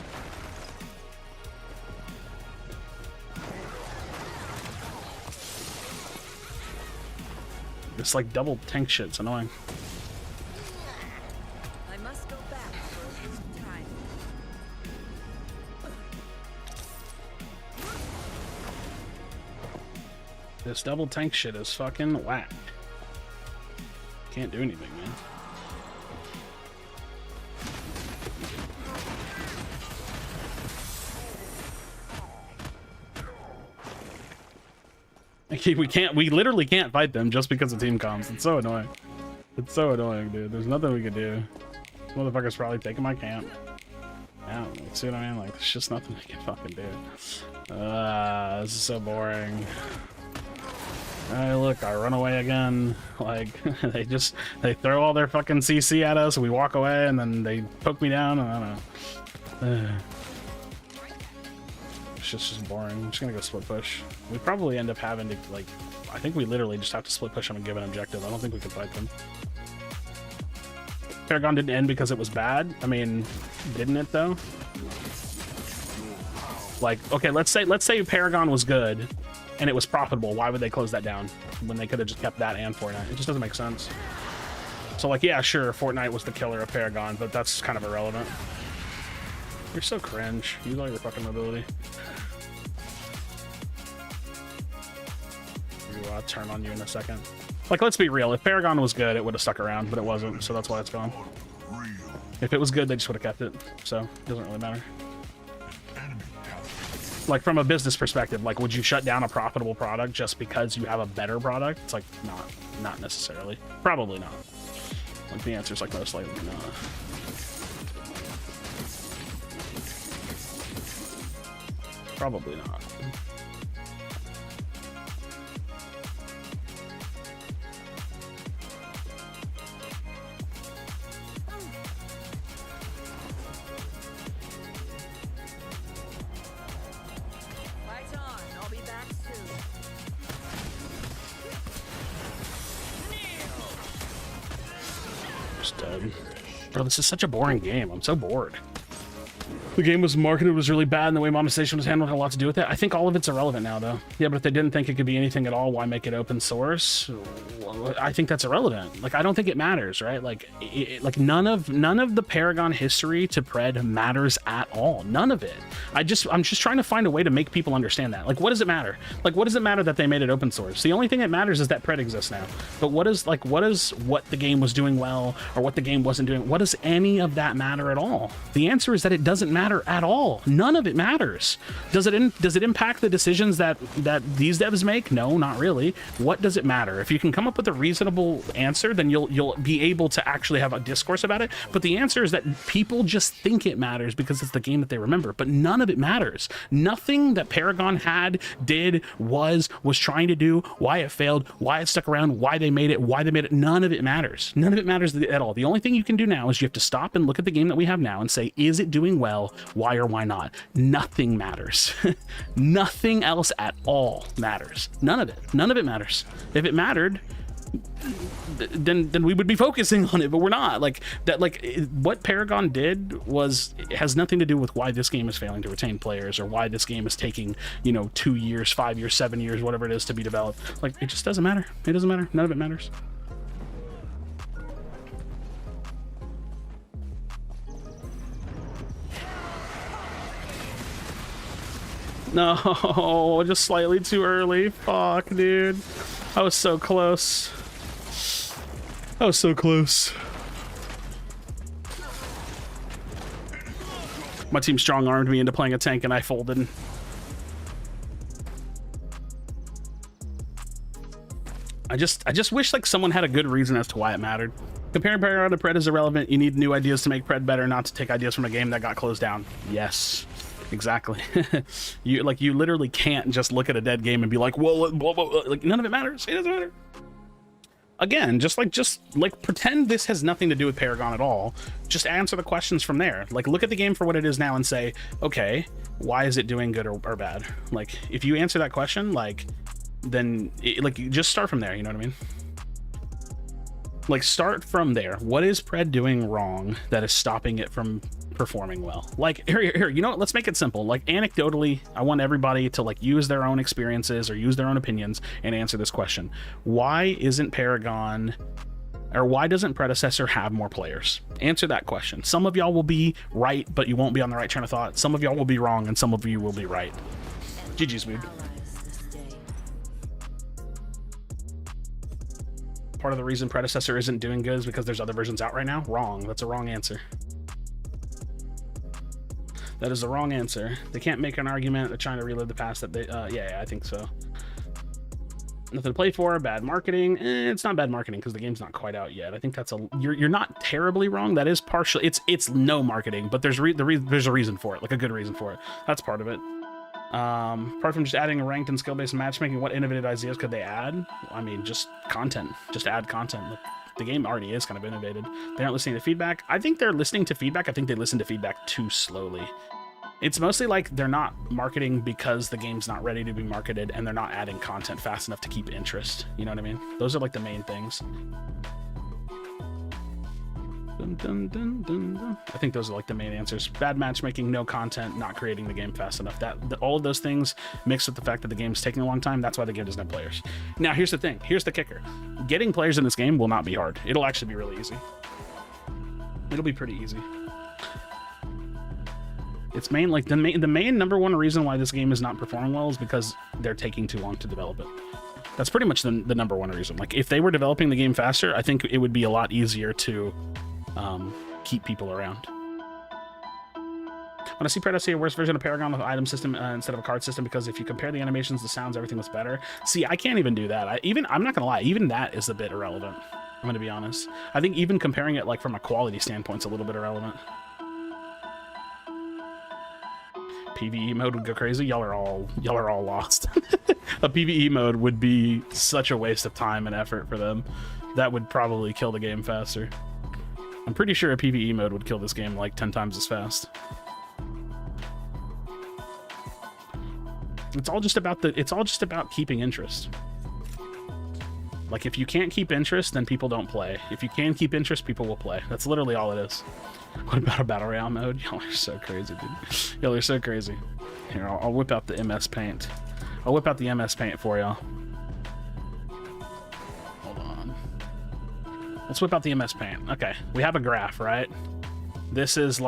This like double tank shit's annoying. I must go back for a brief time. This double tank shit is fucking whack. Can't do anything, man. We literally can't fight them just because of team comms. It's so annoying. It's so annoying, dude. There's nothing we can do. This motherfucker's probably taking my camp. I don't know, see what I mean? Like, there's just nothing we can fucking do. This is so boring. Hey, look, I run away again. Like, they throw all their fucking CC at us, we walk away, and then they poke me down, and I don't know. It's just boring. I'm just gonna go split push. We probably end up having to, like, I think we literally just have to split push them and give an objective. I don't think we can fight them. Paragon didn't end because it was bad. I mean, didn't it though? Like, okay, let's say Paragon was good and it was profitable. Why would they close that down when they could have just kept that and Fortnite? It just doesn't make sense. So like, yeah, sure, Fortnite was the killer of Paragon, but that's kind of irrelevant. You're so cringe. Use all your fucking mobility. I'll turn on you in a second. Like, let's be real. If Paragon was good, it would have stuck around, but it wasn't, so that's why it's gone. If it was good, they just would have kept it, so it doesn't really matter. Like, from a business perspective, like, would you shut down a profitable product just because you have a better product? It's like, not necessarily. Probably not. Like, the answer's like most likely not. Probably not. Fight on. I'll be back soon. Just dead. Bro, this is such a boring game. I'm so bored. The game was marketed was really bad, and the way monetization was handled had a lot to do with it. I think all of it's irrelevant now, though. Yeah, but if they didn't think it could be anything at all, why make it open source? I think that's irrelevant. Like, I don't think it matters, right? Like, like none of the Paragon history to Pred matters at all. None of it. I'm just trying to find a way to make people understand that. Like, what does it matter? Like, what does it matter that they made it open source? The only thing that matters is that Pred exists now. But what the game was doing well or what the game wasn't doing? What does any of that matter at all? The answer is that it doesn't matter at all. None of it matters. Does it impact the decisions that these devs make? No, not really. What does it matter? If you can come up with a reasonable answer, then you'll be able to actually have a discourse about it. But the answer is that people just think it matters because it's the game that they remember. But none of it matters. Nothing that Paragon did, was trying to do, why it failed, why it stuck around, why they made it, none of it matters. None of it matters at all. The only thing you can do now is you have to stop and look at the game that we have now and say, is it doing well? Why or why not? Nothing matters. Nothing else at all matters. None of it. None of it matters. If it mattered, then we would be focusing on it, but we're not. Like that. Like what Paragon did has nothing to do with why this game is failing to retain players or why this game is taking 2 years, 5 years, 7 years, whatever it is to be developed. Like it just doesn't matter. It doesn't matter. None of it matters. No, just slightly too early. Fuck, dude. I was so close. I was so close. My team strong-armed me into playing a tank and I folded. I just wish like someone had a good reason as to why it mattered. Comparing Paragon to Pred is irrelevant. You need new ideas to make Pred better, not to take ideas from a game that got closed down. Yes. Exactly. you literally can't just look at a dead game and be like, well, like none of it matters. It doesn't matter. Again, just pretend this has nothing to do with Paragon at all. Just answer the questions from there. Like look at the game for what it is now and say, okay, why is it doing good or bad? Like if you answer that question, then you just start from there. You know what I mean? Like, start from there. What is Pred doing wrong that is stopping it from performing well? Like, here, you know what? Let's make it simple. Like, anecdotally, I want everybody to like use their own experiences or use their own opinions and answer this question. Why isn't Paragon, or why doesn't Predecessor have more players? Answer that question. Some of y'all will be right, but you won't be on the right train of thought. Some of y'all will be wrong, and some of you will be right. GG's, dude. Part of the reason Predecessor isn't doing good is because there's other versions out right now? Wrong. That's a wrong answer. That is the wrong answer. They can't make an argument. They're trying to relive the past that they... yeah, I think so. Nothing to play for. Bad marketing. It's not bad marketing because the game's not quite out yet. I think that's a... You're not terribly wrong. That is partially... It's no marketing, but there's a reason for it. Like a good reason for it. That's part of it. Apart from just adding ranked and skill-based matchmaking, what innovative ideas could they add? I mean, just content. Just add content. Like, the game already is kind of innovated. They aren't listening to feedback. I think they're listening to feedback. I think they listen to feedback too slowly. It's mostly like they're not marketing because the game's not ready to be marketed, and they're not adding content fast enough to keep interest. You know what I mean? Those are like the main things. Dun, dun, dun, dun, dun. I think those are like the main answers. Bad matchmaking, no content, not creating the game fast enough. All of those things mixed with the fact that the game's taking a long time, that's why the game doesn't have players. Now, here's the thing. Here's the kicker. Getting players in this game will not be hard. It'll actually be really easy. It'll be pretty easy. It's main, like the main number one reason why this game is not performing well is because they're taking too long to develop it. That's pretty much the number one reason. Like, if they were developing the game faster, I think it would be a lot easier to keep people around. When I see Pred, I see a worse version of Paragon with an item system instead of a card system, because if you compare the animations, the sounds, everything was better. See, I can't even do that. I'm not gonna lie, even that is a bit irrelevant. I'm gonna be honest. I think even comparing it like from a quality standpoint is a little bit irrelevant. PvE mode would go crazy. Y'all are all lost. A PvE mode would be such a waste of time and effort for them. That would probably kill the game faster. I'm pretty sure a PvE mode would kill this game like 10 times as fast. It's all just about keeping interest. Like, if you can't keep interest, then people don't play. If you can keep interest, people will play. That's literally all it is. What about a battle royale mode? Y'all are so crazy, dude. Y'all are so crazy. Here, I'll whip out the MS Paint. I'll whip out the MS Paint for y'all. Hold on. Let's whip out the MS Paint. Okay, we have a graph, right? This is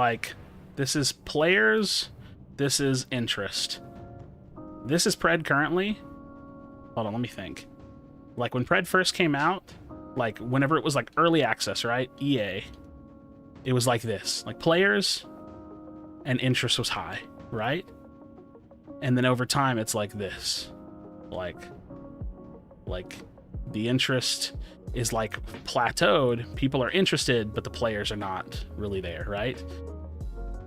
players. This is interest. This is Pred currently. Hold on, let me think. Like, when Pred first came out, like, whenever it was, like, early access, right? EA. It was like this. Like, players and interest was high, right? And then over time, it's like this. Like, the interest is, like, plateaued. People are interested, but the players are not really there, right?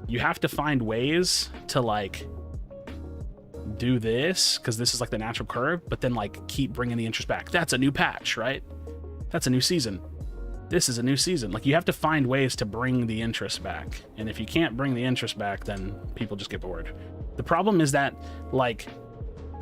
You have to find ways to, like, do this, because this is like the natural curve, but then like keep bringing the interest back. That's a new patch, right? That's a new season. This is a new season. Like, you have to find ways to bring the interest back, and if you can't bring the interest back, then people just get bored. The problem is that, like,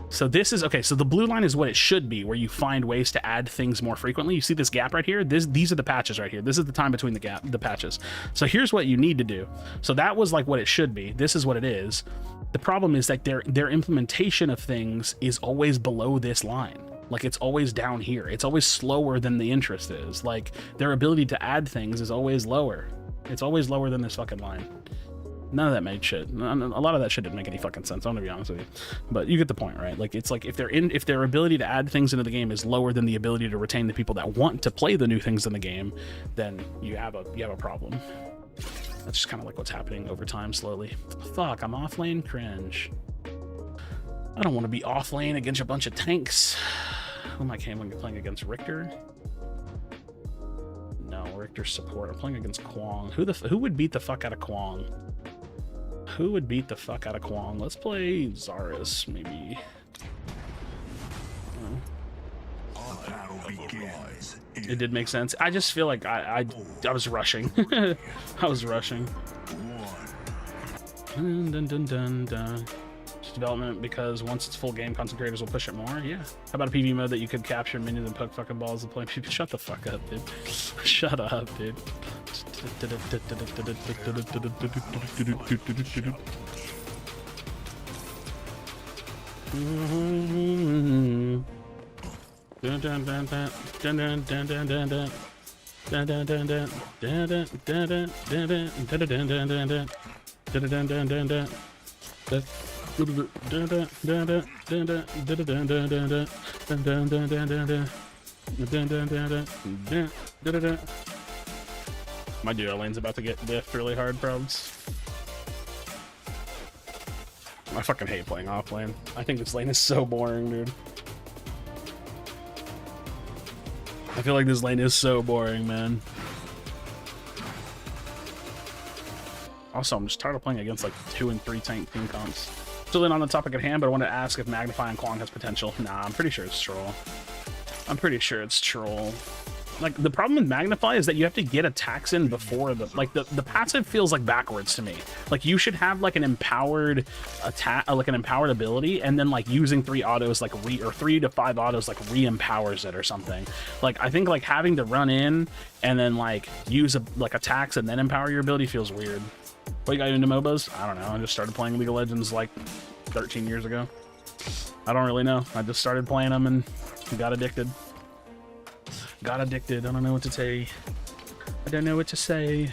so this is okay, so the blue line is what it should be, where you find ways to add things more frequently. You see this gap right here? These are the patches right here. This is the time between the patches. So here's what you need to do. So that was like what it should be. This is what it is. The problem is that their implementation of things is always below this line. Like, it's always down here. It's always slower than the interest is. Like, their ability to add things is always lower. It's always lower than this fucking line. None of that made shit. A lot of that shit didn't make any fucking sense, I'm gonna be honest with you. But you get the point, right? Like, it's like if their ability to add things into the game is lower than the ability to retain the people that want to play the new things in the game, then you have a problem. That's just kind of like what's happening over time, slowly. Fuck, I'm off lane? Cringe. I don't want to be off lane against a bunch of tanks. Who am I playing against? Richter? No, Richter's support. I'm playing against Kwong. Who would beat the fuck out of Kwong? Who would beat the fuck out of Kwong? Let's play Zarus, maybe. It did make sense. I just feel like I was rushing. I was rushing. Dun, dun, dun, dun, dun. development because once it's full game, content creators will push it more. Yeah. How about a PV mode that you could capture minions and poke fucking balls and play people? Shut the fuck up, dude. Shut up, dude. My duo lane's about to get diffed really hard, probs. I fucking hate playing off lane. I think this lane is so boring, dude. I feel like this lane is so boring, man. Also, I'm just tired of playing against like 2 and 3 tank team comps. Still in on the topic at hand, but I want to ask if Magnify and Kwong has potential. Nah, I'm pretty sure it's troll. I'm pretty sure it's troll. Like, the problem with Magnify is that you have to get attacks in before the, like, the passive feels like backwards to me. Like, you should have, like, an empowered attack, like, an empowered ability, and then, like, using 3 autos, like, or 3 to 5 autos, like, re-empowers it or something. Like, I think, like, having to run in and then, like, use, like, attacks and then empower your ability feels weird. What you got into MOBAs? I don't know. I just started playing League of Legends, like, 13 years ago. I don't really know. I just started playing them and got addicted. Got addicted. I don't know what to say. I don't know what to say.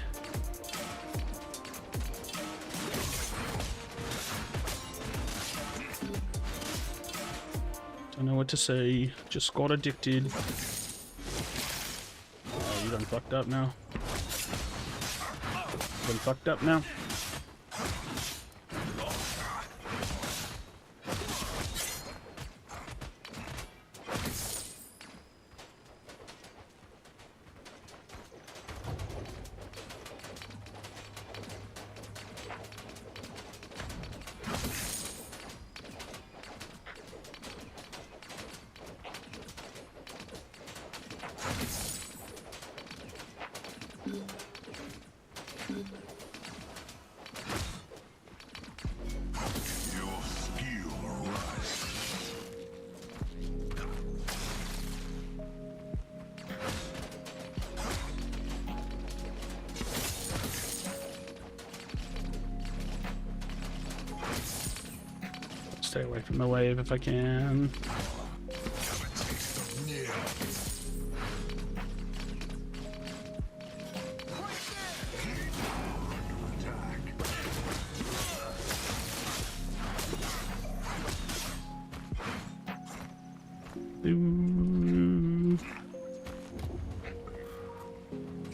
Don't know what to say. Just got addicted. Oh, you done fucked up now. Done fucked up now. Stay away from the wave if I can.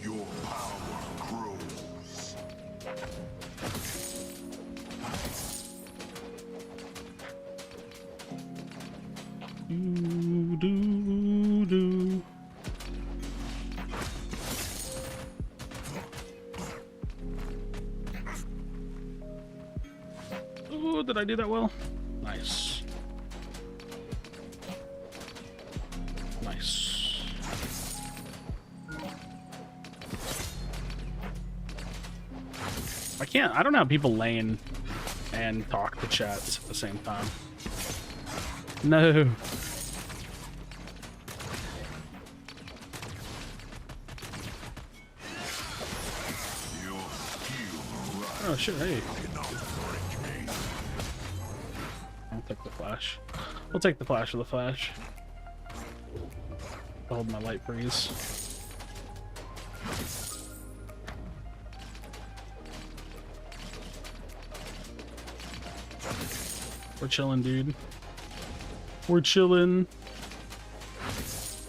Your power grows. Oh, did I do that well? Nice. Nice. I don't know how people lane and talk to chats at the same time. No. Oh shit, hey. I'll take the flash. We'll take the flash of the flash. I'll hold my light freeze. We're chilling, dude. We're chilling.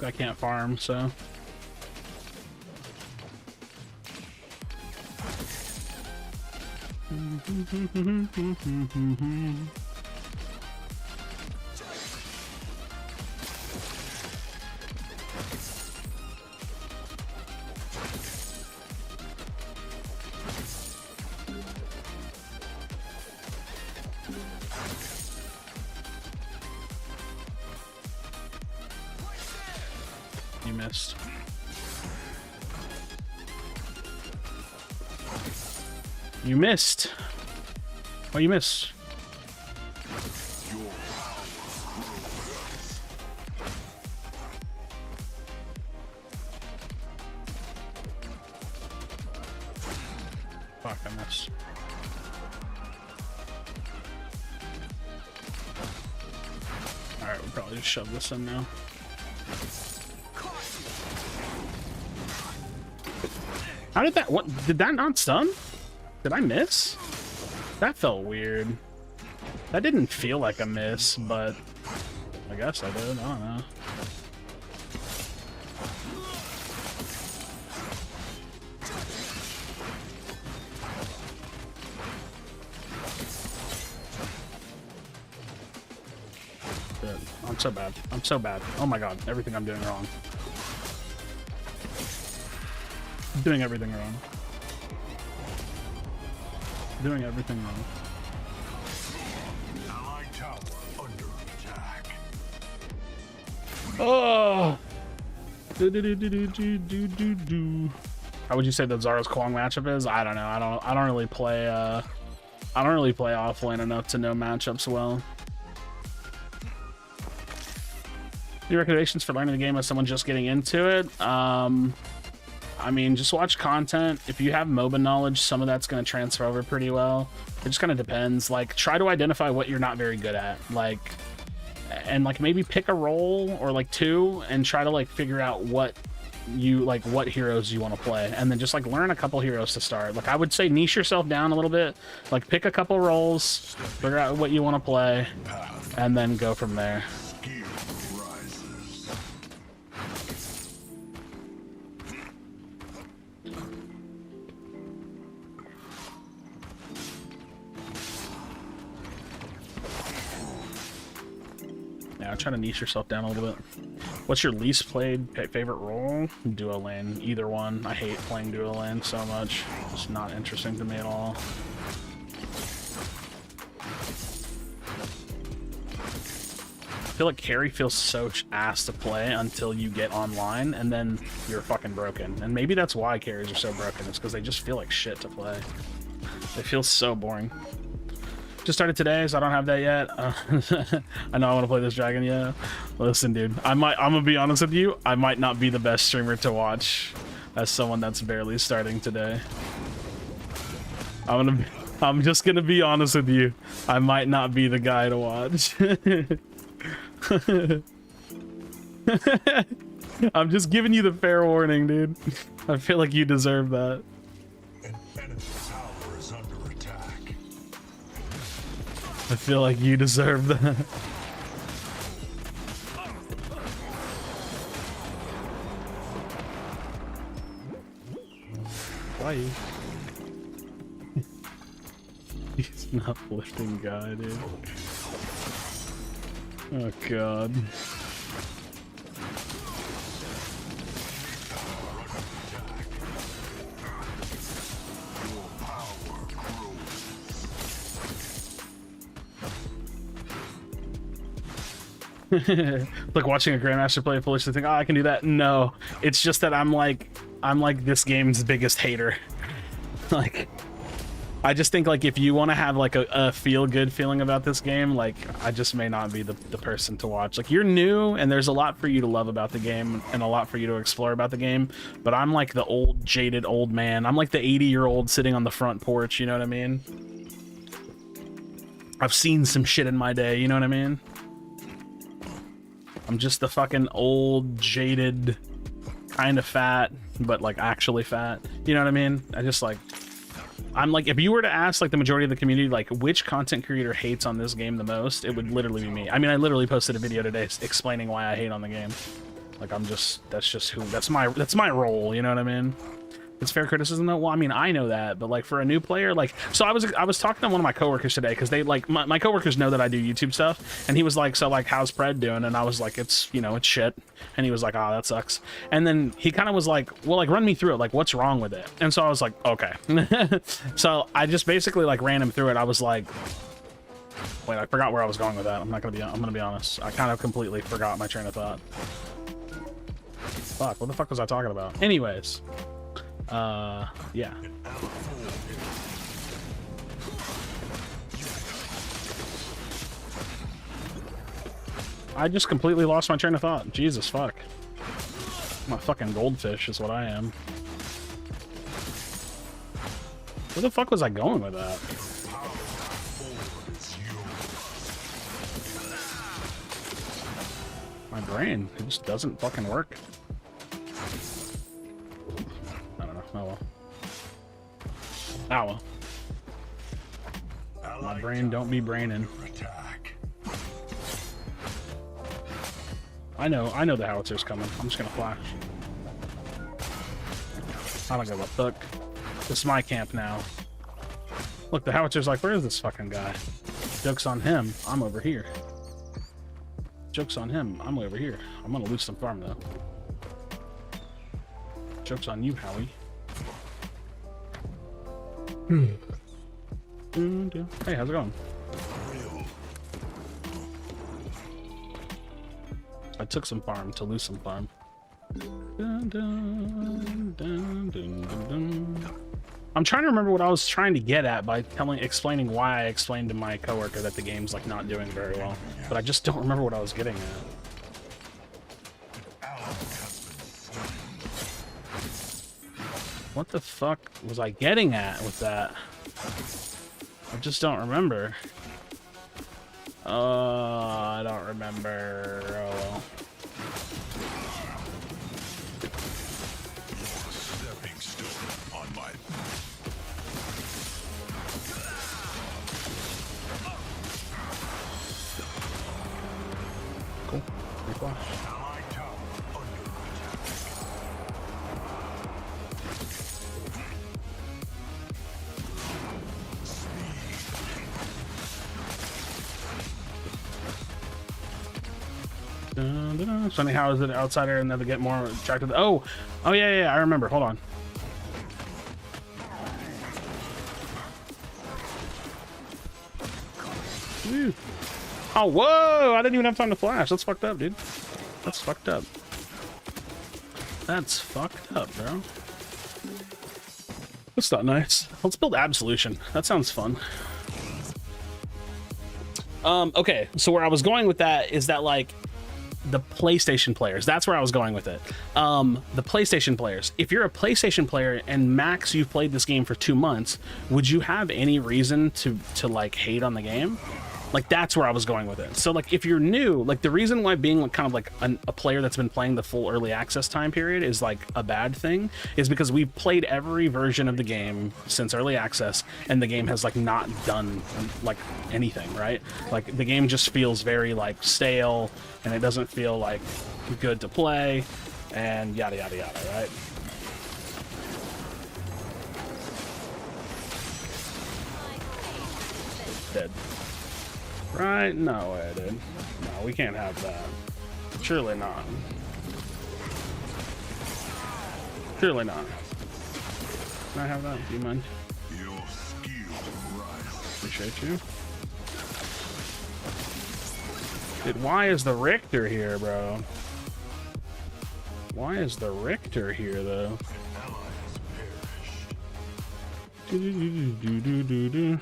I can't farm, so. You missed. You missed. Oh, you missed. Nice. Alright, we'll probably just shove this in now. How did that, what, did that not stun? Did I miss? That felt weird. That didn't feel like a miss, but I guess I did, I don't know. Dude, I'm so bad. I'm so bad. Oh my god, everything I'm doing wrong. I'm doing everything wrong. Doing everything wrong. Allied tower under attack. Oh. How would you say that Zara's Kwong matchup is? I don't know. I don't really play offlane enough to know matchups well. Any recommendations for learning the game as someone just getting into it? I mean, just watch content. If you have MOBA knowledge, some of that's going to transfer over pretty well. It just kind of depends. Like, try to identify what you're not very good at. Like, and like maybe pick a role or like two and try to like figure out what you like, what heroes you want to play, and then just like learn a couple heroes to start. Like, I would say niche yourself down a little bit. Like, pick a couple roles, figure out what you want to play, and then go from there. Yeah, try to niche yourself down a little bit. What's your least played favorite role? Duo lane, either one. I hate playing duo lane so much. It's not interesting to me at all. I feel like carry feels so ass to play until you get online, and then you're fucking broken. And maybe that's why carries are so broken. It's because they just feel like shit to play. They feel so boring. Just started today, so I don't have that yet. I know I want to play this dragon. Yeah, listen, dude. I'm gonna be honest with you. I might not be the best streamer to watch as someone that's barely starting today. I'm just gonna be honest with you. I might not be the guy to watch. I'm just giving you the fair warning, dude. I feel like you deserve that. An enemy tower is under attack. I feel like you deserve that. Why? He's an uplifting guy, dude. Oh god. Like watching a grandmaster play foolishly think, oh, I can do that. No, it's just that I'm like this game's biggest hater. Like, I just think like if you want to have like a feel good feeling about this game, like I just may not be the person to watch. Like, you're new and there's a lot for you to love about the game and a lot for you to explore about the game, but I'm like the old jaded old man. I'm like the 80-year-old sitting on the front porch, you know what I mean? I've seen some shit in my day, you know what I mean? I'm just the fucking old, jaded, kind of fat, but like actually fat. You know what I mean? I just like, I'm like, if you were to ask like the majority of the community, like which content creator hates on this game the most, it would literally be me. I mean, I literally posted a video today explaining why I hate on the game. Like, that's my role. You know what I mean? It's fair criticism though. Well, I mean, I know that, but like for a new player, like, so I was talking to one of my coworkers today because they like my coworkers know that I do YouTube stuff, and he was like, so like, how's Pred doing? And I was like, it's, you know, it's shit. And he was like, oh, that sucks. And then he kind of was like, well, like, run me through it, like, what's wrong with it? And so I was like, okay. So I just basically like ran him through it. I was like, wait, I forgot where I was going with that. I'm gonna be honest. I kind of completely forgot my train of thought. Fuck, what the fuck was I talking about? Anyways. Yeah. I just completely lost my train of thought. Jesus fuck. I'm a fucking goldfish is what I am. Where the fuck was I going with that? My brain, it just doesn't fucking work. I don't know. Oh well. Oh well. My brain don't be braining. I know the howitser's coming. I'm just gonna flash. I don't give a fuck. This is my camp now. Look, the howitzer's like, where is this fucking guy? Joke's on him. I'm over here. Joke's on him. I'm over here. I'm gonna lose some farm though. Joke's on you, Howie. Hey, how's it going? I took some farm to lose some farm. Dun, dun, dun, dun, dun, dun. I'm trying to remember what I was trying to get at by explaining why I explained to my coworker that the game's like not doing very well, but I just don't remember what I was getting at. What the fuck was I getting at with that? I just don't remember. I don't remember. Oh well. Stepping stone on my Cool. Free flash. allied tower under Dun, dun, dun. Funny how is it outsider and then they get more attracted? Oh yeah, I remember. Hold on. Woo. Oh whoa! I didn't even have time to flash. That's fucked up, dude. That's fucked up. That's fucked up, bro. That's not nice. Let's build Absolution. That sounds fun. Okay, so where I was going with that is that like the PlayStation players, that's where I was going with it. The PlayStation players, if you're a PlayStation player and max you've played this game for 2 months, would you have any reason to like hate on the game? Like that's where I was going with it. So like if you're new, like the reason why being like kind of like a player that's been playing the full early access time period is like a bad thing is because we've played every version of the game since early access and the game has like not done like anything, right? Like the game just feels very like stale and it doesn't feel like good to play and yada yada yada, right? Dead. Right? No way, dude. No, we can't have that. Surely not. Surely not. Can I have that? Do you mind? your skill rise. Appreciate you. Dude, why is the Richter here, bro? Why is the Richter here, though? Do-do-do-do-do-do-do.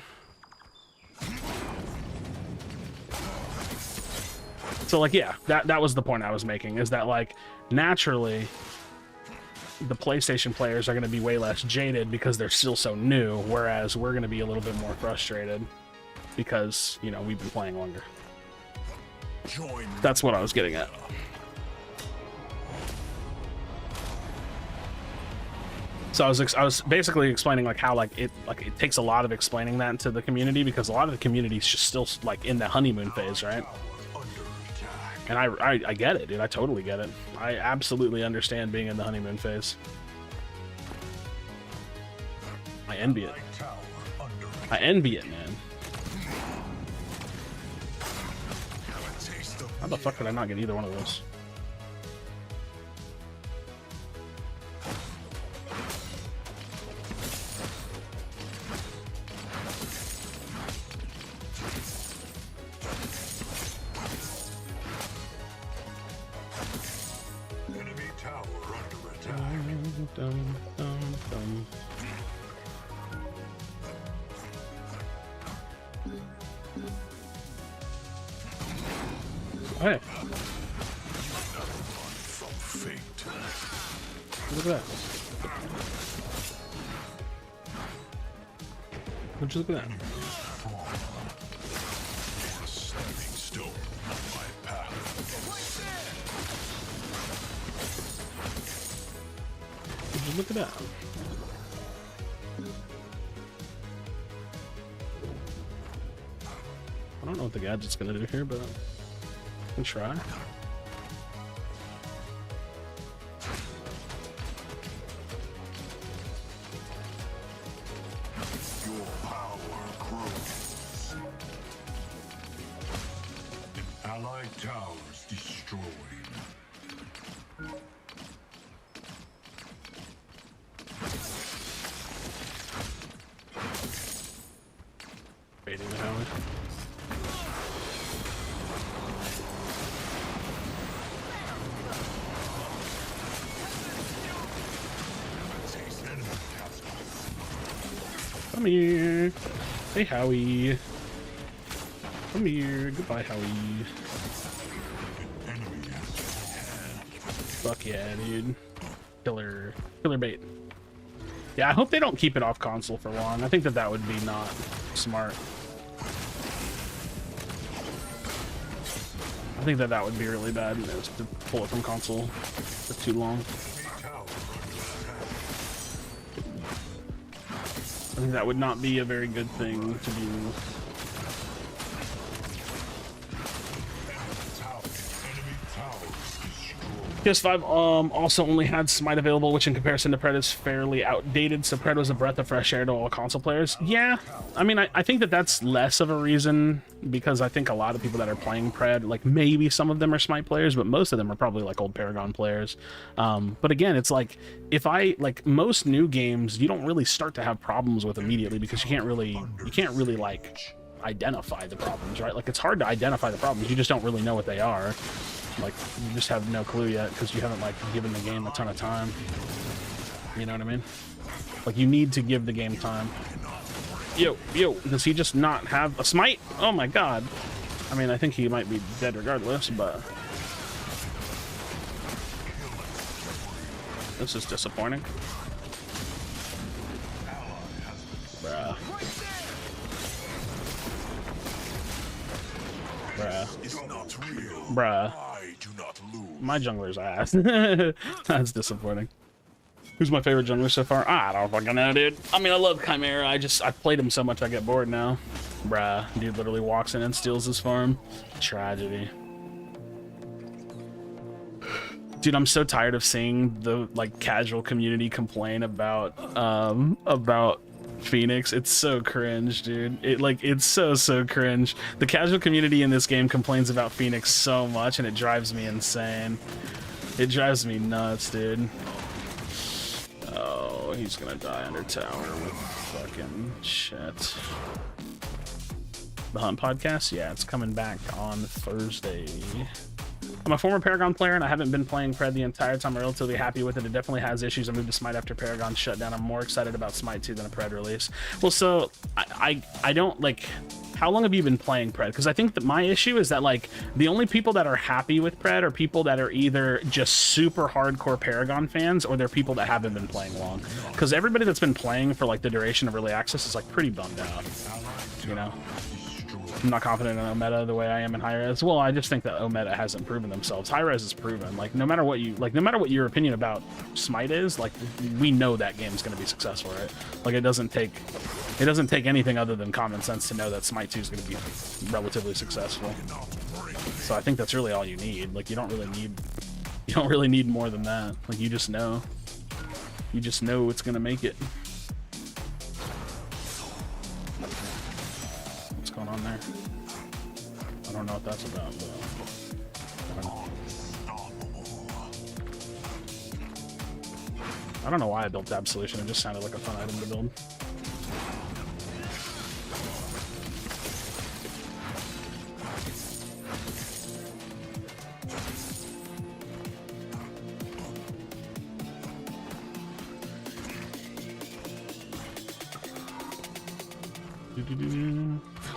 So like yeah, that was the point I was making, is that like naturally the PlayStation players are going to be way less jaded because they're still so new, whereas we're going to be a little bit more frustrated because, you know, we've been playing longer. Join That's what I was getting at. So I was basically explaining like how like it takes a lot of explaining that to the community because a lot of the community is just still like in the honeymoon phase, right? And I get it, dude. I totally get it. I absolutely understand being in the honeymoon phase. I envy it. I envy it, man. How the fuck did I not get either one of those? enemy tower under attack. Dum, dum, dum. Hey, From fate. look at that. Would you look at that? Stepping stone on my path. Would you look at that? I don't know what the gadget's gonna do here, but I can try. Your power grows. An allied tower's destroyed. Baiting the Howard. Come here. Hey, Howie. Come here. Goodbye, Howie. Fuck yeah, dude. Killer bait. Yeah, I hope they don't keep it off console for long. I think that would be not smart. I think that would be really bad to pull it from console for too long. I think that would not be a very good thing to do. PS5 also only had Smite available, which in comparison to Pred is fairly outdated, so Pred was a breath of fresh air to all console players. Yeah, I mean, I think that's less of a reason, because I think a lot of people that are playing Pred, like maybe some of them are Smite players, but most of them are probably like old Paragon players. But again, it's like, like most new games, you don't really start to have problems with immediately, because you can't really like identify the problems, right? Like it's hard to identify the problems, you just don't really know what they are. Like, you just have no clue yet because you haven't, like, given the game a ton of time. You know what I mean? Like, you need to give the game time. Yo, does he just not have a smite? Oh my god. I mean, I think he might be dead regardless, but... this is disappointing. Bruh. Bruh. My jungler's ass. That's disappointing. Who's my favorite jungler so far? I don't fucking know, dude. I mean, I love Chimera. I've played him so much I get bored now. Bruh. Dude literally walks in and steals his farm. Tragedy. Dude, I'm so tired of seeing the, like, casual community complain about Phoenix. It's so cringe, dude. It's so cringe. The casual community in this game complains about Phoenix so much, and it drives me insane. It drives me nuts, dude. Oh, he's gonna die under tower with fucking shit. The Hunt podcast? Yeah, it's coming back on Thursday. I'm a former Paragon player, and I haven't been playing Pred the entire time. I'm relatively happy with it. It definitely has issues. I moved to Smite after Paragon shut down. I'm more excited about Smite 2 than a Pred release. Well, so I don't, like... how long have you been playing Pred? Because I think that my issue is that, like, the only people that are happy with Pred are people that are either just super hardcore Paragon fans, or they're people that haven't been playing long. Because everybody that's been playing for, like, the duration of early access is, like, pretty bummed out, you know? I'm not confident in Ometa the way I am in Hi-Rez. Well, I just think that Ometa hasn't proven themselves. Hi-Rez is proven. Like, no matter what your opinion about Smite is, like, we know that game's going to be successful, right? Like, it doesn't take anything other than common sense to know that Smite 2 is going to be relatively successful. So I think that's really all you need. Like, you don't really need more than that. Like, you just know it's going to make it. Going on there. I don't know what that's about, but I don't know why I built Absolution. It just sounded like a fun item to build.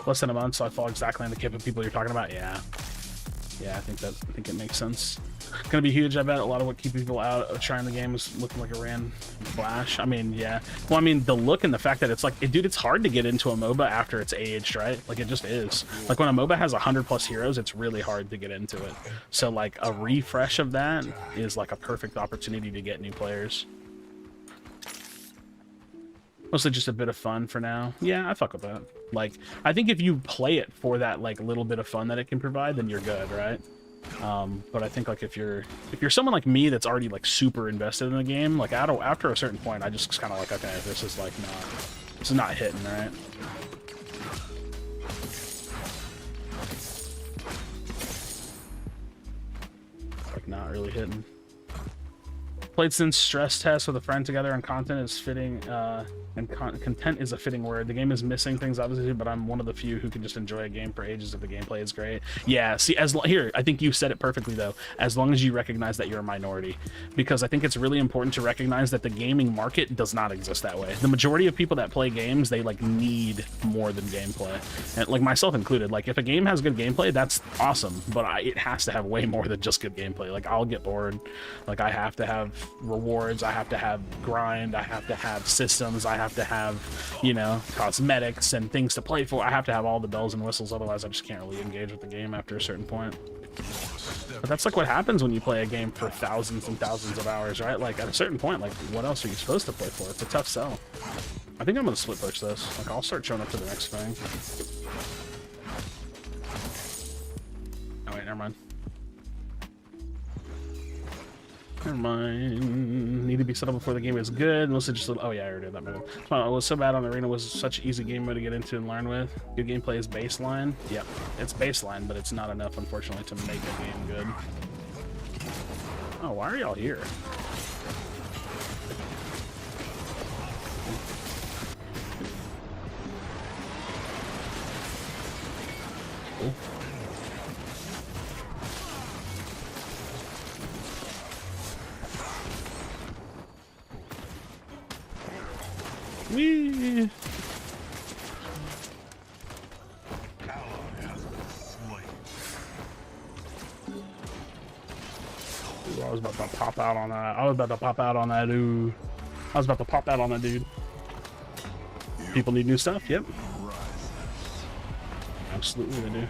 Less than a month, so I fall exactly on the camp of people you're talking about. Yeah. Yeah, I think it makes sense. Gonna be huge. I bet a lot of what keep people out of trying the game is looking like a ran flash. I mean, yeah. Well, I mean, the look and the fact that it's like, dude, it's hard to get into a MOBA after it's aged, right? Like, it just is. Like, when a MOBA has 100+ heroes, it's really hard to get into it. So, like, a refresh of that is like a perfect opportunity to get new players. Mostly just a bit of fun for now. Yeah, I fuck with that. Like, I think if you play it for that like little bit of fun that it can provide, then you're good, right? But I think like if you're someone like me that's already like super invested in the game, like after a certain point, I just kind of like, okay, this is not hitting, right? Like not really hitting. Played since stress test with a friend together, and content is fitting, and content is a fitting word. The game is missing things, obviously, but I'm one of the few who can just enjoy a game for ages if the gameplay is great. Yeah, see, here, I think you said it perfectly, though, as long as you recognize that you're a minority. Because I think it's really important to recognize that the gaming market does not exist that way. The majority of people that play games, they, like, need more than gameplay. And, like, myself included. Like, if a game has good gameplay, that's awesome, but it has to have way more than just good gameplay. Like, I'll get bored. Like, I have to have rewards, I have to have grind, I have to have systems, I have to have, you know, cosmetics and things to play for. I have to have all the bells and whistles, otherwise I just can't really engage with the game after a certain point. But that's like what happens when you play a game for thousands and thousands of hours, right? Like at a certain point, like what else are you supposed to play for? It's a tough sell. I think I'm gonna split push this. Like I'll start showing up to the next thing. Oh wait, never mind. Never mind. Need to be set up before the game is good. Mostly just, oh yeah, I already did that move. It was so bad on the arena, was such easy game mode to get into and learn with. Good gameplay is baseline. Yep, it's baseline, but it's not enough, unfortunately, to make a game good. Oh, why are y'all here? Cool. Whee! Ooh, I was about to pop out on that. I was about to pop out on that dude. I was about to pop out on that dude. People need new stuff? Yep. Absolutely they do.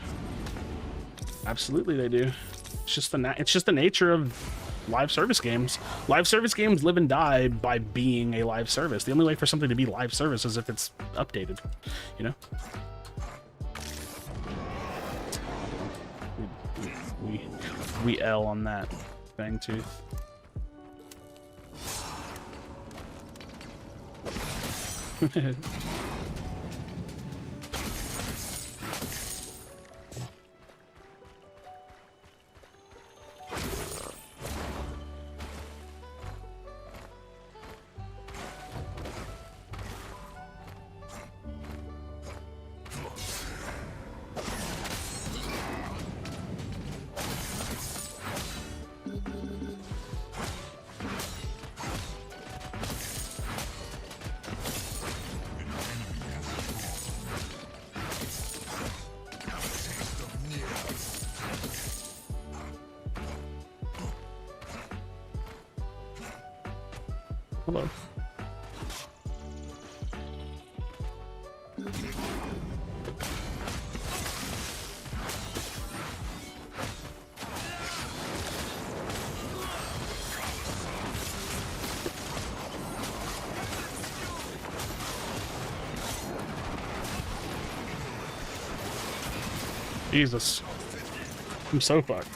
Absolutely they do. It's just the nature of live service games. Live service games live and die by being a live service. The only way for something to be live service is if it's updated, you know? We L on that fang tooth. Hello. Jesus. I'm so fucked.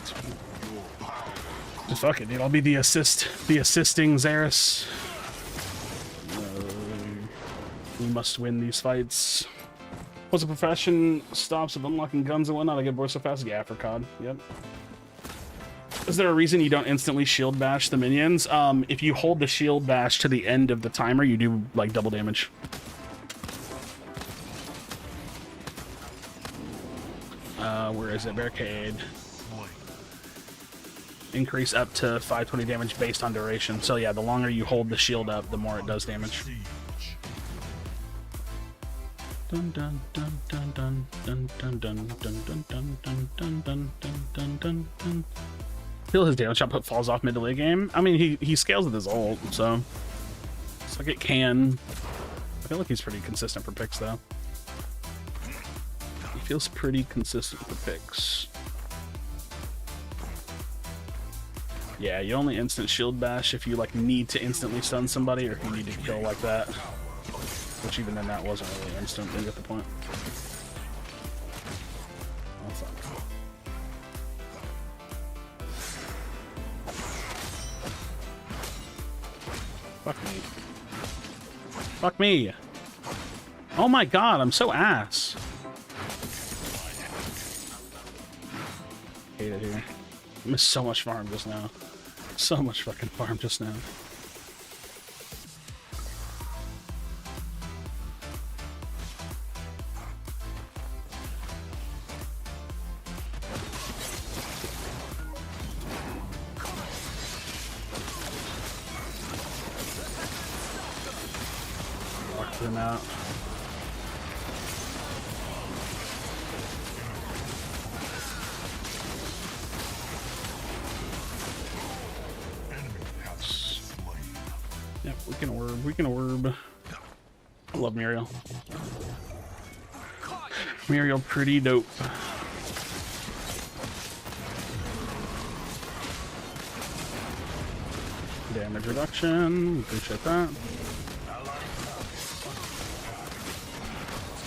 Just fuck it, dude. I'll be the assisting Xeris. We must win these fights. Once a profession stops of unlocking guns and whatnot, I get bored so fast. Yeah, for COD. Yep. Is there a reason you don't instantly shield bash the minions? If you hold the shield bash to the end of the timer, you do like double damage. Where is it? Barricade. Increase up to 520 damage based on duration. So yeah, the longer you hold the shield up, the more it does damage. Dun dun dun dun dun dun dun dun dun dun dun dun dun dun dun dun dun. Feel his damage output falls off mid to late game. I mean, he scales with his ult, so it's like it can. I feel like he's pretty consistent for picks though. He feels pretty consistent for picks. Yeah, you only instant shield bash if you like need to instantly stun somebody or if you need to kill like that. Which even then that wasn't really instant, you get the point. Oh, fuck. Fuck me. Fuck me! Oh my god, I'm so ass. Hate it here. I missed so much farm just now. So much fucking farm just now. Locked him out. Yep, we can orb, we can orb. I love Muriel. Muriel pretty dope. Damage reduction, appreciate that.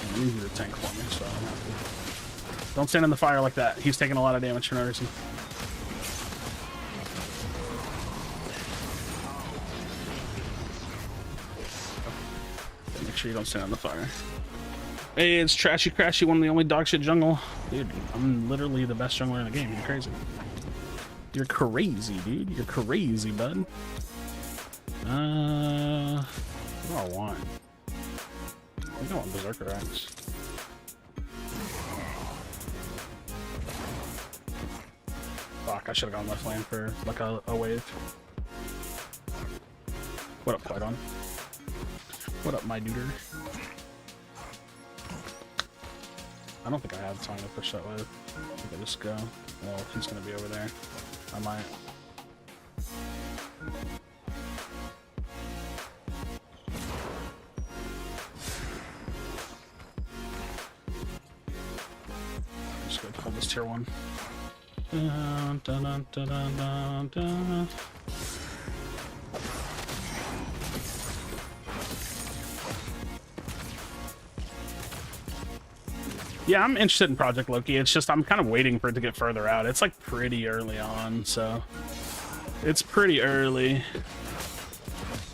I need you to tank for me, so I'm happy. Don't stand in the fire like that. He's taking a lot of damage for no reason. Make sure you don't stand on the fire. Hey, it's Trashy Krashy, one of the only dog shit jungle. Dude, I'm literally the best jungler in the game. You're crazy. You're crazy, dude. You're crazy, bud. What do I want? I think I want Berserker Axe. Fuck, I should have gone left lane for like a wave. What up, Quidon? What up, my duder? I don't think I have time to push that wave. I think I just go. Well, if he's gonna be over there, I might. Just go pull this tier 1. Dun, dun, dun, dun, dun, dun. Yeah, I'm interested in Project Loki. It's just I'm kind of waiting for it to get further out. It's like pretty early on, so it's pretty early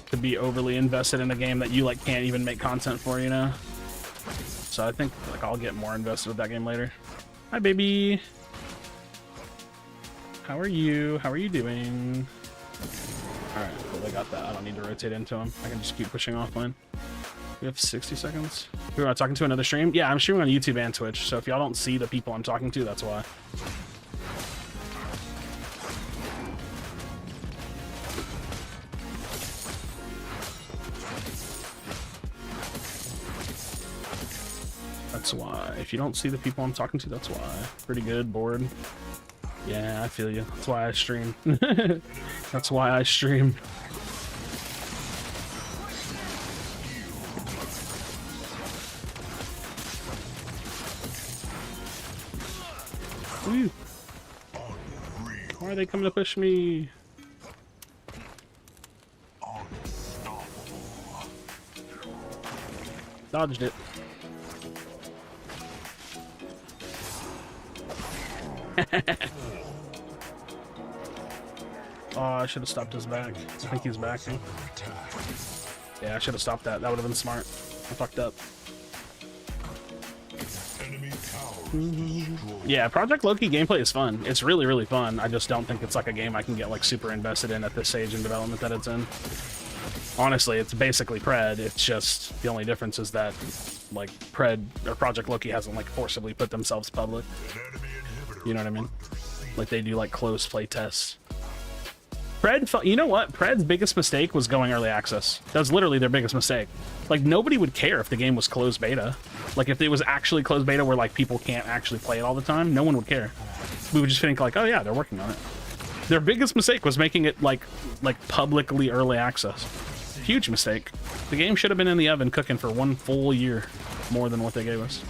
to be overly invested in a game that you like can't even make content for, you know? So I think like I'll get more invested with that game later. Hi, baby. How are you? How are you doing? All right, cool. I got that. I don't need to rotate into him. I can just keep pushing off lane. We have 60 seconds. Who am I talking to? Another stream? Yeah, I'm streaming on YouTube and Twitch, so if y'all don't see the people I'm talking to, that's why. That's why. If you don't see the people I'm talking to, that's why. Pretty good, bored. Yeah, I feel you. That's why I stream. That's why I stream. Woo. Why are they coming to push me? Dodged it. Oh, I should have stopped his back. I think he's backing. Yeah, I should have stopped that. That would have been smart. I fucked up. Yeah, Project Loki gameplay is fun. It's really, really fun. I just don't think it's like a game I can get like super invested in at this stage in development that it's in. Honestly, it's basically Pred. It's just the only difference is that like Pred or Project Loki hasn't like forcibly put themselves public. You know what I mean? Like they do like closed play tests. You know what? Pred's biggest mistake was going early access. That was literally their biggest mistake. Like, nobody would care if the game was closed beta. Like, if it was actually closed beta where, like, people can't actually play it all the time, no one would care. We would just think, like, oh yeah, they're working on it. Their biggest mistake was making it, like publicly early access. Huge mistake. The game should have been in the oven cooking for 1 full year more than what they gave us.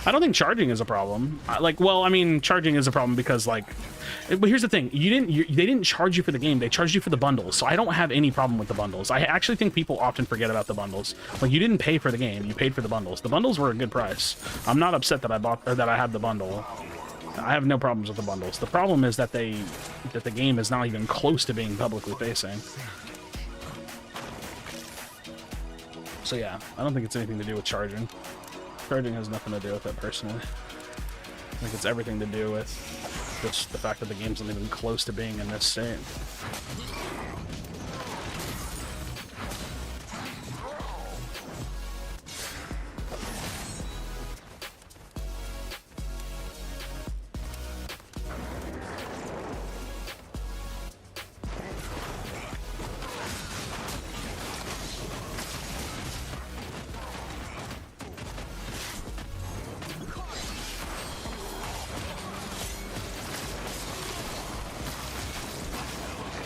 I don't think charging is a problem. Well, I mean, charging is a problem because, like, but here's the thing: they didn't charge you for the game; they charged you for the bundles. So I don't have any problem with the bundles. I actually think people often forget about the bundles. Like, you didn't pay for the game; you paid for the bundles. The bundles were a good price. I'm not upset that I bought or that I had the bundle. I have no problems with the bundles. The problem is that the game is not even close to being publicly facing. So yeah, I don't think it's anything to do with charging. Charging has nothing to do with it personally. I think it's everything to do with just the fact that the game's not even close to being in this state.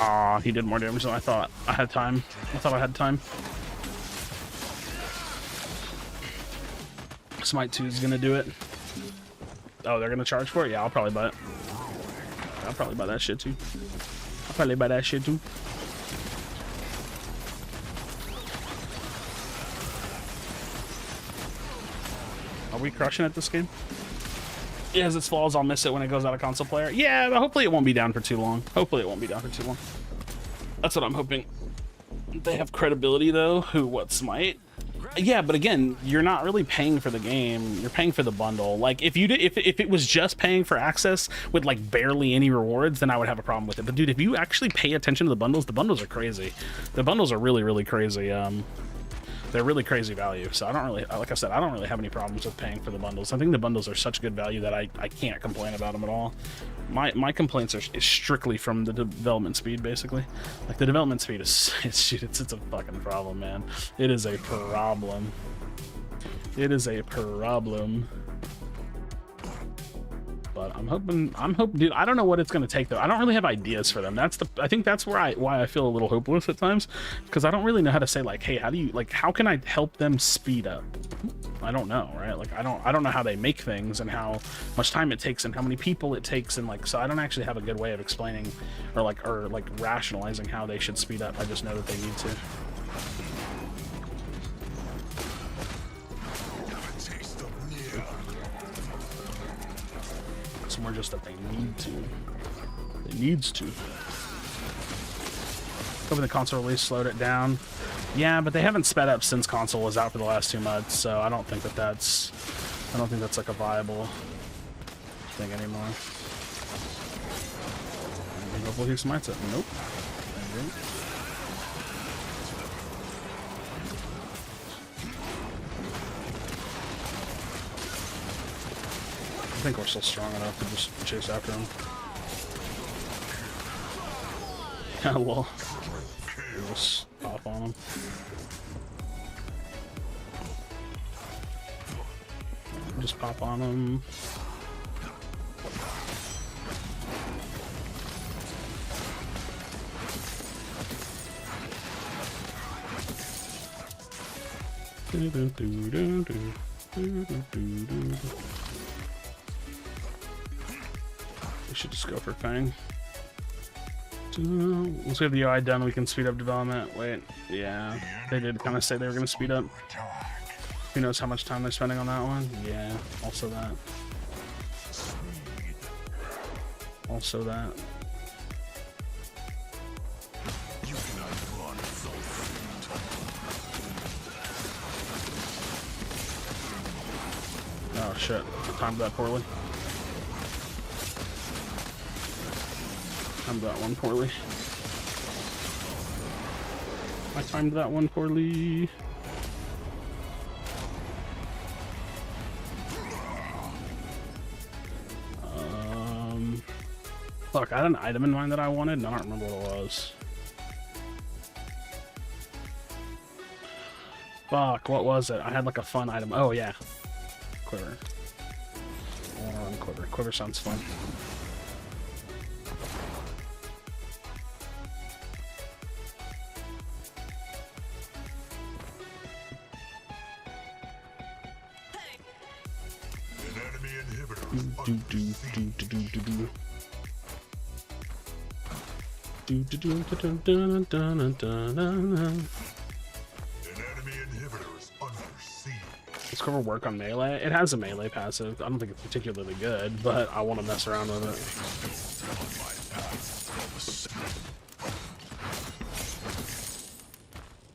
Aw, he did more damage than I thought. I had time. I thought I had time. Smite 2 is gonna do it. Oh, they're gonna charge for it? Yeah, I'll probably buy it. I'll probably buy that shit too. I'll probably buy that shit too. Are we crushing at this game? It has its flaws. I'll miss it when it goes out of console player. Yeah, but hopefully it won't be down for too long. Hopefully it won't be down for too long. That's what I'm hoping. They have credibility though. What Smite? Yeah, but again, you're not really paying for the game. You're paying for the bundle. Like, if it was just paying for access with like barely any rewards, then I would have a problem with it. But dude, if you actually pay attention to the bundles are crazy. The bundles are really, really crazy. They're really crazy value, so I don't really, like I said, I don't really have any problems with paying for the bundles. I think the bundles are such good value that I can't complain about them at all. My complaints are strictly from the development speed, basically. Like, the development speed is it's a fucking problem, man. It is a problem. It is a problem. But I'm hoping, dude, I don't know what it's going to take though. I don't really have ideas for them. I think that's why I feel a little hopeless at times, because I don't really know how to say, like, hey, how can I help them speed up? I don't know, right? Like, I don't know how they make things and how much time it takes and how many people it takes, and like, so I don't actually have a good way of explaining or rationalizing how they should speed up. I just know that they need to. It's more just that they need to. It needs to. Hoping the console release slowed it down. Yeah, but they haven't sped up since console was out for the last 2 months, so I don't think that's like a viable thing anymore. Hopefully he smites it. Nope. I think we're still strong enough to just chase after him. Yeah, well, we'll just hop on him. Just pop on him. We should just go for Fang. Once we have the UI done, we can speed up development. Wait, yeah, they did kind of say they were going to speed up. Who knows how much time they're spending on that one? Yeah, also that. Also that. Oh shit, I timed that poorly. Timed that one poorly. I timed that one poorly. Look, I had an item in mind that I wanted, and I don't remember what it was. Fuck, what was it? I had like a fun item. Oh, yeah. Quiver. I want to run Quiver. Quiver sounds fun. An enemy inhibitor is Do, under do, do, do, do, do, do. Do, do, do, do, do, do, do, do, do, do. An enemy inhibitor is under siege. Does Quiver work on melee? It has a melee passive. I don't think it's particularly good, but I want to mess around with it.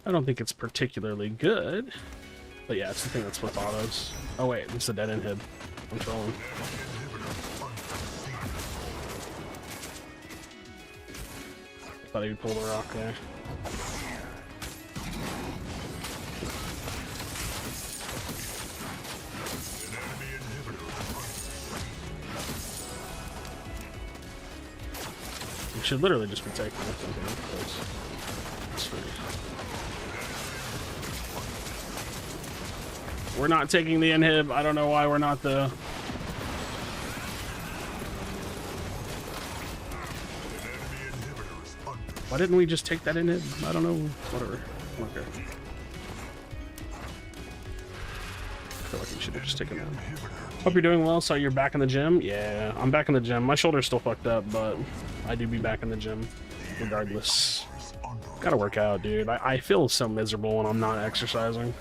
I don't think it's particularly good, but yeah, it's the thing that splits autos. Oh wait, it's a dead inhib. I'm trolling. Thought he would pull the rock there. We should literally just be taking this thing because it's free. We're not taking the inhib. I don't know why we're not the. Why didn't we just take that inhib? I don't know. Whatever. Okay. I feel like we should have just taken that. Hope you're doing well. So you're back in the gym? Yeah, I'm back in the gym. My shoulder's still fucked up, but I do be back in the gym regardless. Gotta work out, dude. I feel so miserable when I'm not exercising.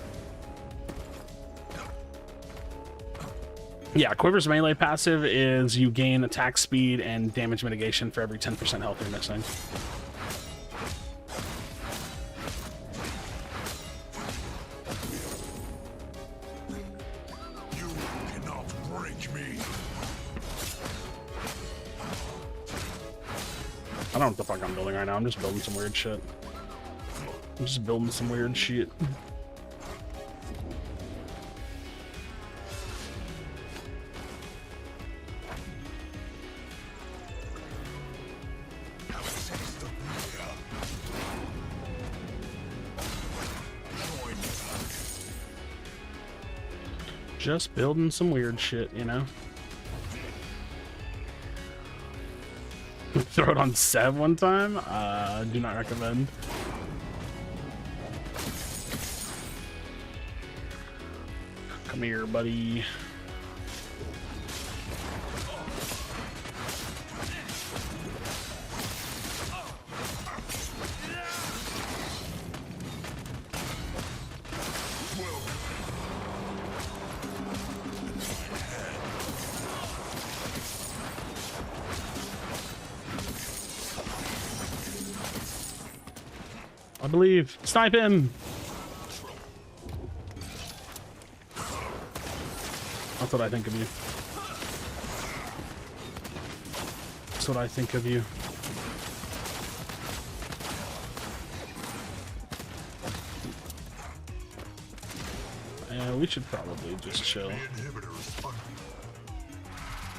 Yeah, Quiver's melee passive is you gain attack speed and damage mitigation for every 10% health you're missing. You cannot break me. I don't know what the fuck I'm building right now. I'm just building some weird shit. I'm just building some weird shit. Just building some weird shit, you know? Throw it on Sev one time? Do not recommend. Come here, buddy. I believe. Snipe him! That's what I think of you. That's what I think of you. Yeah, we should probably just chill.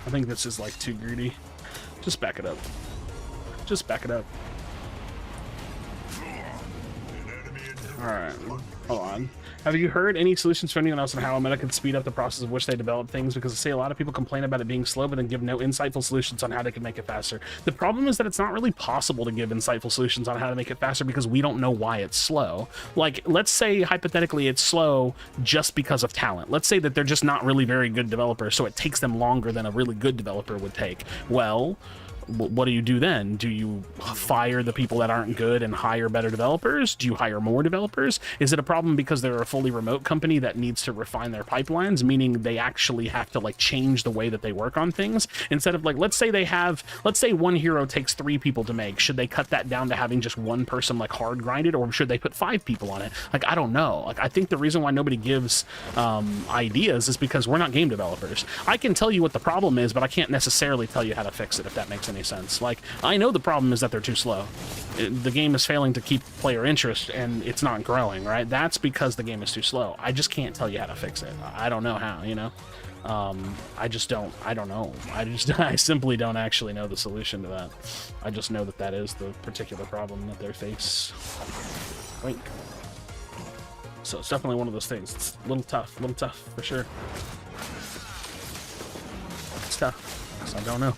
I think this is like too greedy. Just back it up. Just back it up. Alright, hold on. Have you heard any solutions from anyone else on how a meta can speed up the process of which they develop things? Because I say a lot of people complain about it being slow, but then give no insightful solutions on how they can make it faster. The problem is that it's not really possible to give insightful solutions on how to make it faster because we don't know why it's slow. Like, let's say, hypothetically, it's slow just because of talent. Let's say that they're just not really very good developers, so it takes them longer than a really good developer would take. Well, what do you do then? Do you fire the people that aren't good and hire better developers? Do you hire more developers? Is it a problem because they're a fully remote company that needs to refine their pipelines, meaning they actually have to like change the way that they work on things? Instead of like, let's say one hero takes 3 people to make. Should they cut that down to having just one person like hard grinded, or should they put 5 people on it? Like, I don't know. Like, I think the reason why nobody gives ideas is because we're not game developers. I can tell you what the problem is, but I can't necessarily tell you how to fix it, if that makes any sense. Like, I know the problem is that they're too slow. The game is failing to keep player interest and it's not growing, right? That's because the game is too slow. I just can't tell you how to fix it. I don't know how, you know? I just don't, I don't know. I simply don't actually know the solution to that. I just know that that is the particular problem that they face. Wink. So it's definitely one of those things. It's a little tough for sure. It's tough, because I don't know.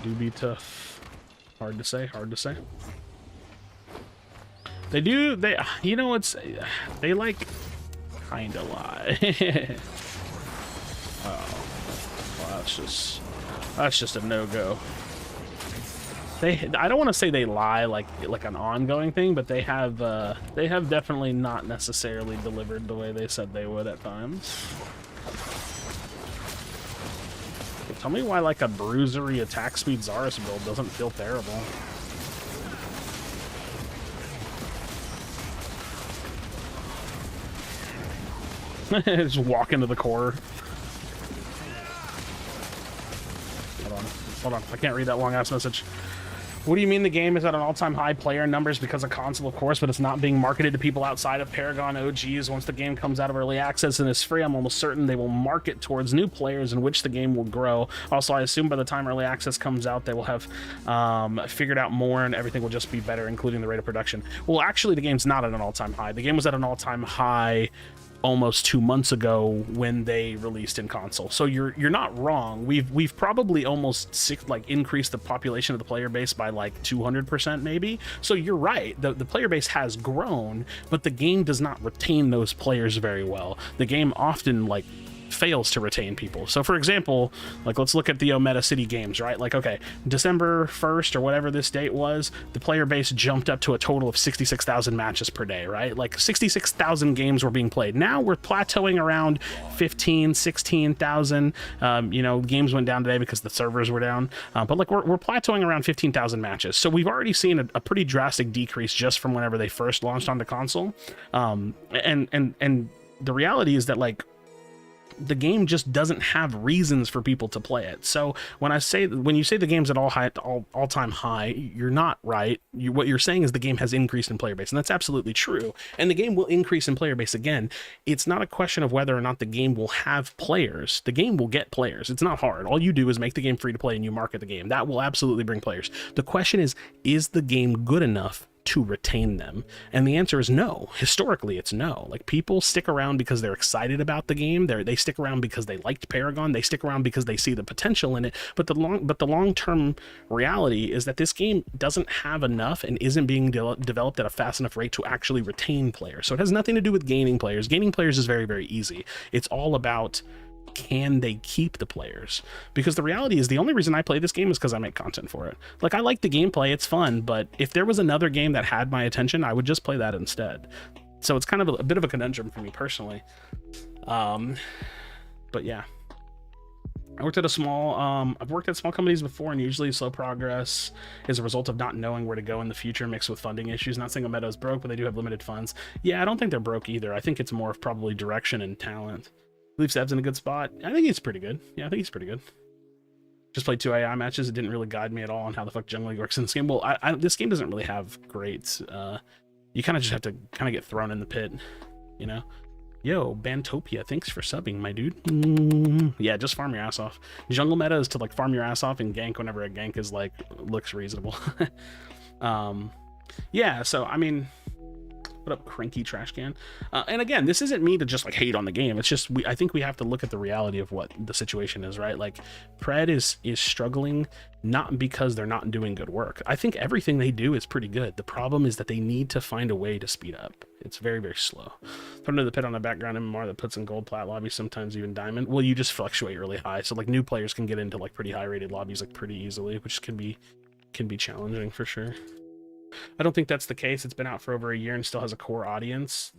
Do be tough. Hard to say. They you know, they like kind of lie. Oh, well, that's just a no-go. I don't want to say they lie like an ongoing thing, but they have definitely not necessarily delivered the way they said they would at times. Tell me why, like, a bruisery attack speed Zarus build doesn't feel terrible. Just walk into the core. Hold on. I can't read that long-ass message. What do you mean the game is at an all-time high player numbers because of console, of course, but it's not being marketed to people outside of Paragon OGs? Once the game comes out of early access and is free, I'm almost certain they will market towards new players in which the game will grow. Also, I assume by the time early access comes out, they will have figured out more and everything will just be better, including the rate of production. Well, actually, the game's not at an all-time high. The game was at an all-time high almost 2 months ago when they released in console. So you're not wrong. We've probably almost increased the population of the player base by like 200% maybe. So you're right. The player base has grown, but the game does not retain those players very well. The game often like fails to retain people. So for example, like let's look at the Ometa City games, right? Like, okay, December 1st or whatever this date was, the player base jumped up to a total of 66,000 matches per day, right? Like 66,000 games were being played. Now we're plateauing around 15, 16,000. You know, games went down today because the servers were down. But like we're plateauing around 15,000 matches. So we've already seen a pretty drastic decrease just from whenever they first launched onto console. And the reality is that like the game just doesn't have reasons for people to play it. So when you say the game's at all-time high, you're not right. What you're saying is the game has increased in player base, and that's absolutely true. And the game will increase in player base again. It's not a question of whether or not the game will have players. The game will get players. It's not hard. All you do is make the game free to play and you market the game. That will absolutely bring players. The question is the game good enough to retain them? And the answer is no. Historically, it's no. Like, people stick around because they're excited about the game. They stick around because they liked Paragon. They stick around because they see the potential in it. But the long-term reality is that this game doesn't have enough and isn't being developed at a fast enough rate to actually retain players. So it has nothing to do with gaining players. Gaining players is very, very easy. It's all about, can they keep the players? Because the reality is the only reason I play this game is because I make content for it. Like, I like the gameplay, it's fun, but if there was another game that had my attention, I would just play that instead. So it's kind of a bit of a conundrum for me personally. But yeah, I've worked at small companies before, and usually slow progress is a result of not knowing where to go in the future, mixed with funding issues. Not saying Ometa is broke, but they do have limited funds. Yeah, I don't think they're broke either. I think it's more of probably direction and talent. Leave Seb's in a good spot. I think he's pretty good. Yeah, I think he's pretty good. Just played 2 AI matches. It didn't really guide me at all on how the fuck jungling works in this game. Well, this game doesn't really have great... you kind of just have to kind of get thrown in the pit, you know? Yo, Bantopia, thanks for subbing, my dude. Yeah, just farm your ass off. Jungle meta is to, like, farm your ass off and gank whenever a gank is, like, looks reasonable. Yeah, so, I mean... What up, cranky trash can? And again, this isn't me to just like hate on the game. It's just I think we have to look at the reality of what the situation is, right? Like, Pred is struggling not because they're not doing good work. I think everything they do is pretty good. The problem is that they need to find a way to speed up. It's very, very slow. Put into the pit on the background MMR that puts in gold, plat lobbies, sometimes even diamond. Well, you just fluctuate really high, so like new players can get into like pretty high rated lobbies like pretty easily, which can be challenging for sure. I don't think that's the case. It's been out for over a year and still has a core audience.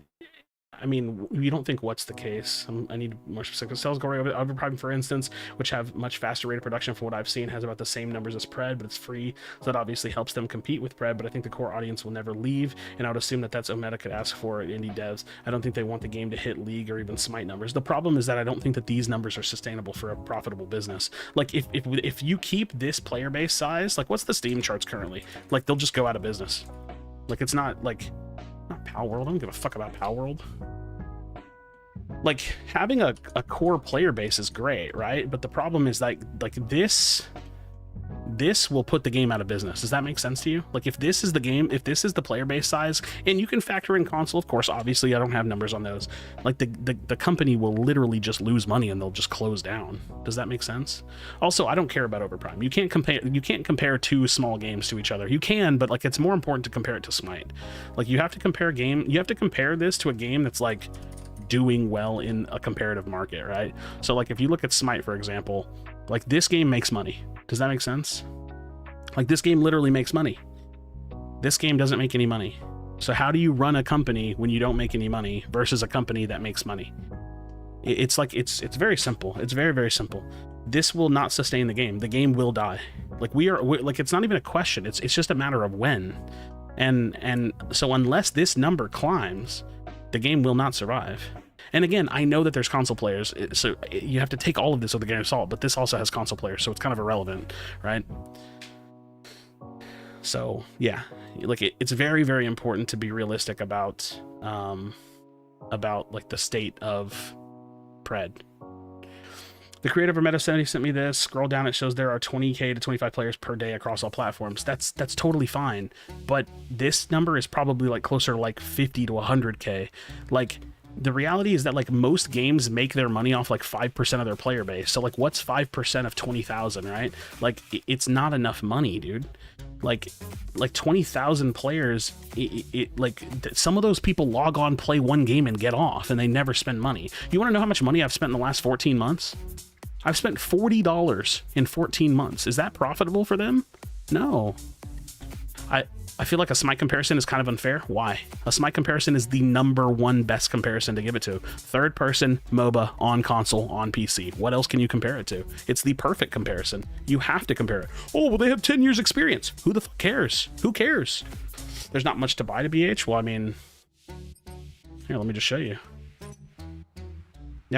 I mean, you don't think what's the case? I need more specific. Cells going over Prime, for instance, which have much faster rate of production from what I've seen, has about the same numbers as Pred, but it's free, so that obviously helps them compete with Pred. But I think the core audience will never leave, and I would assume that that's what Meta could ask for at indie devs. I don't think they want the game to hit League or even Smite numbers. The problem is that I don't think that these numbers are sustainable for a profitable business. Like if you keep this player base size, like what's the Steam charts currently? Like they'll just go out of business. Like it's not like. Not Pal World. I don't give a fuck about Pal World. Like having a core player base is great, right? But the problem is like this will put the game out of business. Does that make sense to you? Like if this is the game, if this is the player base size, and you can factor in console, of course, obviously I don't have numbers on those. Like the company will literally just lose money and they'll just close down. Does that make sense? Also, I don't care about Overprime. You can't compare two small games to each other. You can, but like it's more important to compare it to Smite. Like you have to compare this to a game that's like doing well in a comparative market, right? So like if you look at Smite, for example, like this game makes money. Does that make sense? Like this game literally makes money. This game doesn't make any money. So how do you run a company when you don't make any money versus a company that makes money? It's like it's very simple. It's very, very simple. This will not sustain the game. The game will die. Like we're like it's not even a question. It's just a matter of when. And so unless this number climbs, the game will not survive. And again, I know that there's console players, so you have to take all of this with a grain of salt, but this also has console players, so it's kind of irrelevant, right? So yeah, like it's very, very important to be realistic about like the state of Pred. The creator of Meta sent me this. Scroll down, it shows there are 20k to 25 players per day across all platforms. That's totally fine, but this number is probably like closer to like 50 to 100k. Like the reality is that like most games make their money off like 5% of their player base. So like what's 5% of 20,000, right? Like it's not enough money, dude. Like 20,000 players, some of those people log on, play one game and get off, and they never spend money. You want to know how much money I've spent in the last 14 months? I've spent $40 in 14 months. Is that profitable for them? No. I feel like a Smite comparison is kind of unfair. Why? A Smite comparison is the #1 best comparison to give it to. Third person, MOBA, on console, on PC. What else can you compare it to? It's the perfect comparison. You have to compare it. Oh, well, they have 10 years experience. Who the fuck cares? Who cares? There's not much to buy to BH? Well, I mean, here, let me just show you.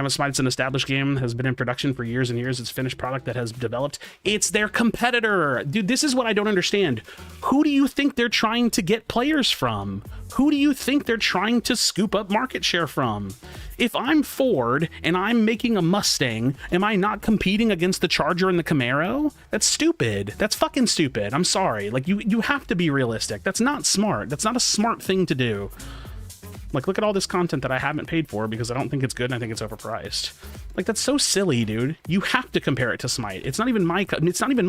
Smite's an established game, has been in production for years and years. It's a finished product that has developed. It's their competitor. Dude, this is what I don't understand. Who do you think they're trying to get players from? Who do you think they're trying to scoop up market share from? If I'm Ford and I'm making a Mustang, am I not competing against the Charger and the Camaro? That's stupid. That's fucking stupid. I'm sorry. Like, you have to be realistic. That's not smart. That's not a smart thing to do. Like, look at all this content that I haven't paid for because I don't think it's good and I think it's overpriced. Like, that's so silly, dude. You have to compare it to Smite. It's not even my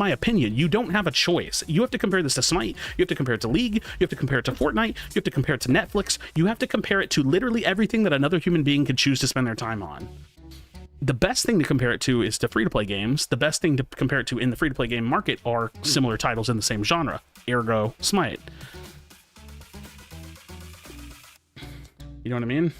opinion. You don't have a choice. You have to compare this to Smite. You have to compare it to League. You have to compare it to Fortnite. You have to compare it to Netflix. You have to compare it to literally everything that another human being could choose to spend their time on. The best thing to compare it to is to free-to-play games. The best thing to compare it to in the free-to-play game market are similar titles in the same genre. Ergo, Smite. You know what I mean?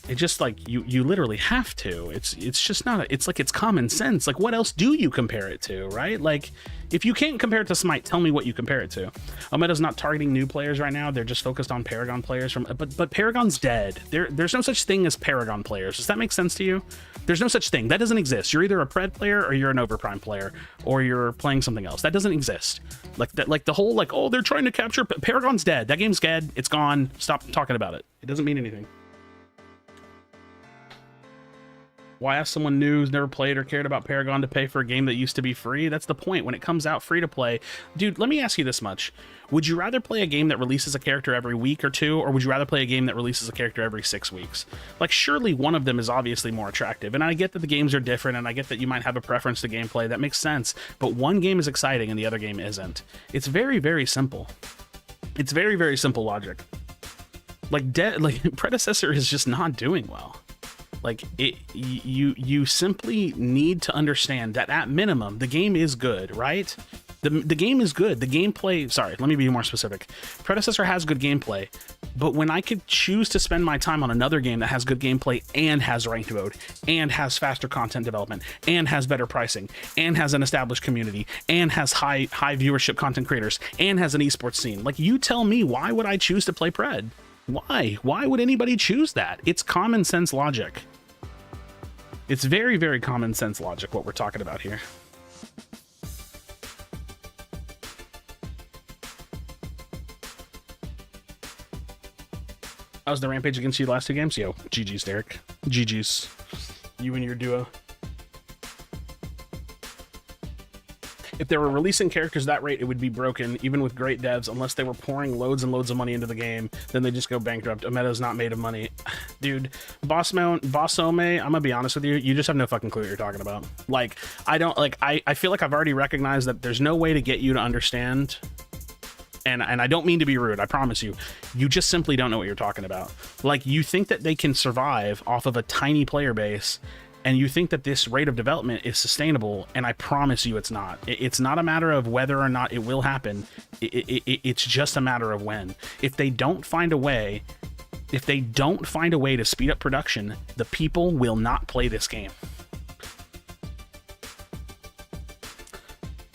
It just like you literally have to. It's just not. It's like it's common sense. Like what else do you compare it to, right? Like if you can't compare it to Smite, tell me what you compare it to. Omeda's not targeting new players right now. They're just focused on Paragon players but Paragon's dead. There's no such thing as Paragon players. Does that make sense to you? There's no such thing. That doesn't exist. You're either a Pred player or you're an Overprime player or you're playing something else. That doesn't exist. Like that. Like the whole like oh they're trying to capture Paragon's dead. That game's dead. It's gone. Stop talking about it. It doesn't mean anything. Why ask someone new who's never played or cared about Paragon to pay for a game that used to be free? That's the point. When it comes out free to play, dude, let me ask you this much. Would you rather play a game that releases a character every week or two, or would you rather play a game that releases a character every 6 weeks? Like, surely one of them is obviously more attractive. And I get that the games are different, and I get that you might have a preference to gameplay. That makes sense. But one game is exciting and the other game isn't. It's very, very simple. It's very, very simple logic. Like, Predecessor is just not doing well. Like you simply need to understand that at minimum the game is good, right? The game is good. The gameplay, sorry, let me be more specific. Predecessor has good gameplay, but when I could choose to spend my time on another game that has good gameplay and has ranked mode and has faster content development and has better pricing and has an established community and has high viewership content creators and has an esports scene, like, you tell me, why would I choose to play Pred? Why? Why would anybody choose that? It's common sense logic. It's very, very common sense logic what we're talking about here. How's the rampage against you last 2 games? Yo, GG's, Derek. GG's. You and your duo. If they were releasing characters that rate, it would be broken, even with great devs, unless they were pouring loads and loads of money into the game. Then they just go bankrupt. A meta's not made of money. Dude, Boss Ome, I'm gonna be honest with you, you just have no fucking clue what you're talking about. Like, I feel like I've already recognized that there's no way to get you to understand. And I don't mean to be rude, I promise you. You just simply don't know what you're talking about. Like, you think that they can survive off of a tiny player base, and you think that this rate of development is sustainable, and I promise you it's not. It's not a matter of whether or not it will happen. It's just a matter of when. If they don't find a way to speed up production, the people will not play this game.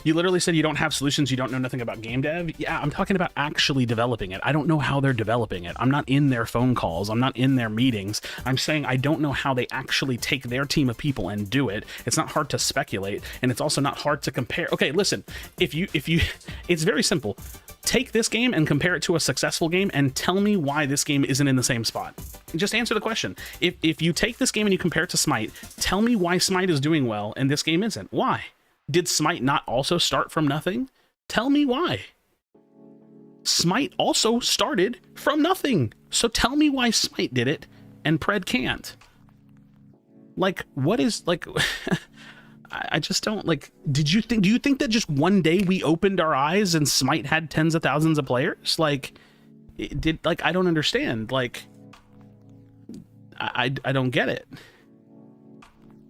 You literally said you don't have solutions, you don't know nothing about game dev. Yeah, I'm talking about actually developing it. I don't know how they're developing it. I'm not in their phone calls. I'm not in their meetings. I'm saying I don't know how they actually take their team of people and do it. It's not hard to speculate, and it's also not hard to compare. Okay, listen, if you, it's very simple. Take this game and compare it to a successful game and tell me why this game isn't in the same spot. Just answer the question. If you take this game and you compare it to Smite, tell me why Smite is doing well and this game isn't. Why? Did Smite not also start from nothing? Tell me why. Smite also started from nothing. So tell me why Smite did it and Pred can't. Like, what is, like, I just don't, like, do you think that just one day we opened our eyes and Smite had tens of thousands of players? Like, I don't understand. Like, I don't get it.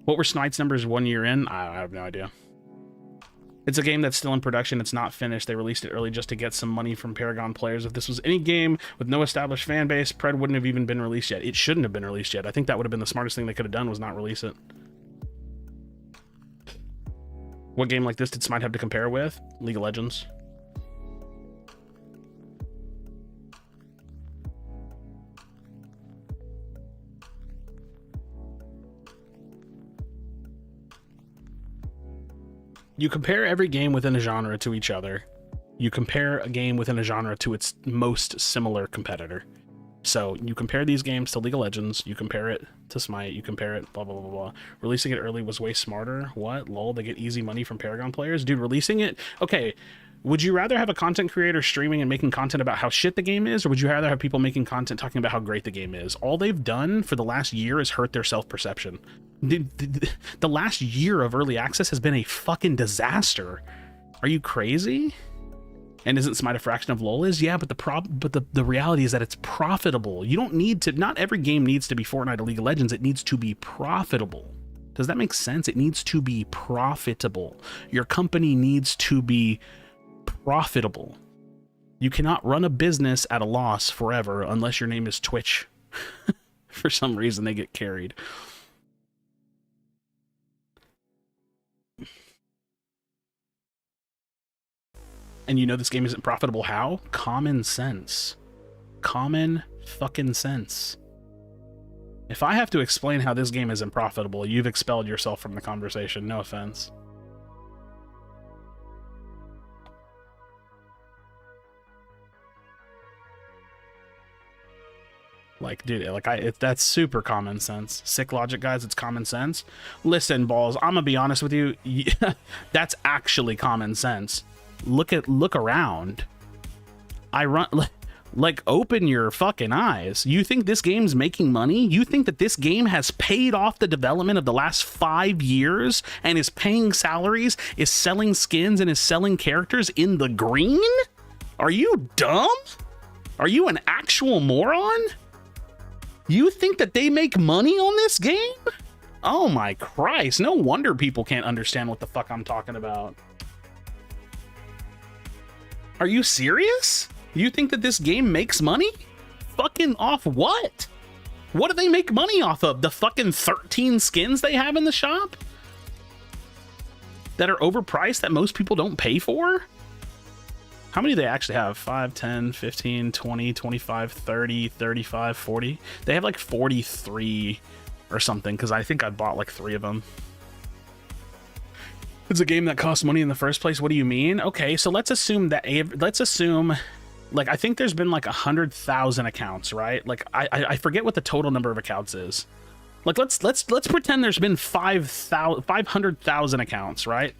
What were Smite's numbers 1 year in? I have no idea. It's a game that's still in production. It's not finished. They released it early just to get some money from Paragon players. If this was any game with no established fan base, Pred wouldn't have even been released yet. It shouldn't have been released yet. I think that would have been the smartest thing they could have done, was not release it. What game like this did Smite have to compare with? League of Legends. You compare every game within a genre to each other. You compare a game within a genre to its most similar competitor. So you compare these games to League of Legends, you compare it to Smite, you compare it, blah, blah, blah, blah. Releasing it early was way smarter. What? Lol, they get easy money from Paragon players? Dude, releasing it? Okay, would you rather have a content creator streaming and making content about how shit the game is, or would you rather have people making content talking about how great the game is? All they've done for the last year is hurt their self-perception. The last year of early access has been a fucking disaster. Are you crazy? And isn't Smite a fraction of LoL is? Yeah, but the reality is that it's profitable. You don't need to, not every game needs to be Fortnite or League of Legends. It needs to be profitable. Does that make sense? It needs to be profitable. Your company needs to be profitable. You cannot run a business at a loss forever unless your name is Twitch. For some reason, they get carried. And you know this game isn't profitable. How? Common sense. Common fucking sense. If I have to explain how this game isn't profitable, you've expelled yourself from the conversation. No offense. Like, dude, like, that's super common sense. Sick logic, guys, it's common sense. Listen, balls, I'm gonna be honest with you. That's actually common sense. Look around. Like, open your fucking eyes. You think this game's making money? You think that this game has paid off the development of the last 5 years and is paying salaries, is selling skins, and is selling characters in the green? Are you dumb? Are you an actual moron? You think that they make money on this game? Oh my Christ, no wonder people can't understand what the fuck I'm talking about. Are you serious? You think that this game makes money? Fucking off what? What do they make money off of? The fucking 13 skins they have in the shop? That are overpriced that most people don't pay for? How many do they actually have? 5, 10, 15, 20, 25, 30, 35, 40? They have like 43 or something, because I think I bought like 3 of them. It's a game that costs money in the first place. What do you mean? Okay, so let's assume that like, I think there's been like 100,000 accounts, right? Like, I forget what the total number of accounts is. Like, let's pretend there's been 500,000 accounts, right?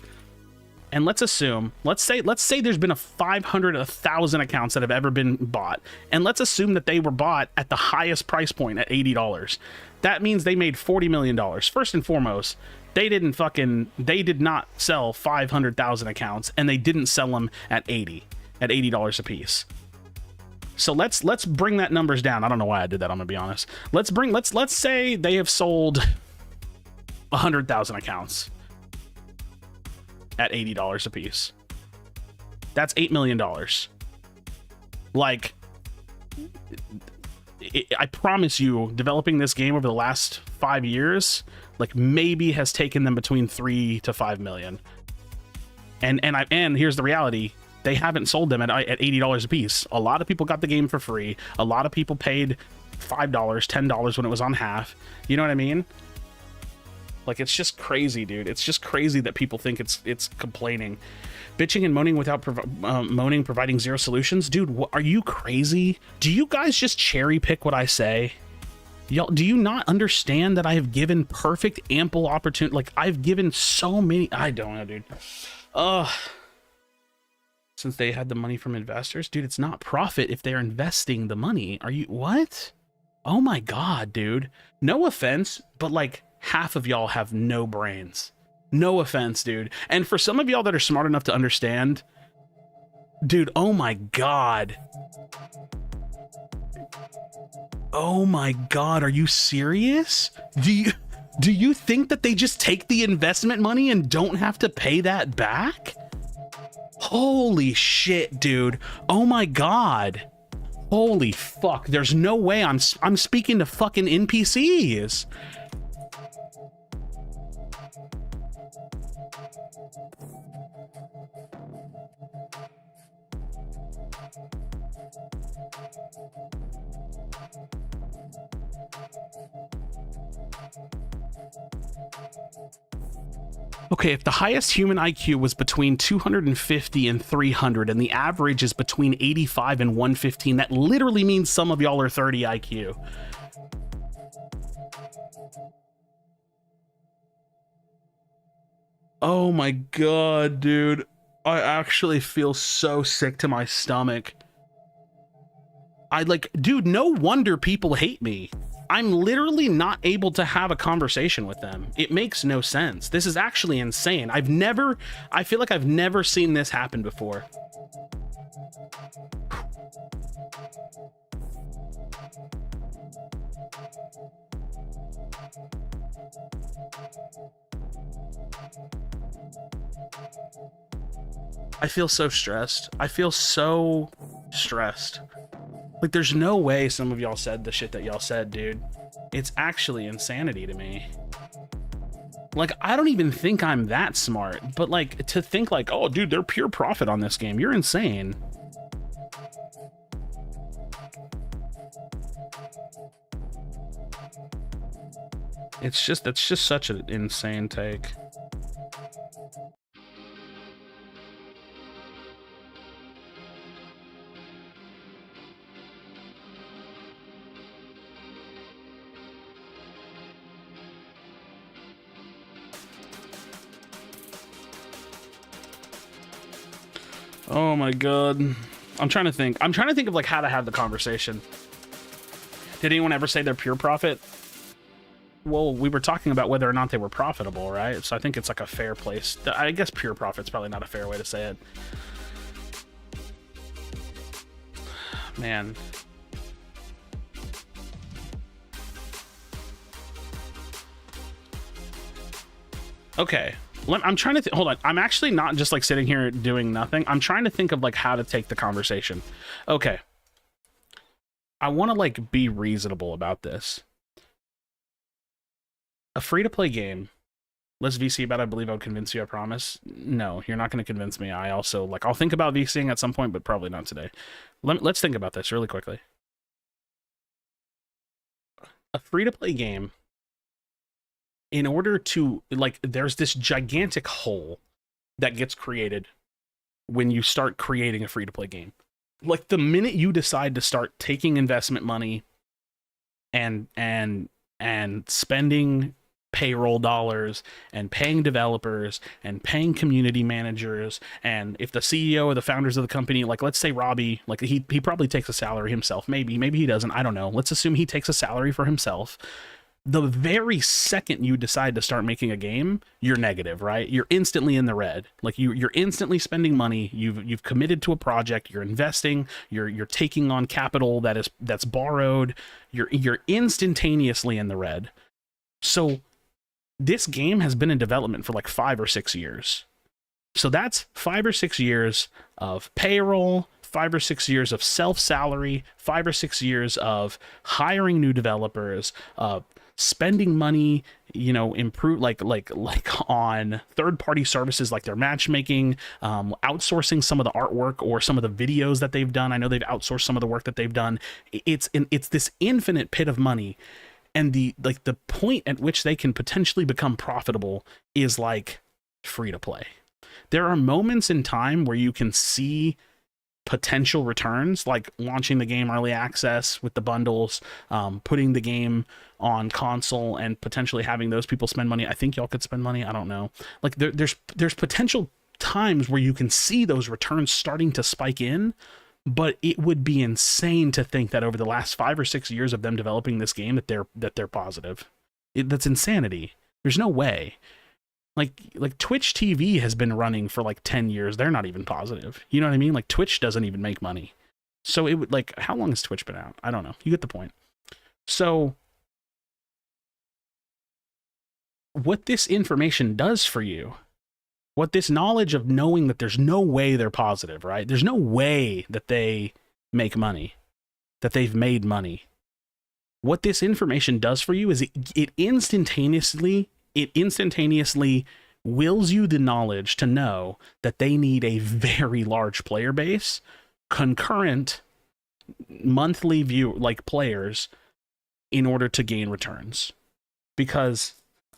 And let's say there's been 1,000 accounts that have ever been bought. And let's assume that they were bought at the highest price point at $80. That means they made $40 million. First and foremost, they did not sell 500,000 accounts, and they didn't sell them at $80 a piece. So let's bring that numbers down. I don't know why I did that, I'm gonna be honest. Let's say they have sold 100,000 accounts at $80 a piece. That's $8 million. Like, I promise you, developing this game over the last 5 years, like, maybe has taken them between 3 to 5 million. And here's the reality: they haven't sold them at $80 a piece. A lot of people got the game for free. A lot of people paid $5, $10 when it was on half. You know what I mean? Like, it's just crazy, dude. It's just crazy that people think it's complaining. Bitching and moaning without providing zero solutions. Dude, what, are you crazy? Do you guys just cherry pick what I say? Y'all, do you not understand that I have given perfect, ample opportunity? Like, I've given so many... I don't know, dude. Since they had the money from investors? Dude, it's not profit if they're investing the money. Are you... What? Oh my god, dude. No offense, but, like, half of y'all have no brains. No offense, dude. And for some of y'all that are smart enough to understand, dude, oh my god. Oh my god, are you serious? Do you think that they just take the investment money and don't have to pay that back? Holy shit, dude. Oh my god. Holy fuck. There's no way I'm speaking to fucking NPCs. Okay, if the highest human IQ was between 250 and 300, and the average is between 85 and 115, that literally means some of y'all are 30 IQ. Oh my god, dude. I actually feel so sick to my stomach. Dude, no wonder people hate me. I'm literally not able to have a conversation with them. It makes no sense. This is actually insane. I feel like I've never seen this happen before. I feel so stressed. I feel so stressed. Like, there's no way some of y'all said the shit that y'all said, dude. It's actually insanity to me. Like, I don't even think I'm that smart, but, like, to think like, oh, dude, they're pure profit on this game. You're insane. That's just such an insane take. Oh my god. I'm trying to think of like how to have the conversation. Did anyone ever say they're pure profit? Well, we were talking about whether or not they were profitable, right? So I think it's like a fair place. I guess pure profit's probably not a fair way to say it. Man. Okay. I'm trying to hold on. I'm actually not just like sitting here doing nothing. I'm trying to think of like how to take the conversation. Okay. I want to like be reasonable about this. A free-to-play game. Let's VC about it. I believe I would convince you, I promise. No, you're not going to convince me. I also, like, I'll think about VCing at some point, but probably not today. Let's think about this really quickly. A free-to-play game, in order to, like, there's this gigantic hole that gets created when you start creating a free-to-play game. Like, the minute you decide to start taking investment money and spending payroll dollars and paying developers and paying community managers, and if the CEO or the founders of the company, like let's say Robbie, like he probably takes a salary himself, maybe he doesn't, I don't know, let's assume he takes a salary for himself. The very second you decide to start making a game, you're negative, right? You're instantly in the red. Like you're instantly spending money. You've committed to a project. You're investing. You're taking on capital that's borrowed. You're instantaneously in the red. So this game has been in development for like 5 or 6 years. So that's 5 or 6 years of payroll, 5 or 6 years of self-salary, 5 or 6 years of hiring new developers, spending money, you know, improve like on third-party services like their matchmaking, outsourcing some of the artwork or some of the videos that they've done. I know they've outsourced some of the work that they've done. It's this infinite pit of money. And the point at which they can potentially become profitable is like free to play. There are moments in time where you can see potential returns, like launching the game early access with the bundles, putting the game on console and potentially having those people spend money. I think y'all could spend money. I don't know. Like there's potential times where you can see those returns starting to spike in. But it would be insane to think that over the last 5 or 6 years of them developing this game that they're positive. That's insanity. There's no way. Like Twitch TV has been running for like 10 years. They're not even positive. You know what I mean? Like Twitch doesn't even make money. So it would, like, how long has Twitch been out? I don't know. You get the point. So what this information does for you, what this knowledge of knowing that there's no way they're positive, right? There's no way that they make money, that they've made money. What this information does for you is it instantaneously wills you the knowledge to know that they need a very large player base, concurrent monthly players in order to gain returns. Because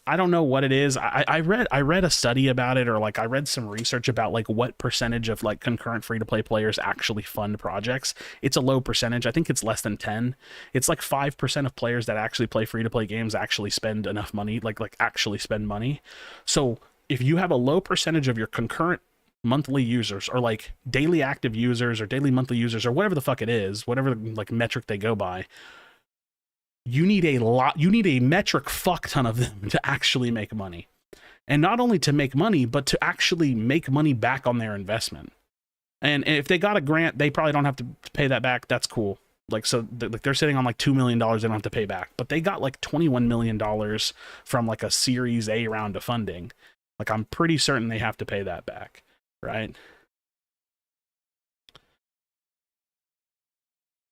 I don't know what it is. I read a study about it, or like I read some research about like what percentage of like concurrent free-to-play players actually fund projects. It's a low percentage. I think it's less than 10. It's like 5% of players that actually play free-to-play games actually spend enough money, like actually spend money. So if you have a low percentage of your concurrent monthly users, or like daily active users, or daily monthly users, or whatever the fuck it is, whatever like metric they go by, you need a metric fuck ton of them to actually make money. And not only to make money, but to actually make money back on their investment. And if they got a grant, they probably don't have to pay that back. That's cool. Like, so they're sitting on like $2 million they don't have to pay back. But they got like $21 million from like a Series A round of funding. Like, I'm pretty certain they have to pay that back, right?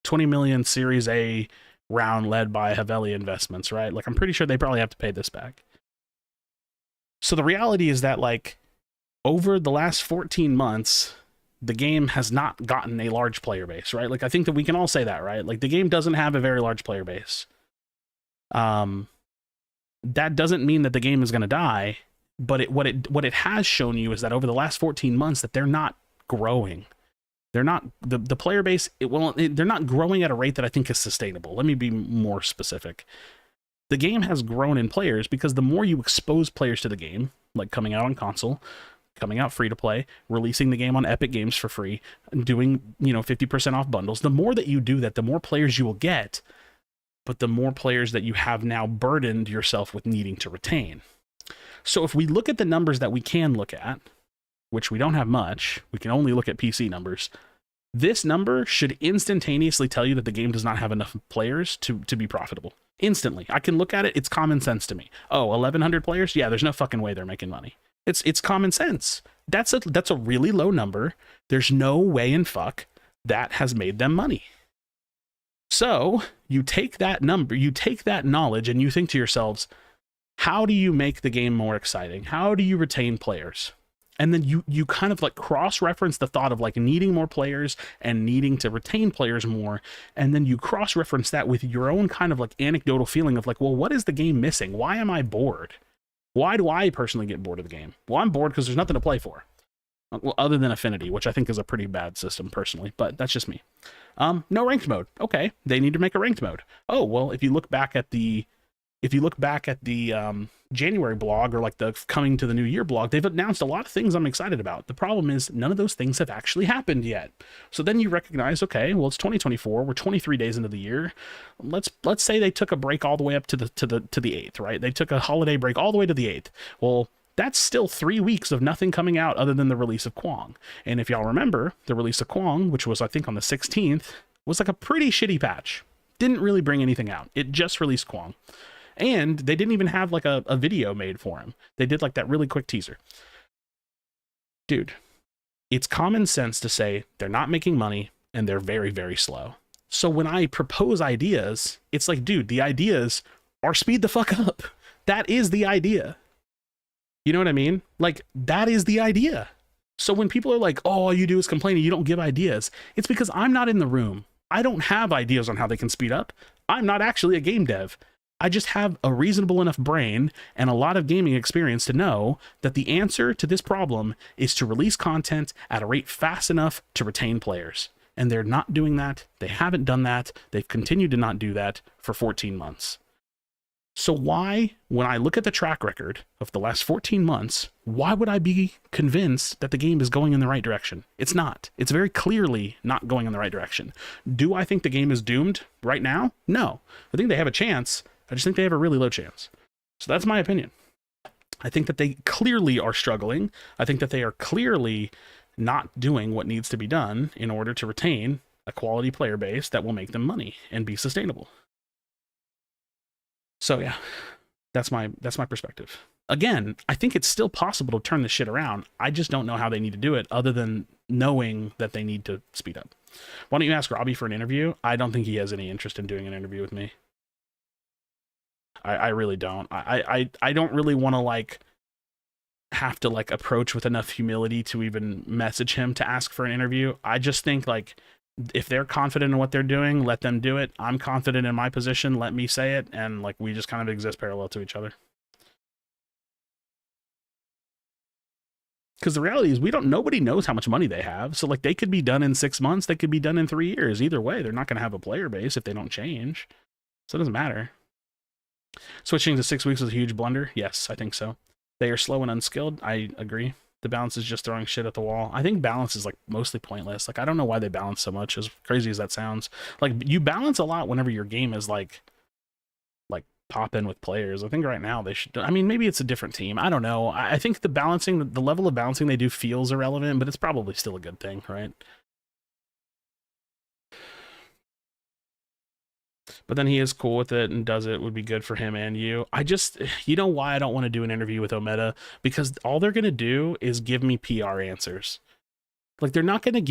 20 million Series A round led by Haveli Investments, right? Like, I'm pretty sure they probably have to pay this back. So the reality is that, like, over the last 14 months, the game has not gotten a large player base, right? Like, I think that we can all say that, right? Like, the game doesn't have a very large player base. That doesn't mean that the game is going to die, but what it has shown you is that over the last 14 months that they're not growing. They're not, the player base, they're not growing at a rate that I think is sustainable. Let me be more specific. The game has grown in players because the more you expose players to the game, like coming out on console, coming out free to play, releasing the game on Epic Games for free, doing, 50% off bundles, the more that you do that, the more players you will get, but the more players that you have now burdened yourself with needing to retain. So if we look at the numbers that we can look at, which we don't have much, we can only look at PC numbers, this number should instantaneously tell you that the game does not have enough players to be profitable. Instantly. I can look at it, it's common sense to me. Oh, 1,100 players? Yeah, there's no fucking way they're making money. It's common sense. That's a really low number. There's no way in fuck that has made them money. So you take that number, you take that knowledge, and you think to yourselves, how do you make the game more exciting? How do you retain players? And then you kind of like cross-reference the thought of like needing more players and needing to retain players more. And then you cross-reference that with your own kind of like anecdotal feeling of like, well, what is the game missing? Why am I bored? Why do I personally get bored of the game? Well, I'm bored because there's nothing to play for. Well, other than Affinity, which I think is a pretty bad system personally, but that's just me. No ranked mode. Okay, they need to make a ranked mode. Oh, well, if you look back at the January blog, or like the coming to the new year blog, they've announced a lot of things I'm excited about. The problem is none of those things have actually happened yet. So then you recognize, okay, well, it's 2024. We're 23 days into the year. Let's say they took a break all the way up to the 8th, right? They took a holiday break all the way to the 8th. Well, that's still 3 weeks of nothing coming out other than the release of Kwong. And if y'all remember, the release of Kwong, which was I think on the 16th, was like a pretty shitty patch. Didn't really bring anything out. It just released Kwong. And they didn't even have like a video made for him. They did like that really quick teaser. Dude, it's common sense to say they're not making money and they're very, very slow. So when I propose ideas, it's like, dude, the ideas are speed the fuck up. That is the idea. You know what I mean? Like, that is the idea. So when people are like, oh, all you do is complain and you don't give ideas, it's because I'm not in the room. I don't have ideas on how they can speed up. I'm not actually a game dev. I just have a reasonable enough brain and a lot of gaming experience to know that the answer to this problem is to release content at a rate fast enough to retain players. And they're not doing that. They haven't done that. They've continued to not do that for 14 months. So why, when I look at the track record of the last 14 months, why would I be convinced that the game is going in the right direction? It's not. It's very clearly not going in the right direction. Do I think the game is doomed right now? No. I think they have a chance. I just think they have a really low chance. So that's my opinion. I think that they clearly are struggling. I think that they are clearly not doing what needs to be done in order to retain a quality player base that will make them money and be sustainable. So yeah, that's my perspective. Again, I think it's still possible to turn this shit around. I just don't know how they need to do it other than knowing that they need to speed up. Why don't you ask Robbie for an interview? I don't think he has any interest in doing an interview with me. I really don't. I don't really want to like have to like approach with enough humility to even message him to ask for an interview. I just think like if they're confident in what they're doing, let them do it. I'm confident in my position, let me say it, and like we just kind of exist parallel to each other. Because the reality is nobody knows how much money they have. So like they could be done in 6 months, they could be done in 3 years. Either way, they're not going to have a player base if they don't change. So it doesn't matter. Switching to 6 weeks was a huge blunder. Yes, I think so. They are slow and unskilled. I agree. The balance is just throwing shit at the wall. I think balance is like mostly pointless. Like I don't know why they balance so much, as crazy as that sounds. Like you balance a lot whenever your game is like pop in with players. I think right now they should. I mean, maybe it's a different team. I don't know. I think the balancing, the level of balancing they do feels irrelevant, but it's probably still a good thing, right? But then he is cool with it and does it. Would be good for him and you. You know why I don't want to do an interview with Omeda? Because all they're going to do is give me PR answers. Like it's not going to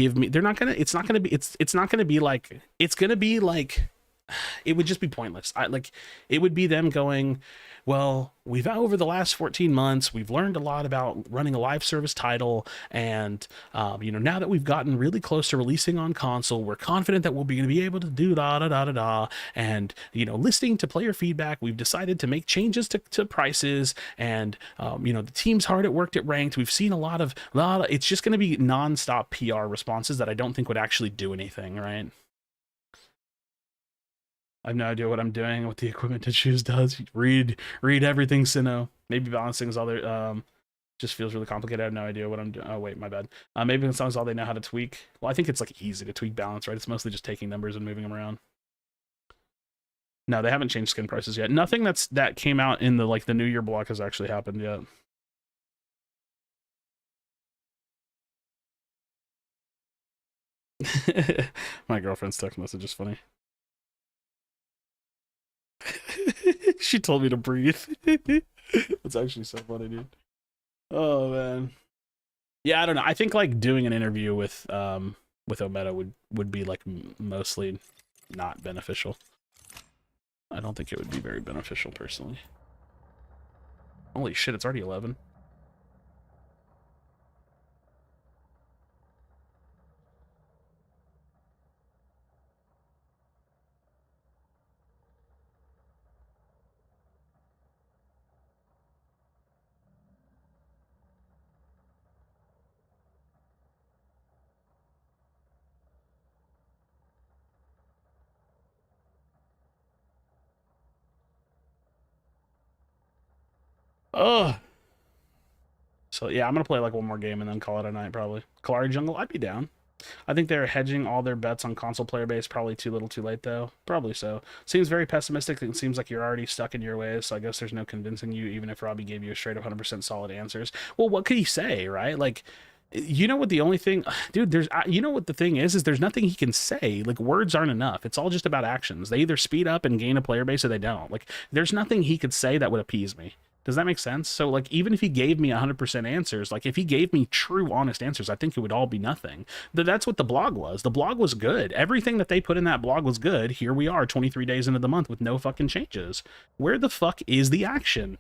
be like, it would just be pointless. It would be them going, well, we've over the last 14 months, we've learned a lot about running a live service title. And, now that we've gotten really close to releasing on console, we're confident that we'll be going to be able to do da. And, listening to player feedback, we've decided to make changes to prices. And, the team's hard at work at ranked. We've seen a lot of, it's just going to be nonstop PR responses that I don't think would actually do anything, right? I have no idea what I'm doing, what the equipment to choose does. Read everything, Sinnoh. Maybe balancing is all there. Just feels really complicated. I have no idea what I'm doing. Oh, wait, my bad. Maybe it's all they know how to tweak. Well, I think it's like easy to tweak balance, right? It's mostly just taking numbers and moving them around. No, they haven't changed skin prices yet. Nothing that came out in the New Year block has actually happened yet. My girlfriend's text message is funny. She told me to breathe. That's actually so funny, dude. Oh man. Yeah, I don't know. I think like doing an interview with Ometa would be like mostly not beneficial. I don't think it would be very beneficial personally. Holy shit, it's already 11. Oh. So yeah, I'm gonna play like one more game and then call it a night probably. Kalari Jungle, I'd be down. I think they're hedging all their bets on console player base. Probably too little too late, though. Probably so. Seems very pessimistic. It seems like you're already stuck in your ways, so I guess there's no convincing you, even if Robbie gave you a straight up 100% solid answers. Well, what could he say, right? Like, you know what the only thing, dude, you know what the thing is there's nothing he can say. Like, words aren't enough. It's all just about actions. They either speed up and gain a player base or they don't. Like, there's nothing he could say that would appease me. Does that make sense? So, like, even if he gave me 100% answers, like, if he gave me true, honest answers, I think it would all be nothing. That's what the blog was. The blog was good. Everything that they put in that blog was good. Here we are, 23 days into the month with no fucking changes. Where the fuck is the action?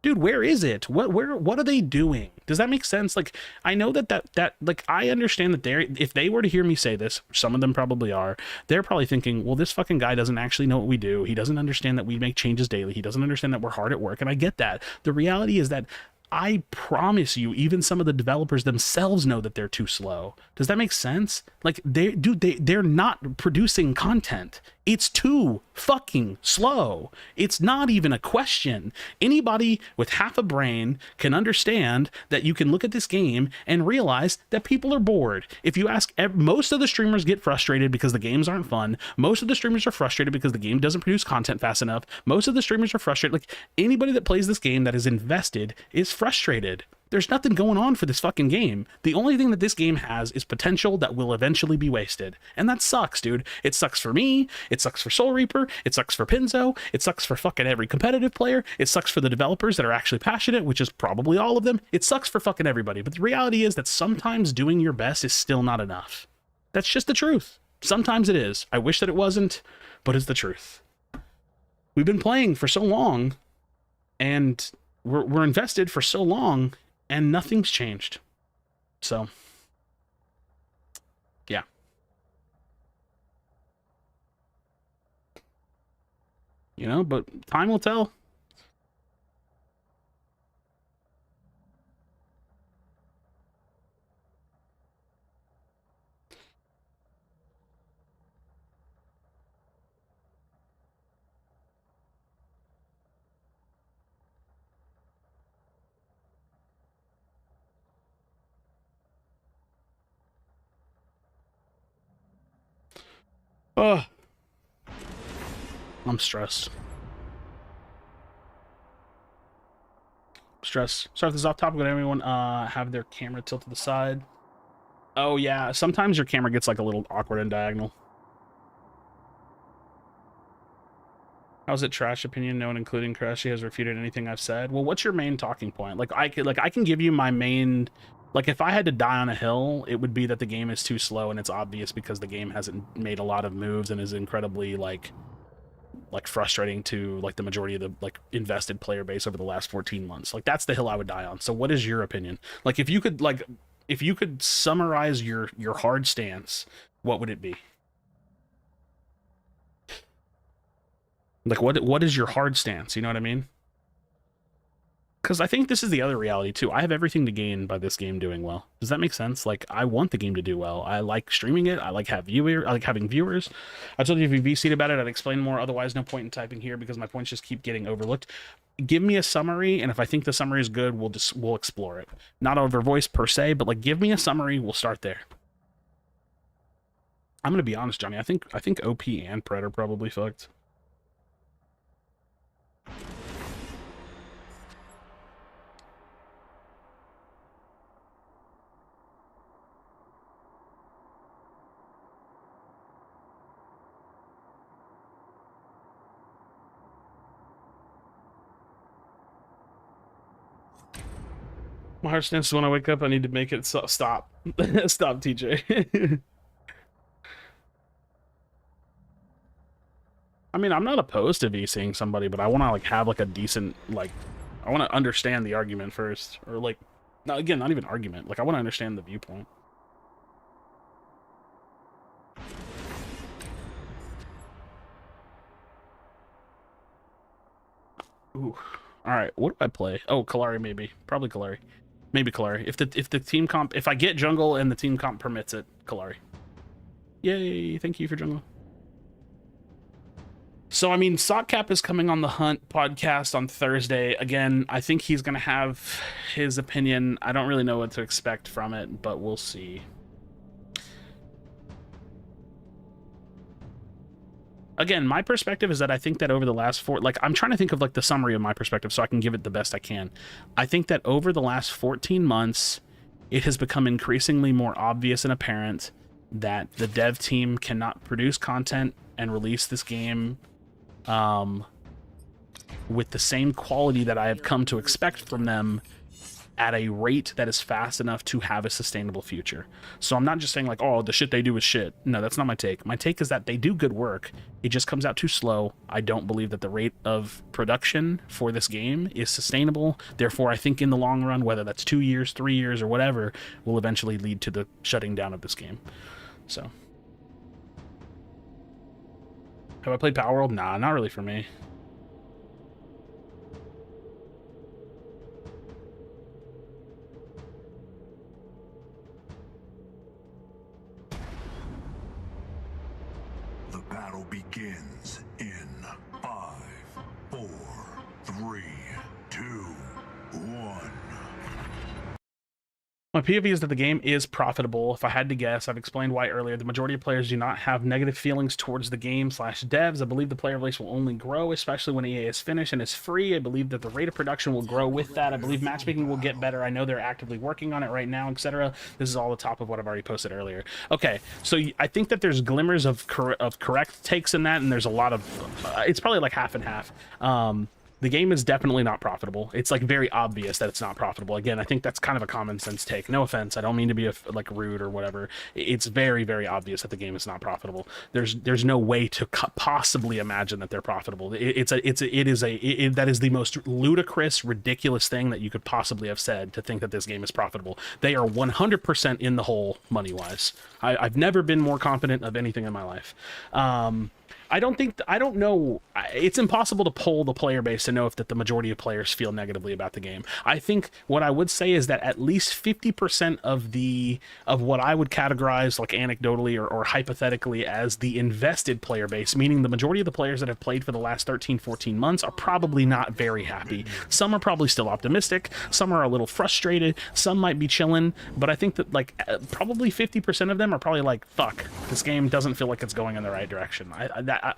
Dude, where is it? What are they doing? Does that make sense? Like, I know that like, I understand that if they were to hear me say this, some of them probably are, they're probably thinking, well, this fucking guy doesn't actually know what we do. He doesn't understand that we make changes daily. He doesn't understand that we're hard at work. And I get that. The reality is that I promise you, even some of the developers themselves know that they're too slow. Does that make sense? Like, they're not producing content. It's too fucking slow. It's not even a question. Anybody with half a brain can understand that you can look at this game and realize that people are bored. If you ask, most of the streamers get frustrated because the games aren't fun. Most of the streamers are frustrated because the game doesn't produce content fast enough. Most of the streamers are frustrated. Like, anybody that plays this game that is invested is frustrated. There's nothing going on for this fucking game. The only thing that this game has is potential that will eventually be wasted. And that sucks, dude. It sucks for me. It sucks for Soul Reaper. It sucks for Pinzo. It sucks for fucking every competitive player. It sucks for the developers that are actually passionate, which is probably all of them. It sucks for fucking everybody. But the reality is that sometimes doing your best is still not enough. That's just the truth. Sometimes it is. I wish that it wasn't, but it's the truth. We've been playing for so long, and we're invested for so long, and nothing's changed. So, yeah. You know, but time will tell. Oh, I'm stressed. Start this off topic. Would everyone have their camera tilted to the side? Oh yeah, sometimes your camera gets like a little awkward and diagonal. How's it trash opinion? No one, including Krashy, has refuted anything I've said. Well, what's your main talking point? Like, I can give you my main. Like, if I had to die on a hill, it would be that the game is too slow, and it's obvious because the game hasn't made a lot of moves and is incredibly like frustrating to like the majority of the like invested player base over the last 14 months. Like, that's the hill I would die on. So what is your opinion? Like, if you could summarize your hard stance, what would it be? Like, what is your hard stance? You know what I mean? Because I think this is the other reality too. I have everything to gain by this game doing well. Does that make sense? Like, I want the game to do well. I like streaming it. I like having viewers. I told you if you VC'd about it, I'd explain more. Otherwise, no point in typing here because my points just keep getting overlooked. Give me a summary, and if I think the summary is good, we'll explore it. Not over voice per se, but like, give me a summary. We'll start there. I'm gonna be honest, Johnny. I think OP and Pred are probably fucked. My heart stands when I wake up. I need to make it stop. Stop, TJ. I mean, I'm not opposed to VCing somebody, but I want to like have like a decent like. I want to understand the argument first, or like, no, again, not even argument. Like, I want to understand the viewpoint. Ooh. All right, what do I play? Oh, Kalari maybe. Probably Kalari. Maybe Kalari. If the team comp, if I get jungle and the team comp permits it, Kalari. Yay! Thank you for jungle. So I mean, Sockcap is coming on the Hunt podcast on Thursday. Again, I think he's gonna have his opinion. I don't really know what to expect from it, but we'll see. Again, my perspective is that I think that over the last I'm trying to think of like the summary of my perspective so I can give it the best I can. I think that over the last 14 months, it has become increasingly more obvious and apparent that the dev team cannot produce content and release this game with the same quality that I have come to expect from them at a rate that is fast enough to have a sustainable future. So I'm not just saying like, oh, the shit they do is shit. No, that's not my take. My take is that they do good work. It just comes out too slow. I don't believe that the rate of production for this game is sustainable. Therefore, I think in the long run, whether that's 2 years, 3 years, or whatever, will eventually lead to the shutting down of this game. So. Have I played Power World? Nah, not really for me. The battle begins in 5, 4, 3, 2, 1. My POV is that the game is profitable. If I had to guess, I've explained why earlier. The majority of players do not have negative feelings towards the game / devs. I believe the player base will only grow, especially when EA is finished and is free. I believe that the rate of production will grow with that. I believe matchmaking will get better. I know they're actively working on it right now, etc. This is all the top of what I've already posted earlier. Okay, so I think that there's glimmers of correct takes in that, and there's a lot of... it's probably like half and half. The game is definitely not profitable. It's like very obvious that it's not profitable. Again, I think that's kind of a common sense take. No offense, I don't mean to be like rude or whatever. It's very, very obvious that the game is not profitable. There's no way to possibly imagine that they're profitable. That is the most ludicrous, ridiculous thing that you could possibly have said to think that this game is profitable. They are 100% in the hole money wise. I've never been more confident of anything in my life. I don't know. It's impossible to poll the player base to know if that the majority of players feel negatively about the game. I think what I would say is that at least 50% of what I would categorize like anecdotally or hypothetically as the invested player base, meaning the majority of the players that have played for the last 13, 14 months are probably not very happy. Some are probably still optimistic. Some are a little frustrated. Some might be chilling. But I think that like probably 50% of them are probably like, fuck, this game doesn't feel like it's going in the right direction.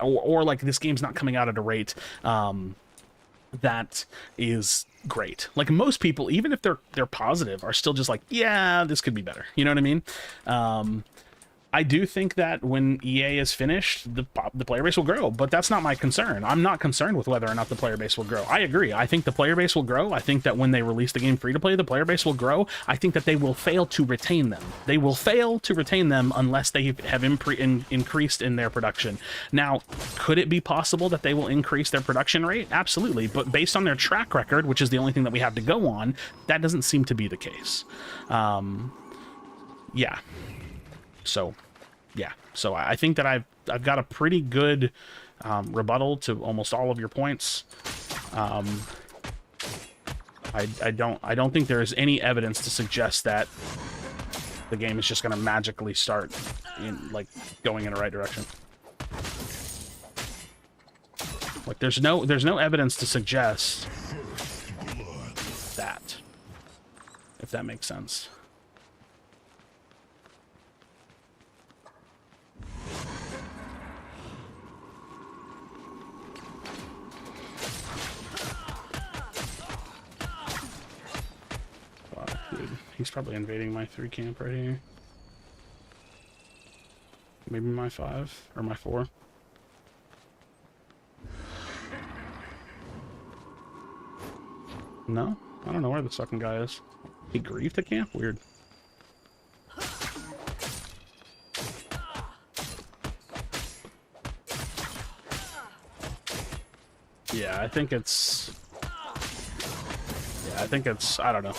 Or like this game's not coming out at a rate that is great. Like most people, even if they're positive, are still just like, yeah, this could be better. You know what I mean? I do think that when EA is finished, the player base will grow, but that's not my concern. I'm not concerned with whether or not the player base will grow. I agree. I think the player base will grow. I think that when they release the game free to play, the player base will grow. I think that they will fail to retain them. They will fail to retain them unless they have increased in their production. Now, could it be possible that they will increase their production rate? Absolutely. But based on their track record, which is the only thing that we have to go on, that doesn't seem to be the case. Yeah. So, yeah. So I think that I've got a pretty good rebuttal to almost all of your points. I don't think there is any evidence to suggest that the game is just going to magically start going in the right direction. Like there's no evidence to suggest that, if that makes sense. Dude, he's probably invading my 3 camp right here. Maybe my 5 or my 4. No? I don't know where the fucking guy is. He griefed the camp? Weird. Yeah, I think it's... Yeah, I think it's... I don't know.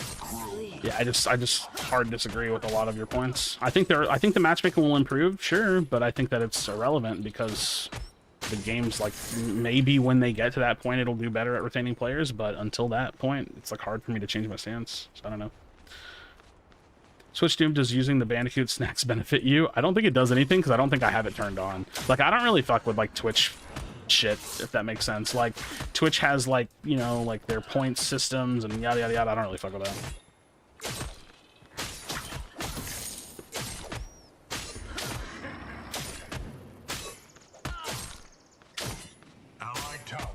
Yeah, I just hard disagree with a lot of your points. I think the matchmaking will improve, sure, but I think that it's irrelevant because the game's like, maybe when they get to that point it'll do better at retaining players, but until that point, it's like hard for me to change my stance. So I don't know. Switch Doom, does using the Bandicoot snacks benefit you? I don't think it does anything because I don't think I have it turned on. Like, I don't really fuck with like Twitch shit, if that makes sense. Like, Twitch has like, you know, like their point systems and yada yada yada. I don't really fuck with that.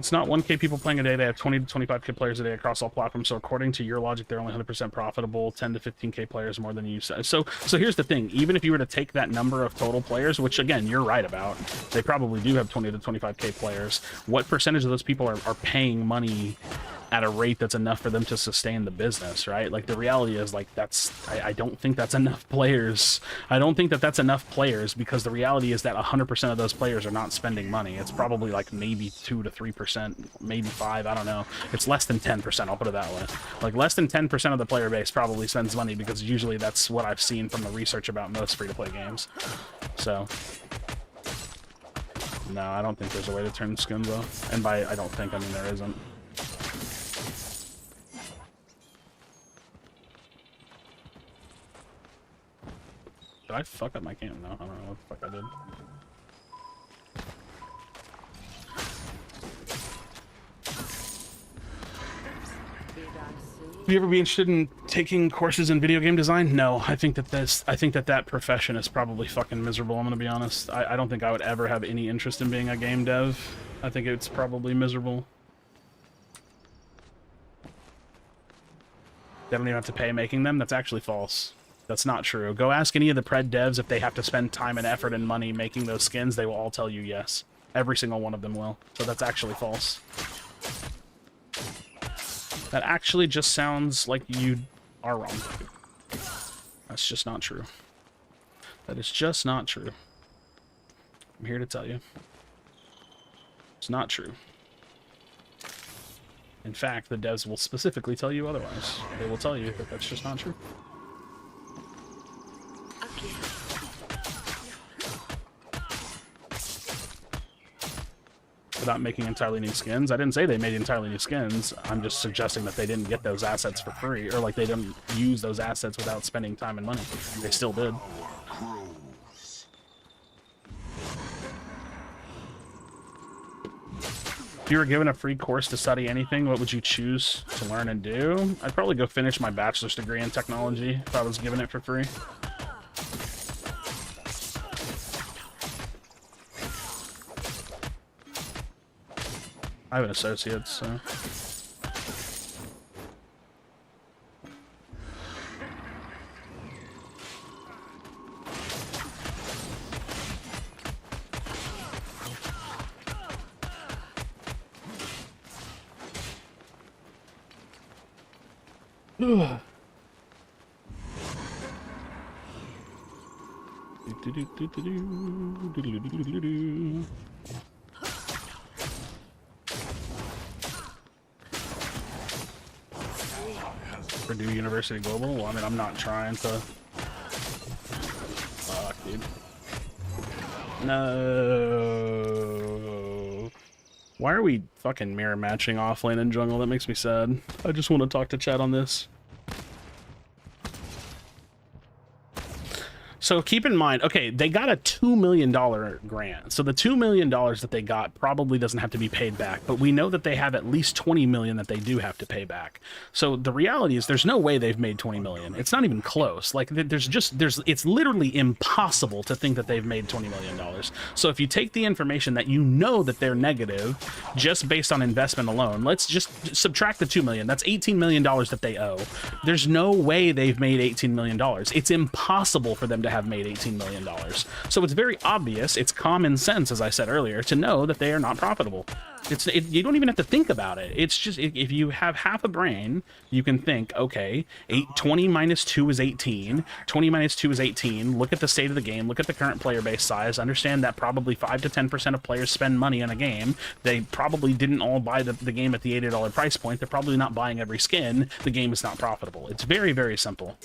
It's not 1K people playing a day. They have 20 to 25K players a day across all platforms. So according to your logic, they're only 100% profitable. 10 to 15K players more than you said. So here's the thing. Even if you were to take that number of total players, which again, you're right about, they probably do have 20 to 25K players. What percentage of those people are paying money at a rate that's enough for them to sustain the business, right? Like, the reality is, like, I don't think that's enough players. I don't think that that's enough players, because the reality is that 100% of those players are not spending money. It's probably like maybe 2 to 3%, maybe 5, I don't know. It's less than 10%, I'll put it that way. Like, less than 10% of the player base probably spends money, because usually that's what I've seen from the research about most free-to-play games. So, no, I don't think there's a way to turn skins off. And by I don't think, I mean there isn't. Did I fuck up my camp? No, I don't know what the fuck I did. Would you ever be interested in taking courses in video game design? No, I think that that profession is probably fucking miserable, I'm gonna be honest. I don't think I would ever have any interest in being a game dev. I think it's probably miserable. They don't even have to pay making them? That's actually false. That's not true. Go ask any of the pred devs if they have to spend time and effort and money making those skins. They will all tell you yes. Every single one of them will. So that's actually false. That actually just sounds like you are wrong. That's just not true. That is just not true. I'm here to tell you. It's not true. In fact, the devs will specifically tell you otherwise. They will tell you that that's just not true. Without making entirely new skins. I didn't say they made entirely new skins. I'm just suggesting that they didn't get those assets for free, or like they didn't use those assets without spending time and money. They still did. If you were given a free course to study anything, what would you choose to learn and do? I'd probably go finish my bachelor's degree in technology if I was given it for free. I have an associate, so... Purdue University Global? Well, I mean, I'm not trying to... Fuck, dude. No. Why are we fucking mirror matching off lane and jungle? That makes me sad. I just want to talk to chat on this. So keep in mind, okay, they got a $2 million grant. So the $2 million that they got probably doesn't have to be paid back, but we know that they have at least 20 million that they do have to pay back. So the reality is there's no way they've made 20 million. It's not even close. Like it's literally impossible to think that they've made $20 million. So if you take the information that you know that they're negative just based on investment alone, let's just subtract the 2 million. That's $18 million that they owe. There's no way they've made $18 million. It's impossible for them to have have made $18 million. So it's very obvious, it's common sense, as I said earlier, to know that they are not profitable. You don't even have to think about it. It's just, if you have half a brain, you can think, okay, 20 minus 2 is 18. 20 minus 2 is 18. Look at the state of the game. Look at the current player base size. Understand that probably 5 to 10% of players spend money on a game. They probably didn't all buy the game at the $80 price point. They're probably not buying every skin. The game is not profitable. It's very, very simple.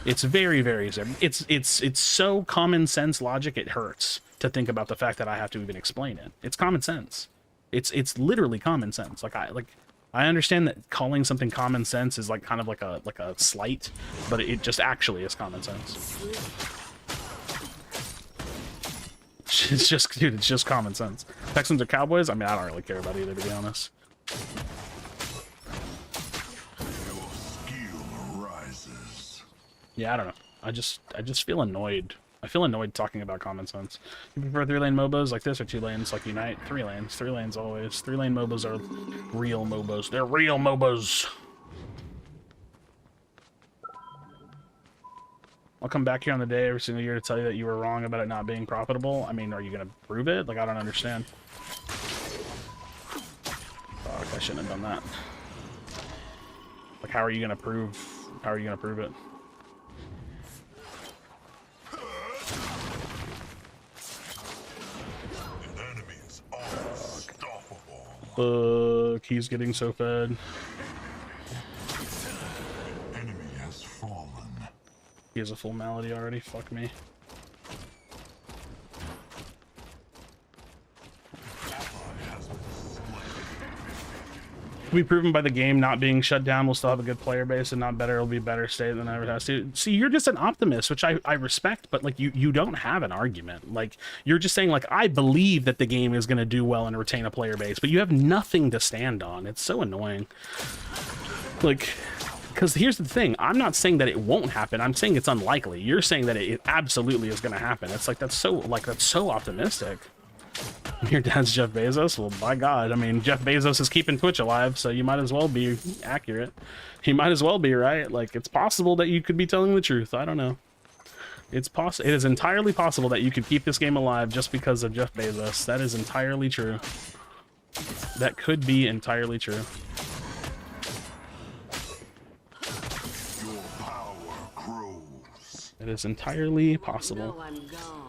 It's very, very simple. It's so common sense logic, it hurts to think about the fact that I have to even explain it. It's common sense. It's literally common sense. I understand that calling something common sense is kind of like a slight, but it just actually is common sense. It's just, dude, it's just common sense. Texans or Cowboys? I mean, I don't really care about either, to be honest. Your skill rises. Yeah, I don't know. I just feel annoyed. I feel annoyed talking about common sense. You prefer 3-lane MOBAs like this or 2 lanes like Unite? 3 lanes. 3 lanes always. 3-lane MOBAs are real MOBAs. They're real MOBAs. I'll come back here on the day every single year to tell you that you were wrong about it not being profitable. I mean, are you going to prove it? Like, I don't understand. Fuck, I shouldn't have done that. Like, how are you going to prove it? Fuck, he's getting so fed. Enemy has fallen. He has a full malady already, fuck me. Be proven by the game not being shut down. We'll still have a good player base, and not better, it'll be better state than ever has to. See, you're just an optimist, which I respect, but like you don't have an argument. Like, you're just saying, like, I believe that the game is going to do well and retain a player base, but you have nothing to stand on. It's so annoying. Like, because here's the thing, I'm not saying that it won't happen, I'm saying it's unlikely. You're saying that it absolutely is going to happen. It's like, that's so optimistic. Your dad's Jeff Bezos? Well, by God, I mean, Jeff Bezos is keeping Twitch alive, so you might as well be accurate. You might as well be right. Like, it's possible that you could be telling the truth. I don't know. It is entirely possible that you could keep this game alive just because of Jeff Bezos. That is entirely true. That could be entirely true. Your power grows. It is entirely possible. No, I'm gone.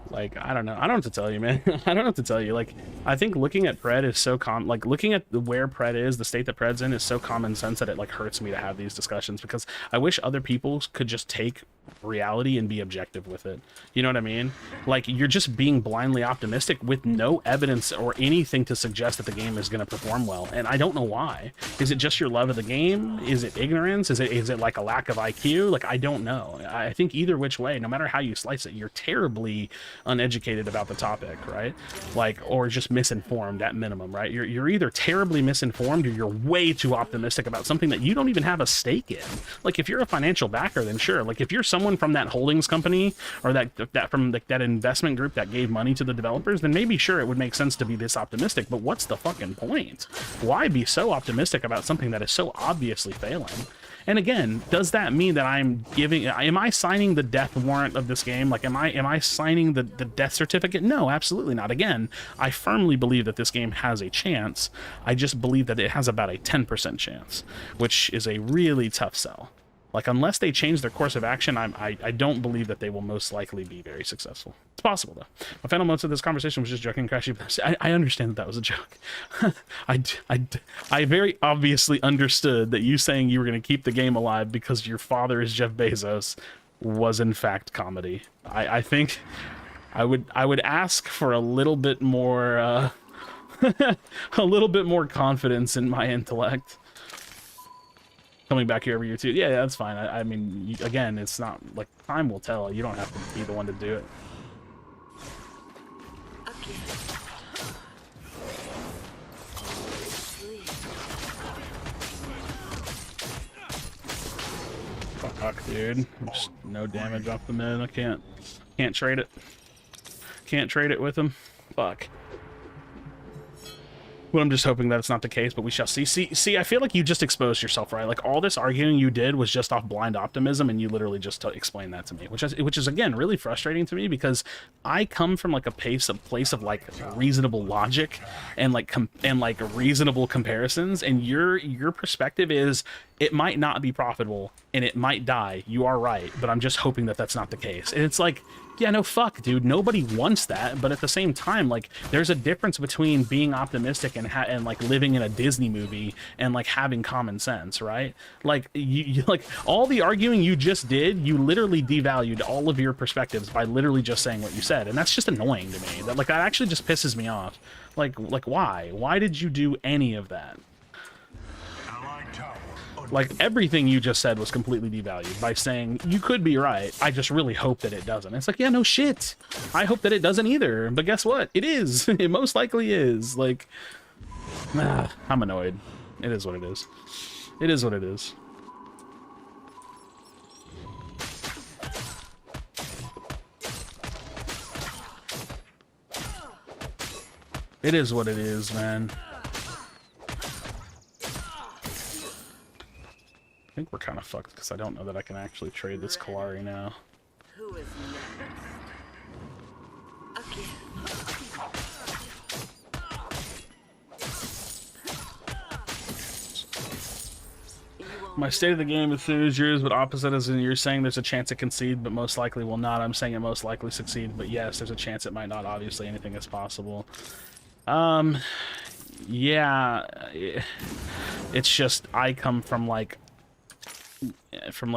Like, I don't know. I don't know what to tell you, man. I don't know what to tell you. Like, I think looking at Pred is so like, looking at where Pred is, the state that Pred's in, is so common sense that it, like, hurts me to have these discussions, because I wish other people could just take reality and be objective with it. You know what I mean? Like, you're just being blindly optimistic with no evidence or anything to suggest that the game is going to perform well, and I don't know why. Is it just your love of the game? Is it ignorance? Is it like a lack of IQ? Like, I don't know. I think either which way, no matter how you slice it, you're terribly uneducated about the topic, right? Like, or just misinformed at minimum, right? You're either terribly misinformed or you're way too optimistic about something that you don't even have a stake in. Like, if you're a financial backer, then sure. Like, if you're someone from that holdings company or that investment group that gave money to the developers, then maybe sure, it would make sense to be this optimistic, but what's the fucking point? Why be so optimistic about something that is so obviously failing? And again, does that mean that am I signing the death warrant of this game? Like, am I signing the death certificate? No, absolutely not. Again, I firmly believe that this game has a chance. I just believe that it has about a 10% chance, which is a really tough sell. Like, unless they change their course of action, I don't believe that they will most likely be very successful. It's possible, though. My final notes of this conversation was just joking, Krashy. I understand that was a joke. I very obviously understood that you saying you were going to keep the game alive because your father is Jeff Bezos was in fact comedy. I think I would ask for a little bit more a little bit more confidence in my intellect. Coming back here every year too. Yeah, that's fine. I mean, again, it's not like, time will tell. You don't have to be the one to do it. Fuck, dude. Just no damage off the mid. I can't trade it. Can't trade it with him. Fuck. But I'm just hoping that it's not the case, but we shall see. See, I feel like you just exposed yourself, right? Like, all this arguing you did was just off blind optimism, and you literally just explained that to me, which is again really frustrating to me, because I come from like a place of like reasonable logic and like reasonable comparisons, and your perspective is it might not be profitable and it might die. You are right, but I'm just hoping that that's not the case. And it's like, yeah, no, fuck, dude. Nobody wants that, but at the same time, like, there's a difference between being optimistic and like living in a Disney movie and like having common sense, right? Like, you like all the arguing you just did, you literally devalued all of your perspectives by literally just saying what you said, and that's just annoying to me. That actually just pisses me off. Like why? Why did you do any of that? Like, everything you just said was completely devalued by saying, you could be right, I just really hope that it doesn't. It's like, yeah, no shit. I hope that it doesn't either. But guess what? It is. It most likely is. Like, I'm annoyed. It is what it is. It is what it is. It is what it is, man. I think we're kind of fucked because I don't know that I can actually trade this Kalari now. Who is next? Again. My state of the game is soon as yours, but opposite as in you're saying there's a chance it concede, but most likely will not. I'm saying it most likely succeed, but yes, there's a chance it might not. Obviously, anything is possible. Yeah, it's just I come from like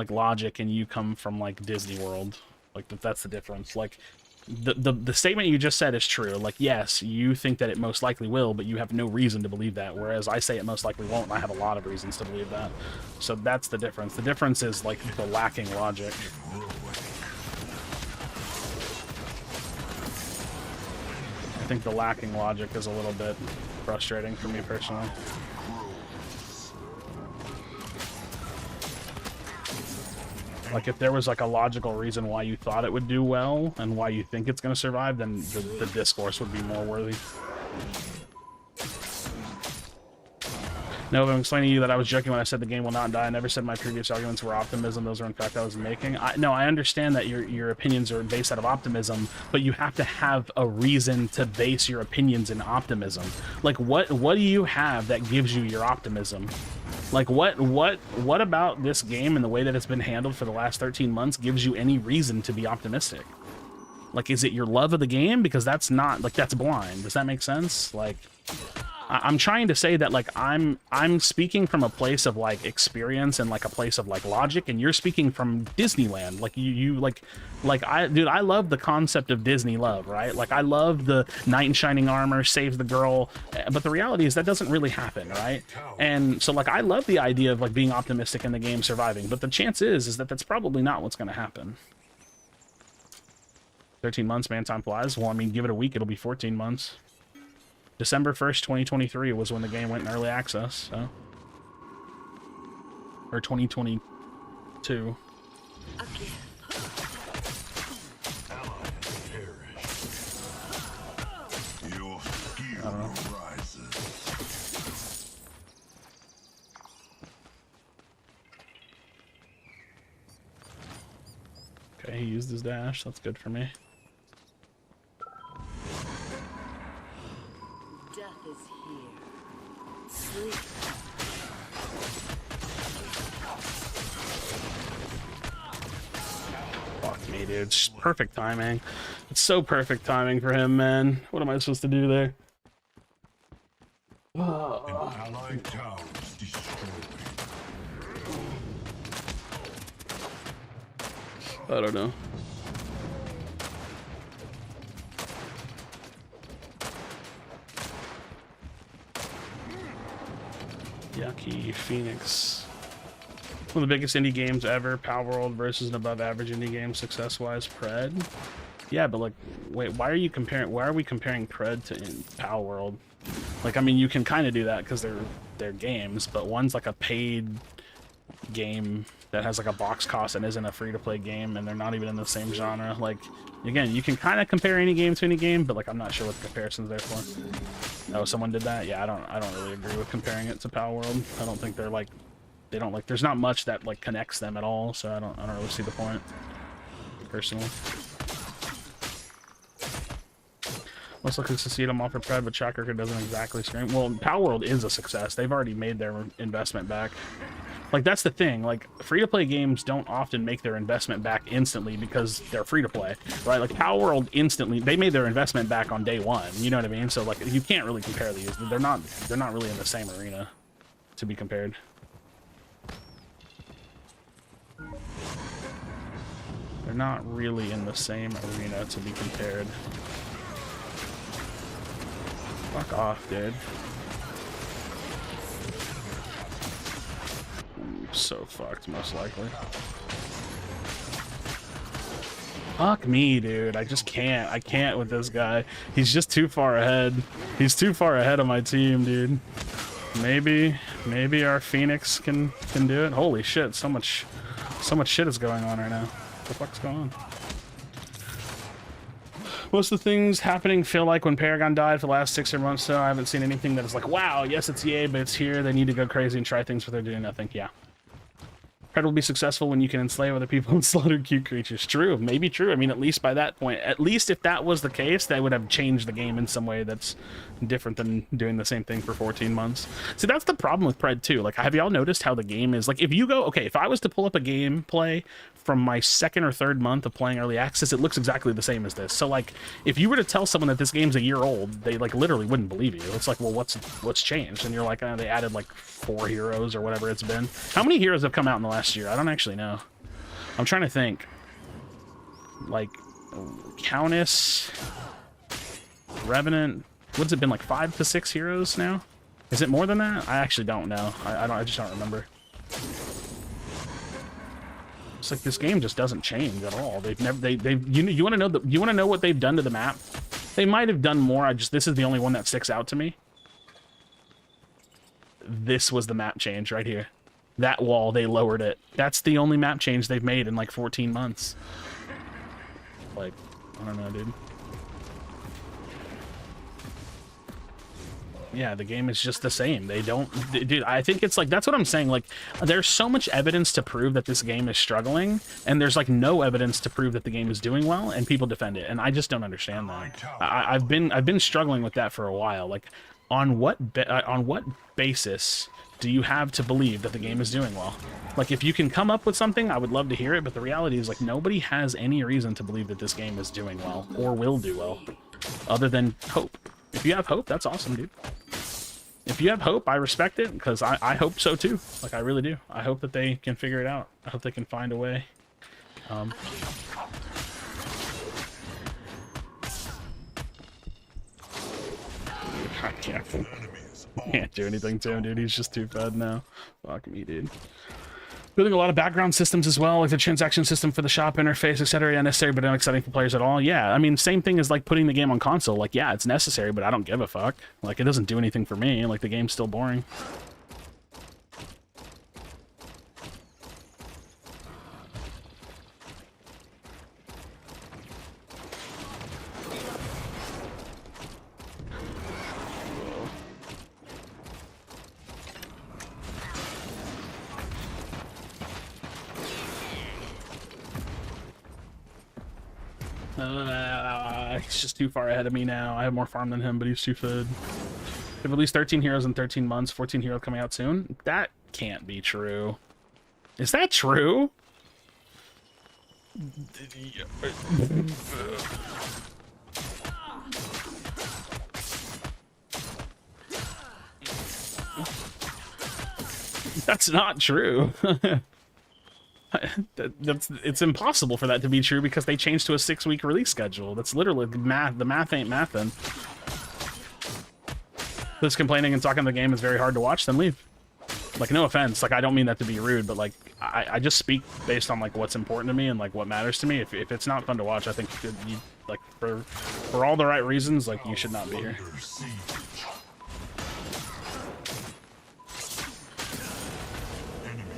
logic and you come from like Disney World. Like that's the difference. Like the statement you just said is true. Like, yes, you think that it most likely will, but you have no reason to believe that, whereas I say it most likely won't and I have a lot of reasons to believe that. So that's the difference. The difference is like the lacking logic. I think the lacking logic is a little bit frustrating for me personally. Like, if there was like a logical reason why you thought it would do well and why you think it's going to survive, then the discourse would be more worthy. No, I'm explaining to you that I was joking when I said the game will not die. I never said my previous arguments were optimism. Those are in fact I was making. No, I understand that your opinions are based out of optimism, but you have to have a reason to base your opinions in optimism. Like, what do you have that gives you your optimism? Like, what about this game and the way that it's been handled for the last 13 months gives you any reason to be optimistic? Like, is it your love of the game? Because that's not, like, that's blind. Does that make sense? Like, I'm trying to say that, like, I'm speaking from a place of like experience and like a place of like logic, and you're speaking from Disneyland. Like like I love the concept of Disney love, right? Like, I love the knight in shining armor saves the girl, but the reality is that doesn't really happen, right? And so, like, I love the idea of like being optimistic in the game surviving, but the chance is that that's probably not what's going to happen. 13 months, man, time flies. Well, I mean, give it a week, it'll be 14 months. December 1st, 2023 was when the game went in early access, so. Or 2022. I don't know. Okay, he used his dash. That's good for me. Death is here. Sleep. Fuck me, dude. It's perfect timing. It's so perfect timing for him, man. What am I supposed to do there? An allied tower is destroyed. I don't know. Yucky Phoenix. One of the biggest indie games ever. Power World versus an above average indie game success-wise. Pred. Yeah, but like, wait, why are we comparing Pred to Power World? Like, I mean, you can kind of do that because they're games, but one's like a paid game that has like a box cost and isn't a free-to-play game, and they're not even in the same genre. Like, again, you can kind of compare any game to any game, but like I'm not sure what the comparison's there for. Oh, someone did that? Yeah, I don't really agree with comparing it to Power World. I don't think they're like, they don't like, there's not much that like connects them at all, so I don't really see the point, personally. Most likely to succeed, I'm offered Pred, but track record doesn't exactly scream. Well, Power World is a success. They've already made their investment back. Like, that's the thing. Like, free-to-play games don't often make their investment back instantly because they're free-to-play, right? Like, Power World instantly, they made their investment back on day one. You know what I mean? So, like, you can't really compare these. They're not really in the same arena to be compared. They're not really in the same arena to be compared. Fuck off, dude. So fucked, most likely. Fuck me, dude. I just can't. I can't with this guy. He's just too far ahead. He's too far ahead of my team, dude. Maybe our Phoenix can do it. Holy shit, so much shit is going on right now. What the fuck's going on? Most of the things happening feel like when Paragon died for the last 6 or months, so I haven't seen anything that is like, wow, yes, it's EA, but it's here. They need to go crazy and try things, but they're doing nothing. Yeah. Pred will be successful when you can enslave other people and slaughter cute creatures. True, maybe true. I mean, at least by that point, at least if that was the case, they would have changed the game in some way that's different than doing the same thing for 14 months. See, that's the problem with Pred too. Like, have y'all noticed how the game is? Like, if you go, okay, if I was to pull up a gameplay from my 2nd or 3rd month of playing early access, it looks exactly the same as this. So like, if you were to tell someone that this game's a year old, they like literally wouldn't believe you. It's like, well, what's changed? And you're like, they added like 4 heroes or whatever it's been. How many heroes have come out in the last year? I don't actually know. I'm trying to think. Like, Countess, Revenant. What's it been, like 5 to 6 heroes now? Is it more than that? I actually don't know. I just don't remember. It's like this game just doesn't change at all. They've never you want to know what they've done to the map? They might have done more. This is the only one that sticks out to me. This was the map change right here. That wall, they lowered it. That's the only map change they've made in like 14 months. Like, I don't know, dude. Yeah, the game is just the same. They don't, dude, I think it's like, that's what I'm saying. Like, there's so much evidence to prove that this game is struggling, and there's like no evidence to prove that the game is doing well, and people defend it, and I just don't understand that. I've been struggling with that for a while. Like, on what basis do you have to believe that the game is doing well? Like, if you can come up with something, I would love to hear it, but the reality is, like, nobody has any reason to believe that this game is doing well, or will do well, other than hope. If you have hope, that's awesome, dude. If you have hope, I respect it, because I hope so too. Like, I really do. I hope that they can figure it out. I hope they can find a way. I can't do anything to him, dude. He's just too fed now. Fuck me, dude. Building a lot of background systems as well, like the transaction system for the shop interface, etc. Unnecessary, but not exciting for players at all. Yeah, I mean, same thing as like putting the game on console. Like, yeah, it's necessary, but I don't give a fuck. Like, it doesn't do anything for me. Like, the game's still boring. He's just too far ahead of me now. I have more farm than him, but he's too fed. They've released 13 heroes in 13 months, 14 heroes coming out soon. That can't be true. Is that true? That's not true. It's impossible for that to be true because they changed to a 6-week release schedule. That's literally the math. The math ain't mathin'. This complaining and talking the game is very hard to watch, then leave. Like, no offense, like, I don't mean that to be rude, but like, I just speak based on like what's important to me and like what matters to me. If it's not fun to watch, I think you, like, for all the right reasons, like, you should not be here.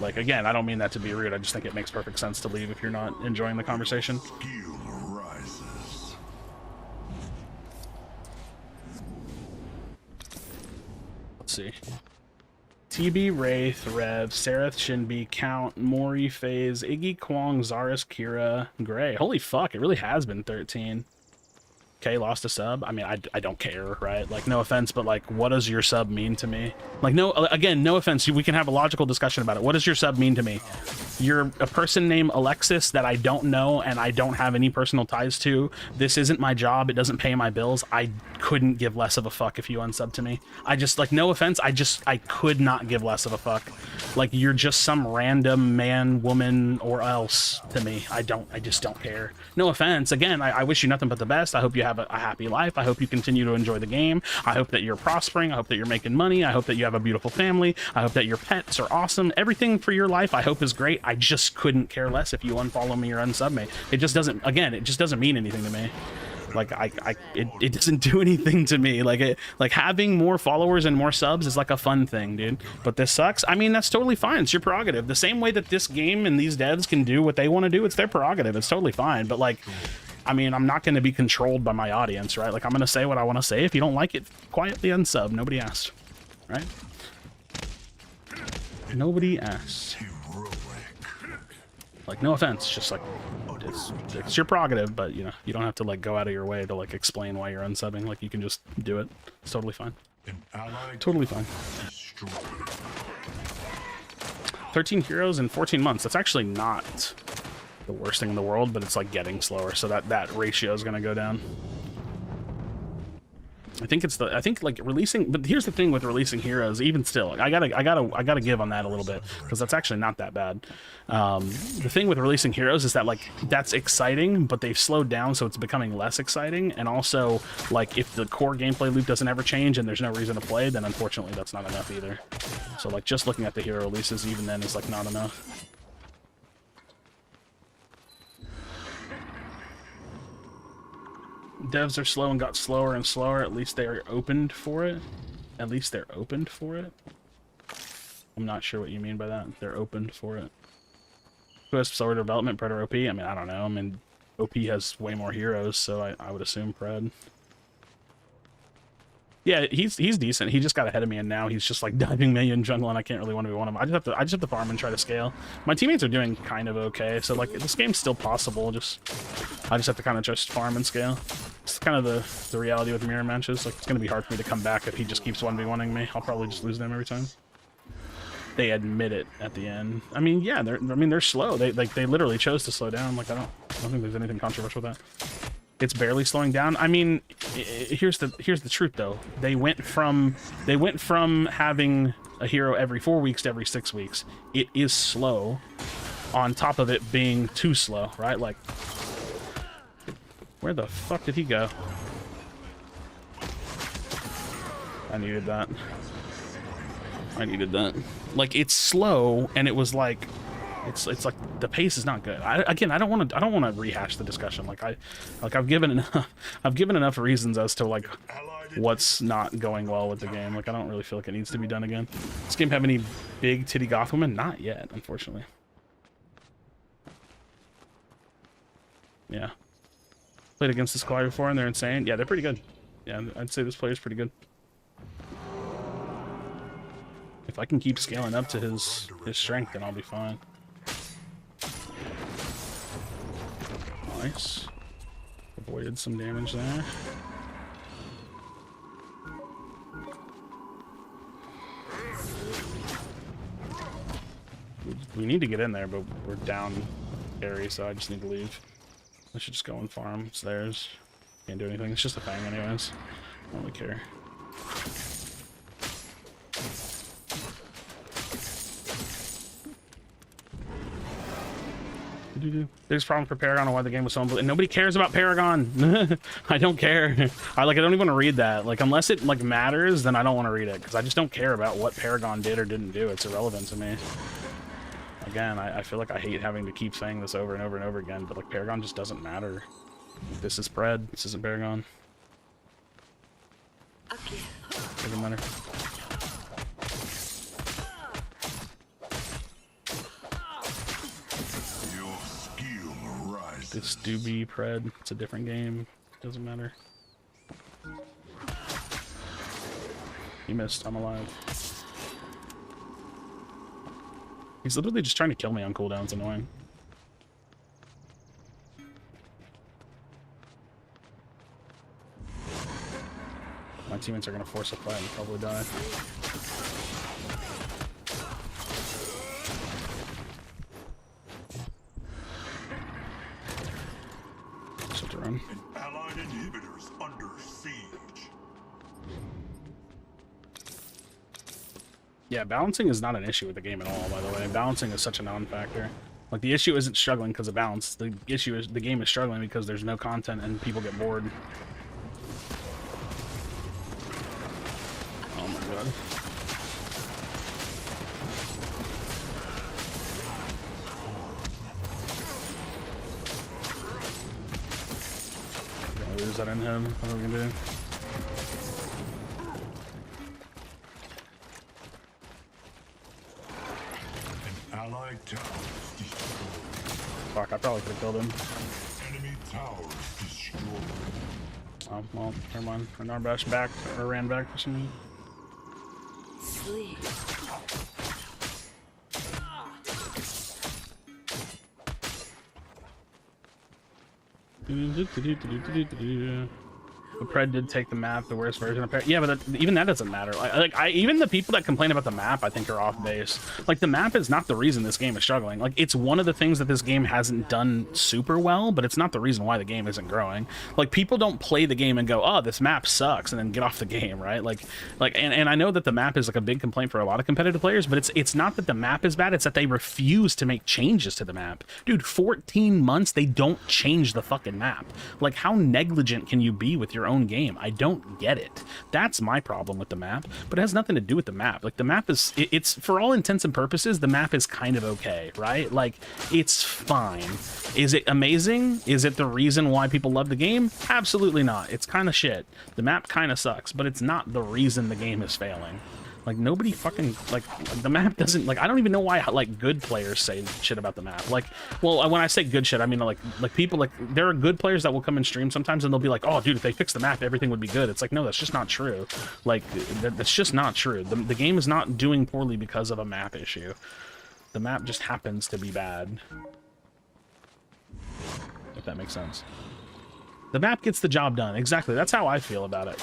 Like, again, I don't mean that to be rude. I just think it makes perfect sense to leave if you're not enjoying the conversation. Skill rises. Let's see. TB, Wraith, Rev, Sereth, Shinbi, Count, Mori, FaZe, Iggy, Kwong, Zarus, Kira, Gray. Holy fuck, it really has been 13. Okay, lost a sub. I mean, I don't care, right? Like, no offense, but like, what does your sub mean to me? Like, no, again, no offense. We can have a logical discussion about it. What does your sub mean to me? You're a person named Alexis that I don't know and I don't have any personal ties to. This isn't my job. It doesn't pay my bills. I couldn't give less of a fuck if you unsub to me. I just, like, no offense. I could not give less of a fuck. Like, you're just some random man, woman, or else to me. I just don't care. No offense. Again, I wish you nothing but the best. I hope you have a happy life. I hope you continue to enjoy the game. I hope that you're prospering. I hope that you're making money. I hope that you have a beautiful family. I hope that your pets are awesome. Everything for your life I hope is great. I just couldn't care less if you unfollow me or unsub me. It just doesn't, again, it just doesn't mean anything to me. Like, it doesn't do anything to me. Like, having more followers and more subs is like a fun thing, dude. But this sucks. I mean, that's totally fine. It's your prerogative. The same way that this game and these devs can do what they want to do, it's their prerogative. It's totally fine. But like, I mean, I'm not going to be controlled by my audience, right? Like, I'm going to say what I want to say. If you don't like it, quietly unsub. Nobody asked, right? Nobody asked. Like, no offense, just like, it's your prerogative, but you know, you don't have to like go out of your way to like explain why you're unsubbing. Like, you can just do it. It's totally fine. Totally fine. 13 heroes in 14 months. That's actually not the worst thing in the world, but it's like getting slower, so that ratio is going to go down. I think like releasing, but here's the thing with releasing heroes, even still, like, I gotta give on that a little bit, because that's actually not that bad. The thing with releasing heroes is that like, that's exciting, but they've slowed down, so it's becoming less exciting. And also, like, if the core gameplay loop doesn't ever change and there's no reason to play, then unfortunately that's not enough either. So like, just looking at the hero releases even then is like not enough. Devs are slow and got slower and slower. At least they are opened for it. At least they're opened for it. I'm not sure what you mean by that. They're opened for it. Who has slower development, Pred or OP? I mean, I don't know. I mean, OP has way more heroes, so I would assume Pred. Yeah, he's decent. He just got ahead of me, and now he's just like diving me in jungle, and I can't really want to be one of them. I just have to farm and try to scale. My teammates are doing kind of okay, so like, this game's still possible. I just have to kind of just farm and scale. It's kind of the reality with mirror matches. Like, it's gonna be hard for me to come back if he just keeps 1v1ing me. I'll probably just lose them every time. They admit it at the end. I mean, yeah, they're slow. They literally chose to slow down. Like, I don't think there's anything controversial with that. It's barely slowing down. I mean, here's the truth though. They went from having a hero every 4 weeks to every 6 weeks. It is slow, on top of it being too slow, right? Like, where the fuck did he go? I needed that. Like, it's slow, and it was like, it's like the pace is not good. I don't want to rehash the discussion. Like, I've given enough reasons as to like what's not going well with the game. Like, I don't really feel like it needs to be done again. Does this game have any big titty goth women? Not yet, unfortunately. Yeah. Played against this squad before, and they're insane. Yeah, they're pretty good. Yeah, I'd say this player's pretty good. If I can keep scaling up to his strength, then I'll be fine. Nice. Avoided some damage there. We need to get in there, but we're down carry, so I just need to leave. I should just go and farm. It's theirs. Can't do anything. It's just a fang anyways. I don't really care. There's a problem for Paragon on why the game was so unbelievable. Nobody cares about Paragon. I don't care. I don't even want to read that. Like, unless it like matters, then I don't want to read it, because I just don't care about what Paragon did or didn't do. It's irrelevant to me. Again, I feel like I hate having to keep saying this over and over and over again, but like, Paragon just doesn't matter. This is Pred. This isn't Paragon. Doesn't matter. This doobie pred. It's a different game. Doesn't matter. He missed. I'm alive. He's literally just trying to kill me on cooldown. It's annoying. My teammates are gonna force a fight and probably die. Just have to run. Allied inhibitors under siege. Yeah, balancing is not an issue with the game at all, by the way. Balancing is such a non-factor. Like, the issue isn't struggling because of balance. The issue is the game is struggling because there's no content and people get bored. Oh my god. Gonna lose that in him. What are we gonna do? Allied towers destroyed. Fuck, I probably could have killed him. Enemy towers destroyed. Oh, well, never mind. Narbash back, or ran back for some reason. Sleep. The Pred did take the map, the worst version of Pred. Yeah, but even that doesn't matter. Even the people that complain about the map, I think, are off base. Like, the map is not the reason this game is struggling. Like, it's one of the things that this game hasn't done super well, but it's not the reason why the game isn't growing. Like, people don't play the game and go, oh, this map sucks, and then get off the game, right? And I know that the map is like a big complaint for a lot of competitive players, but it's not that the map is bad, it's that they refuse to make changes to the map. Dude, 14 months, they don't change the fucking map. Like, how negligent can you be with your own game? I don't get it. That's my problem with the map, but it has nothing to do with the map. Like, the map is, it's for all intents and purposes, the map is kind of okay, right? Like, it's fine. Is it amazing? Is it the reason why people love the game? Absolutely not. It's kind of shit. The map kind of sucks, but it's not the reason the game is failing. Like, nobody fucking, like, the map doesn't, like, I don't even know why, like, good players say shit about the map. Like, well, when I say good shit, I mean, like people, like, there are good players that will come and stream sometimes and they'll be like, oh, dude, if they fix the map, everything would be good. It's like, no, that's just not true. Like, that's just not true. The game is not doing poorly because of a map issue. The map just happens to be bad. If that makes sense. The map gets the job done. Exactly. That's how I feel about it.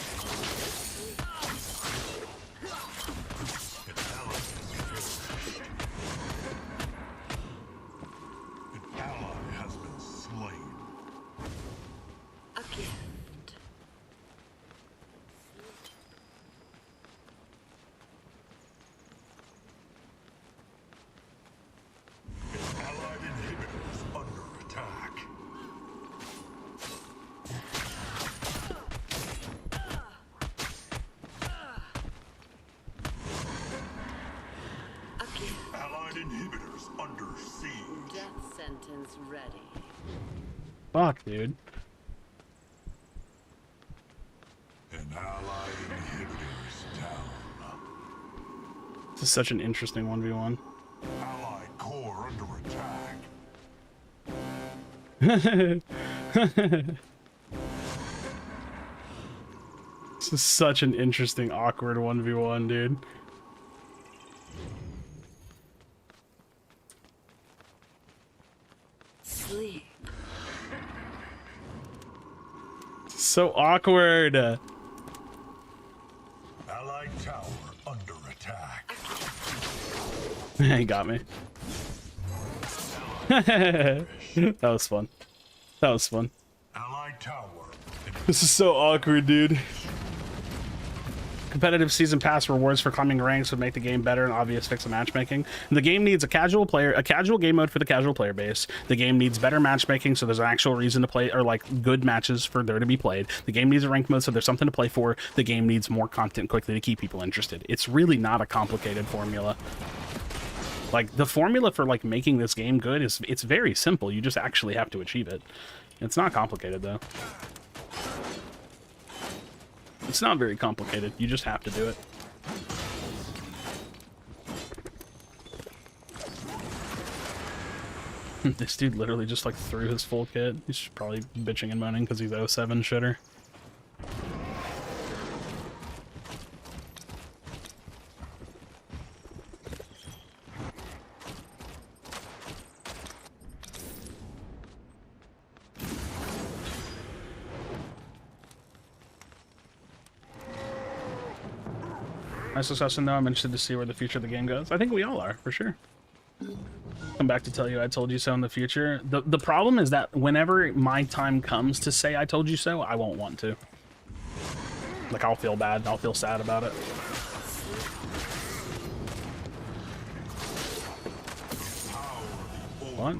Fuck, dude. An allied inhibitors down. This is such an interesting 1v1. Allied core under attack. This is such an interesting, awkward 1v1, dude. Sleep. So awkward. Allied tower under attack. He got me. That was fun. That was fun. Allied tower. This is so awkward, dude. Competitive season pass rewards for climbing ranks would make the game better and obvious fix of matchmaking. The game needs a casual game mode for the casual player base. The game needs better matchmaking, so there's an actual reason to play, or like good matches for there to be played. The game needs a ranked mode, so there's something to play for. The game needs more content quickly to keep people interested. It's really not a complicated formula. Like, the formula for like making this game good it's very simple. You just actually have to achieve it. It's not complicated though. It's not very complicated. You just have to do it. This dude literally just like threw his full kit. He's probably bitching and moaning because he's 07 shitter. Nice discussion though. I'm interested to see where the future of the game goes. I think we all are, for sure. Come back to tell you I told you so in the future. The problem is that whenever my time comes to say I told you so, I won't want to. Like, I'll feel bad. I'll feel sad about it. What?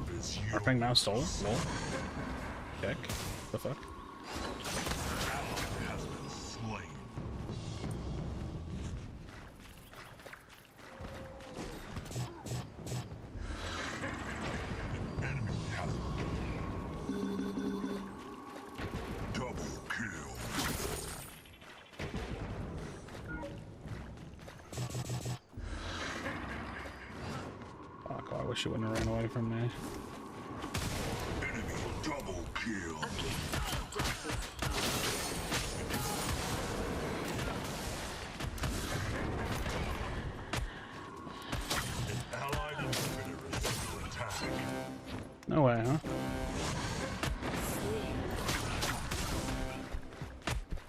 Our thing now stole? Lol. Heck. The fuck? I wish you wouldn't have ran away from me. Enemy double kill. An allied inhibitor is under attack. No way, huh?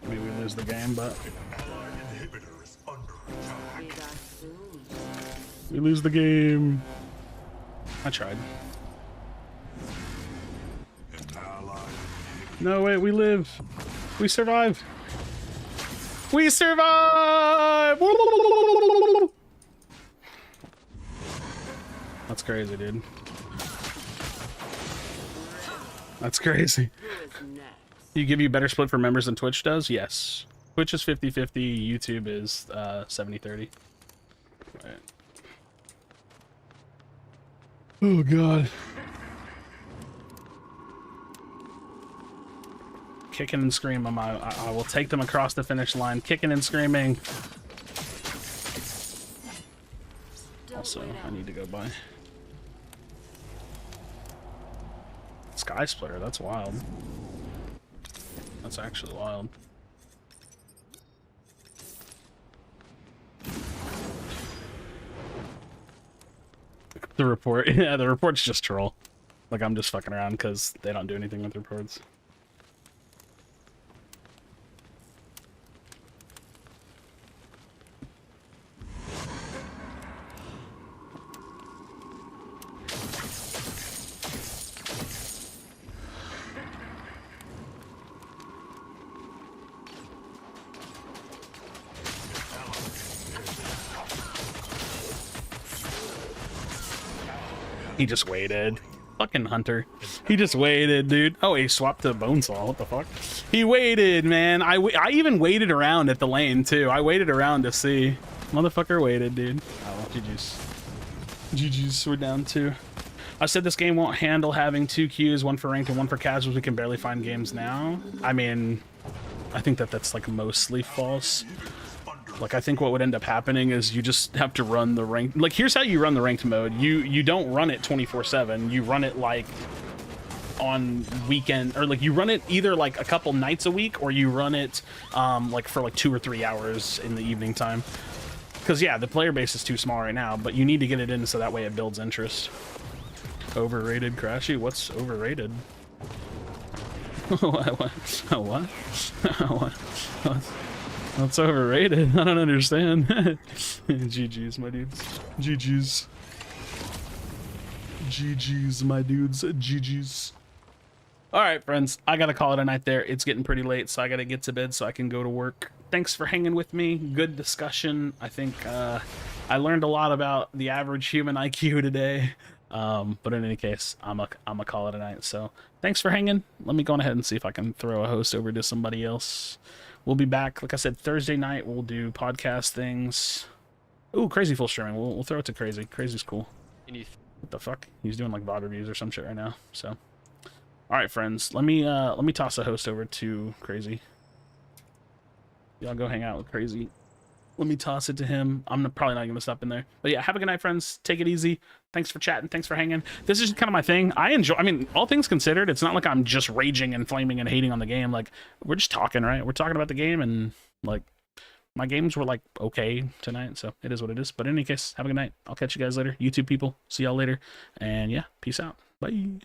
Maybe we lose the game, but Allied inhibitor is under attack. we lose the game. I tried. An allied inhibitor. No, wait, we live. We survive. We survive! That's crazy, dude. That's crazy. You give you better split for members than Twitch does? Yes. Twitch is 50-50, YouTube is 70-30. Right. Oh god. Kicking and screaming, I will take them across the finish line, kicking and screaming. Also, I need to go by Sky Splitter. That's wild. That's actually wild. The report, yeah, the report's just troll. Like, I'm just fucking around because they don't do anything with reports. He just waited. Fucking Hunter. He just waited, dude. Oh, he swapped to Bonesaw. What the fuck? He waited, man. I even waited around at the lane, too. I waited around to see. Motherfucker waited, dude. Oh, GG's. GG's. We're down 2. I said this game won't handle having 2 queues, one for ranked and one for casuals. We can barely find games now. I mean, I think that's like mostly false. Like, I think what would end up happening is you just have to run the ranked. Like, here's how you run the ranked mode. You don't run it 24/7. You run it like on weekend, or like you run it either like a couple nights a week, or you run it like for like 2 or 3 hours in the evening time. Because yeah, the player base is too small right now, but you need to get it in so that way it builds interest. Overrated, Krashy? What's overrated? What? What's overrated? I don't understand. GG's, my dudes. GG's. GG's, my dudes. GG's. All right, friends. I got to call it a night there. It's getting pretty late, so I got to get to bed so I can go to work. Thanks for hanging with me. Good discussion. I think I learned a lot about the average human IQ today. But in any case, I'm gonna call it a night. So thanks for hanging. Let me go on ahead and see if I can throw a host over to somebody else. We'll be back, like I said, Thursday night. We'll do podcast things. Ooh, Crazy full streaming. We'll throw it to Crazy. Crazy's cool. What the fuck? He's doing like VOD reviews or some shit right now. So, all right, friends. Let me toss a host over to Crazy. Y'all go hang out with Crazy. Let me toss it to him. Probably not gonna stop in there. But yeah, have a good night, friends. Take it easy. Thanks for chatting. Thanks for hanging. This is kind of my thing. I mean, all things considered, it's not like I'm just raging and flaming and hating on the game. Like, we're just talking, right? We're talking about the game, and like, my games were like okay tonight, so it is what it is. But in any case, have a good night. I'll catch you guys later. YouTube people, see y'all later. And yeah, peace out. Bye.